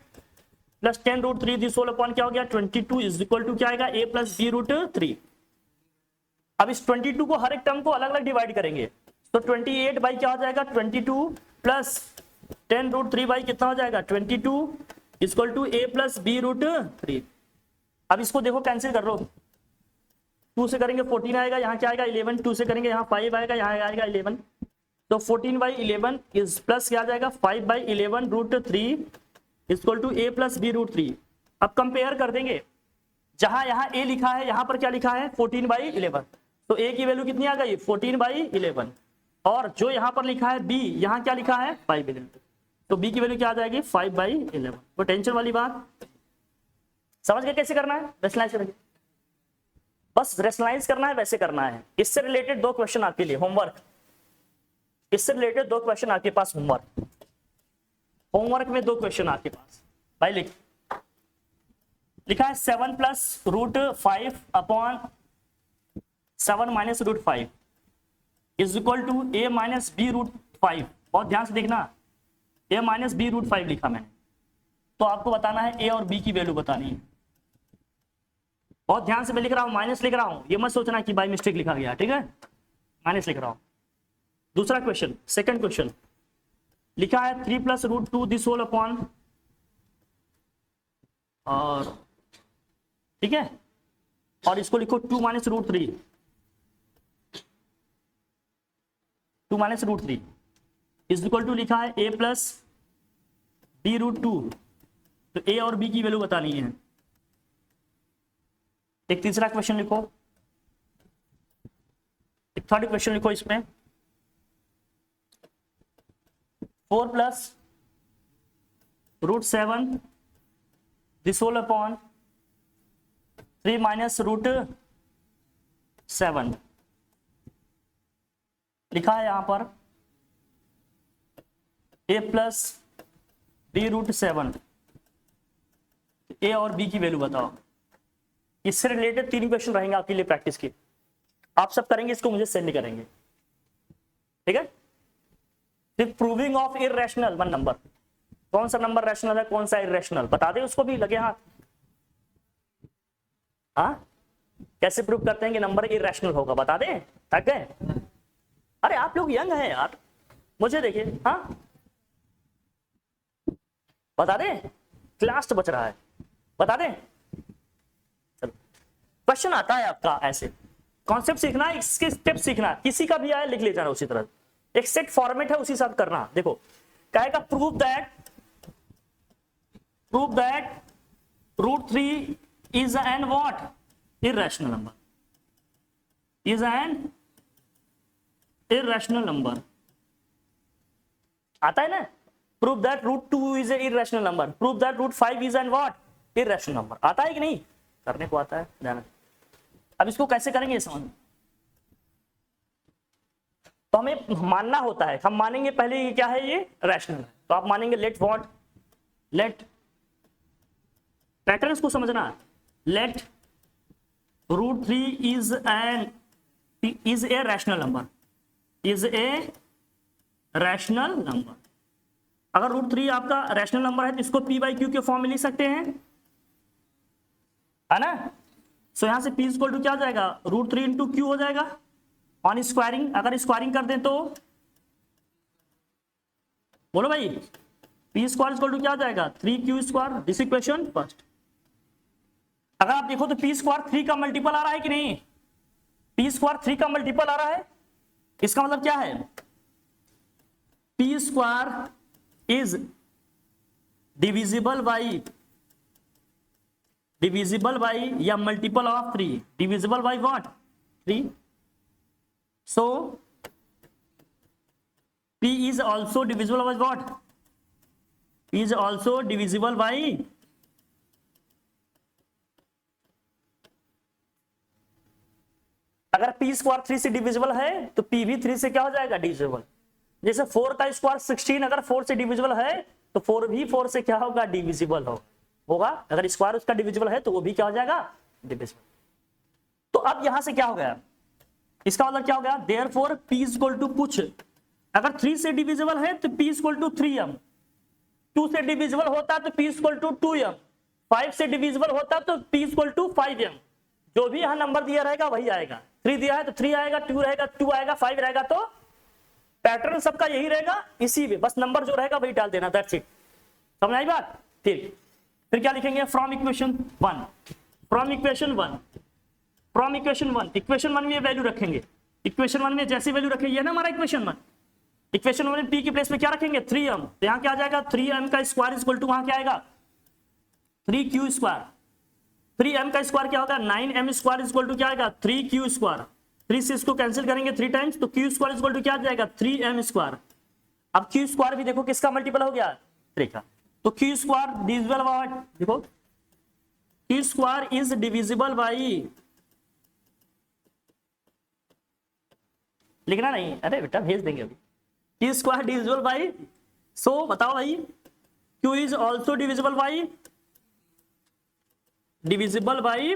plus 10 root 3 this whole upon क्या हो गया? 22 इज इक्वल टू क्या आएगा? a plus B root 3। अब इस 22 को हर एक टर्म को अलग अलग डिवाइड करेंगे, तो 28 बाई क्या हो जाएगा 22 प्लस 10√3 बाई कितना हो जाएगा 22 equal to a plus b√3। अब इसको देखो कैंसिल कर लो, 2 से करेंगे 14 आएगा, यहाँ क्या आएगा 11, 2 से करेंगे यहाँ 5 आएगा, यहाँ आएगा 11, तो 14/11 इज प्लस क्या आ जाएगा 5/11√3 equal to a plus b√3। अब कंपेयर कर देंगे, जहां यहाँ a लिखा है यहाँ पर क्या लिखा है 14/11, तो a की वैल्यू कितनी आ गई 14/11, और जो यहाँ पर लिखा है b, यहाँ क्या लिखा है 5/11, तो b की वैल्यू क्या आ जाएगी 5/11। तो टेंशन वाली बात समझ गए कैसे करना है, रैशनलाइज करेंगे, बस रैशनलाइज करना है, वैसे करना है। इससे रिलेटेड 2 क्वेश्चन आपके लिए होमवर्क, इससे रिलेटेड 2 क्वेश्चन आपके पास होमवर्क में 2 क्वेश्चन आपके पास भाई लिखा है 7 plus √5 upon 7 minus √5 is equal to a minus b√5। बहुत ध्यान से देखना, a माइनस b√5 लिखा मैंने, तो आपको बताना है a और b की वैल्यू बतानी है। बहुत ध्यान से मैं लिख रहा हूं, माइनस लिख रहा हूं, ये मत सोचना कि बाय मिस्टेक लिखा गया, ठीक है, माइनस लिख रहा हूं। दूसरा क्वेश्चन, सेकंड क्वेश्चन लिखा है 3 प्लस √2 दिस होल अपॉन, और ठीक है, और इसको लिखो 2 minus √3, 2 minus √3 is equal to लिखा है a प्लस b√2, तो a और b की वैल्यू बतानी है। एक तीसरा क्वेश्चन लिखो, एक थर्ड क्वेश्चन लिखो, इसमें 4 plus √7 this whole upon 3 minus √7 लिखा है यहां पर a प्लस b√7, a और b की वैल्यू बताओ। इससे रिलेटेड 3 क्वेश्चन रहेंगे आपके लिए प्रैक्टिस की, आप सब करेंगे, इसको मुझे सेंड करेंगे, ठीक है। फिर प्रूविंग ऑफ इररेशनल 1 नंबर, कौन सा नंबर रैशनल है कौन सा इररेशनल बता दे, उसको भी लगे हाथ। हाँ, कैसे प्रूव करते हैं कि नंबर इररेशनल होगा, बता दें थक गए। अरे आप लोग यंग हैं यार, मुझे देखिए, हाँ बता दें, क्लास तो बच रहा है, बता दें। चलो क्वेश्चन आता है आपका, ऐसे कॉन्सेप्ट सीखना है, इसके स्टेप सीखना है, किसी का भी आए लिख ले जाना उसी तरह, एक सेट फॉर्मेट है उसी हिसाब करना। देखो कहेगा prove that √3 is an what irrational number, is an irrational number, आता है ना। Prove that √2 is a irrational number, prove that √5 is an what irrational number, आता है कि नहीं, करने को आता है ध्यान। अब इसको कैसे करेंगे समझ, तो हमें मानना होता है, हम मानेंगे पहले ये क्या है, ये रैशनल है, तो आप मानेंगे लेट व्हाट, लेट पैटर्न को समझना, let √3 is a rational number, is a rational number. अगर √3 आपका रैशनल नंबर है तो इसको p/q के फॉर्म में लिख सकते हैं, है ना। सो यहां से p इक्वल टू क्या आ जाएगा √3 इंटू q हो जाएगा ऑन स्क्वायरिंग। अगर स्क्वायरिंग कर दें तो बोलो भाई, p स्क्वायर इक्वल टू क्या आ जाएगा 3q², दिस इक्वेशन फर्स्ट। अगर आप देखो तो p स्क्वायर 3 का मल्टीपल आ रहा है कि नहीं, p स्क्वायर 3 का मल्टीपल आ रहा है, इसका मतलब क्या है, p square is divisible by या multiple of 3, divisible by what 3। So p is also divisible by what, p is also divisible by अगर p स्क्वायर 3 से डिविजिबल है तो p भी 3 से क्या हो जाएगा डिविजिबल। जैसे 4 का स्क्वायर 16 अगर 4 से डिविजिबल है तो 4 भी 4 से क्या होगा डिविजिबल होगा। अगर स्क्वायर उसका डिविजिबल है तो वो भी क्या हो जाएगा डिविजिबल। तो अब यहां से क्या हो गया, इसका मतलब क्या हो गया, देयरफॉर p इक्वल टू कुछ, अगर 3 से डिविजिबल है तो p इक्वल टू 3m, 2 से डिविजिबल होता तो p इक्वल टू 2m, 5 से डिविजिबल होता तो p इक्वल टू 5m, जो भी यहाँ नंबर दिया रहेगा वही आएगा। 3 दिया है तो 3 आएगा, 2 रहेगा 2 आएगा, 5 रहेगा तो पैटर्न सबका यही रहेगा, इसी में बस नंबर जो रहेगा वही डाल देना, दैट्स इट। समझ आई बात? ठीक, फिर क्या लिखेंगे? From equation 1, from equation 1, from equation 1, equation 1 में वैल्यू रखेंगे। इक्वेशन 1 में जैसी वैल्यू रखेंगे, ना हमारा इक्वेशन 1, इक्वेशन 1 में p की प्लेस में क्या रखेंगे? 3m, तो यहाँ क्या आ जाएगा? 3m का स्क्वायर इज इक्वल टू वहां क्या आएगा? 3q square. 3m का स्क्वायर क्या होगा? 9m square is equal to क्या आएगा? 3q square. 3 से इसको कैंसिल करेंगे 3 टाइम्स, तो q square is equal to क्या आ जाएगा? 3m square. अब q स्क्वायर भी देखो किसका मल्टीपल हो गया? 3 का, तो q स्क्वायर डिविजिबल बाय, देखो q square is divisible by, लिखना नहीं, अरे बेटा भेज देंगे अभी। q स्क्वायर डिविजिबल बाय, सो बताओ भाई, q is also divisible by, divisible by,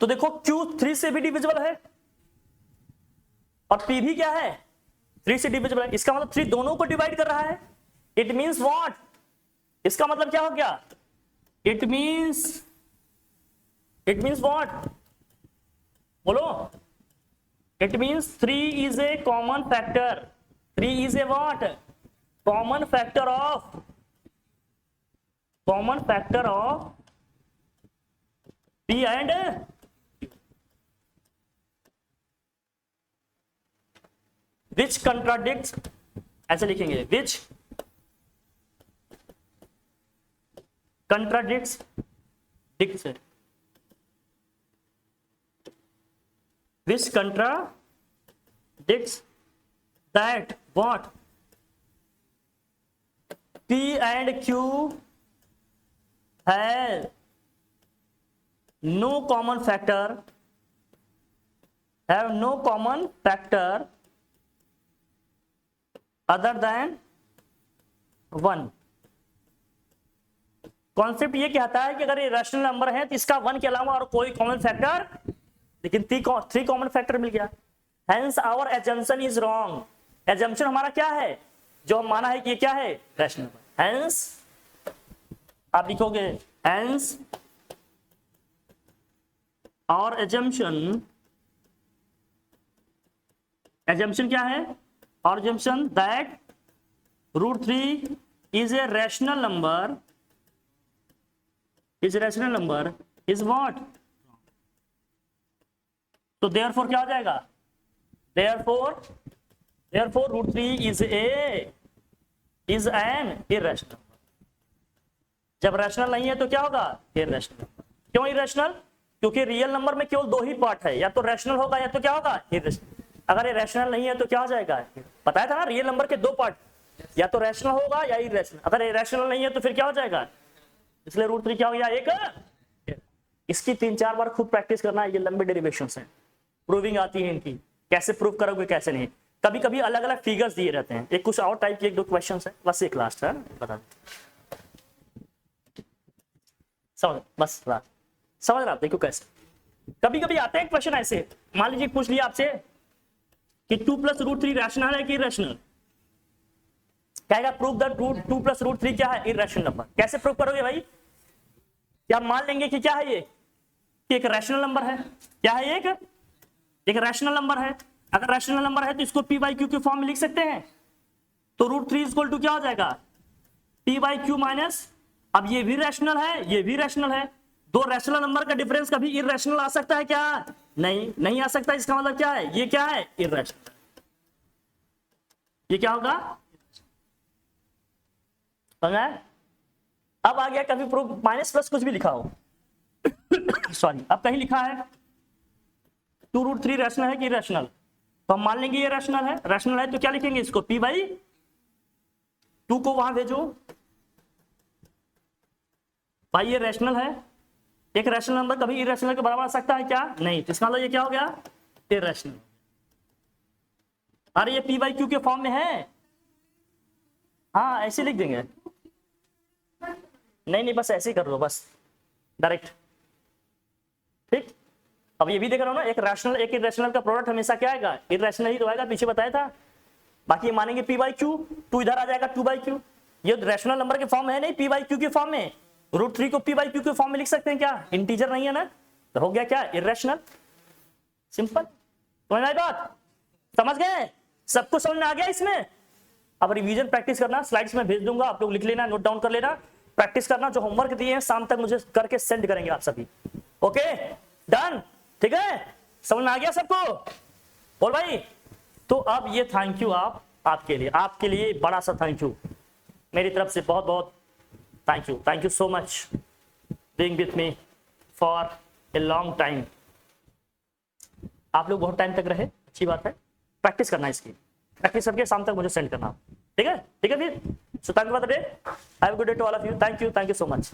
तो देखो q 3 से भी डिविजिबल है और p भी क्या है? 3 से डिविजिबल है, इसका मतलब 3 दोनों को डिवाइड कर रहा है। It means what? इसका मतलब क्या हो गया? It means what? बोलो। It means 3 is a common factor, 3 is a what? Common factor of p and which contradicts, ऐसे लिखेंगे, which contradicts that what? P and Q have no common factor, other than 1। Concept ये कहता है कि अगर ये rational number है तो इसका 1 के अलावा और कोई कॉमन फैक्टर, लेकिन 3 कॉमन फैक्टर मिल गया। Hence our assumption is wrong. Assumption हमारा क्या है? जो हम माना है कि ये क्या है? Rational number. हेंस आप लिखोगे, हेंस आवर एजम्पशन क्या है? और assumption that √3 is a rational number is what? तो therefore क्या हो जाएगा? therefore √3 is an irrational number। जब रैशनल नहीं है तो क्या होगा? इररेशनल। क्यों इररेशनल? क्योंकि रियल नंबर में केवल 2 ही पार्ट है, या तो रैशनल होगा या तो क्या होगा? इररेशनल। अगर ये रैशनल नहीं है तो क्या हो जाएगा? बताया था ना, रियल नंबर के 2 पार्ट, या तो रैशनल होगा या इररेशनल। अगर ये रैशनल नहीं है तो फिर क्या हो जाएगा? इसलिए √3 क्या हो गया? एक। इसकी 3-4 बार खूब प्रैक्टिस करना है, ये लंबे डेरिवेशंस हैं, प्रूविंग आती है इनकी, कैसे प्रूव करोगे कैसे नहीं। कभी कभी अलग अलग फिगर्स दिए रहते हैं, एक कुछ और टाइप के 1-2 क्वेश्चन है, बस एक लास्ट है, बता समझ रहा, देखो कैसे कभी कभी आते हैं क्वेश्चन ऐसे। मान लीजिए पूछ लिया आपसे कि 2 + √3 रैशनल है कि इररेशनल, कहेगा प्रूव द 2 + √3 क्या है? Irrational number. कैसे प्रूव करोगे भाई? क्या मान लेंगे कि क्या है ये? कि एक रैशनल नंबर है। क्या है? एक रैशनल नंबर है। अगर रैशनल नंबर है तो इसको p/q के फॉर्म में लिख सकते हैं, तो √3 इक्वल टू क्या हो जाएगा? p/q माइनस, अब ये भी रैशनल है, ये भी रैशनल है, 2 रैशनल नंबर का डिफरेंस कभी इररेशनल आ सकता है क्या? नहीं आ सकता। इसका मतलब क्या है? ये क्या है? इररेशनल। ये क्या होगा? समझा? अब आ गया कभी प्रूफ माइनस प्लस कुछ भी लिखा हो सॉरी, अब कहीं लिखा है 2√3 रैशनल है कि इररेशनल, तो हम मान लेंगे ये रैशनल है। रैशनल है तो क्या लिखेंगे? इसको p/2 को वहां भेजो भाई, ये रैशनल है। एक रैशनल नंबर कभी इररेशनल के बराबर आ सकता है क्या? नहीं। तो इसका मतलब ये क्या हो गया? इररेशनल। अरे ये p/q के फॉर्म में है, हाँ ऐसे लिख देंगे। नहीं बस ऐसे ही कर लो, बस डायरेक्ट। ठीक, अब ये भी देख रहा हूं ना, एक रैशनल एक इररेशनल का प्रोडक्ट हमेशा क्या आएगा? इररेशनल ही तो आएगा, पीछे बताया था। बाकी मानेंगे p/q, 2 इधर आ जाएगा 2/q। ये रैशनल नंबर के फॉर्म है नहीं, p/q के फॉर्म में। √3 को p बाई क्यू के फॉर्म में लिख सकते हैं क्या? इंटीजर नहीं है ना, तो हो गया क्या? इरेशनल। सिंपल। समझ आई बात? समझ गए? सबको समझ में आ गया इसमें? अब रिवीजन प्रैक्टिस करना, स्लाइड्स में भेज दूंगा, आप लोग लिख लेना, नोट डाउन कर लेना, प्रैक्टिस करना। जो होमवर्क दिए हैं शाम तक मुझे करके सेंड करेंगे आप सभी। ओके डन, ठीक है? समझ में आ गया सबको? और भाई तो अब ये थैंक यू आपके लिए बड़ा सा थैंक यू मेरी तरफ से, बहुत बहुत thank you so much being with me for a long time. आप लोग बहुत टाइम तक रहे, अच्छी बात है। प्रैक्टिस करना इसकी, प्रैक्टिस करके शाम तक मुझे सेंड करना, ठीक है? ठीक है फिर, so thank you for the day, have a good day to all of you, thank you so much.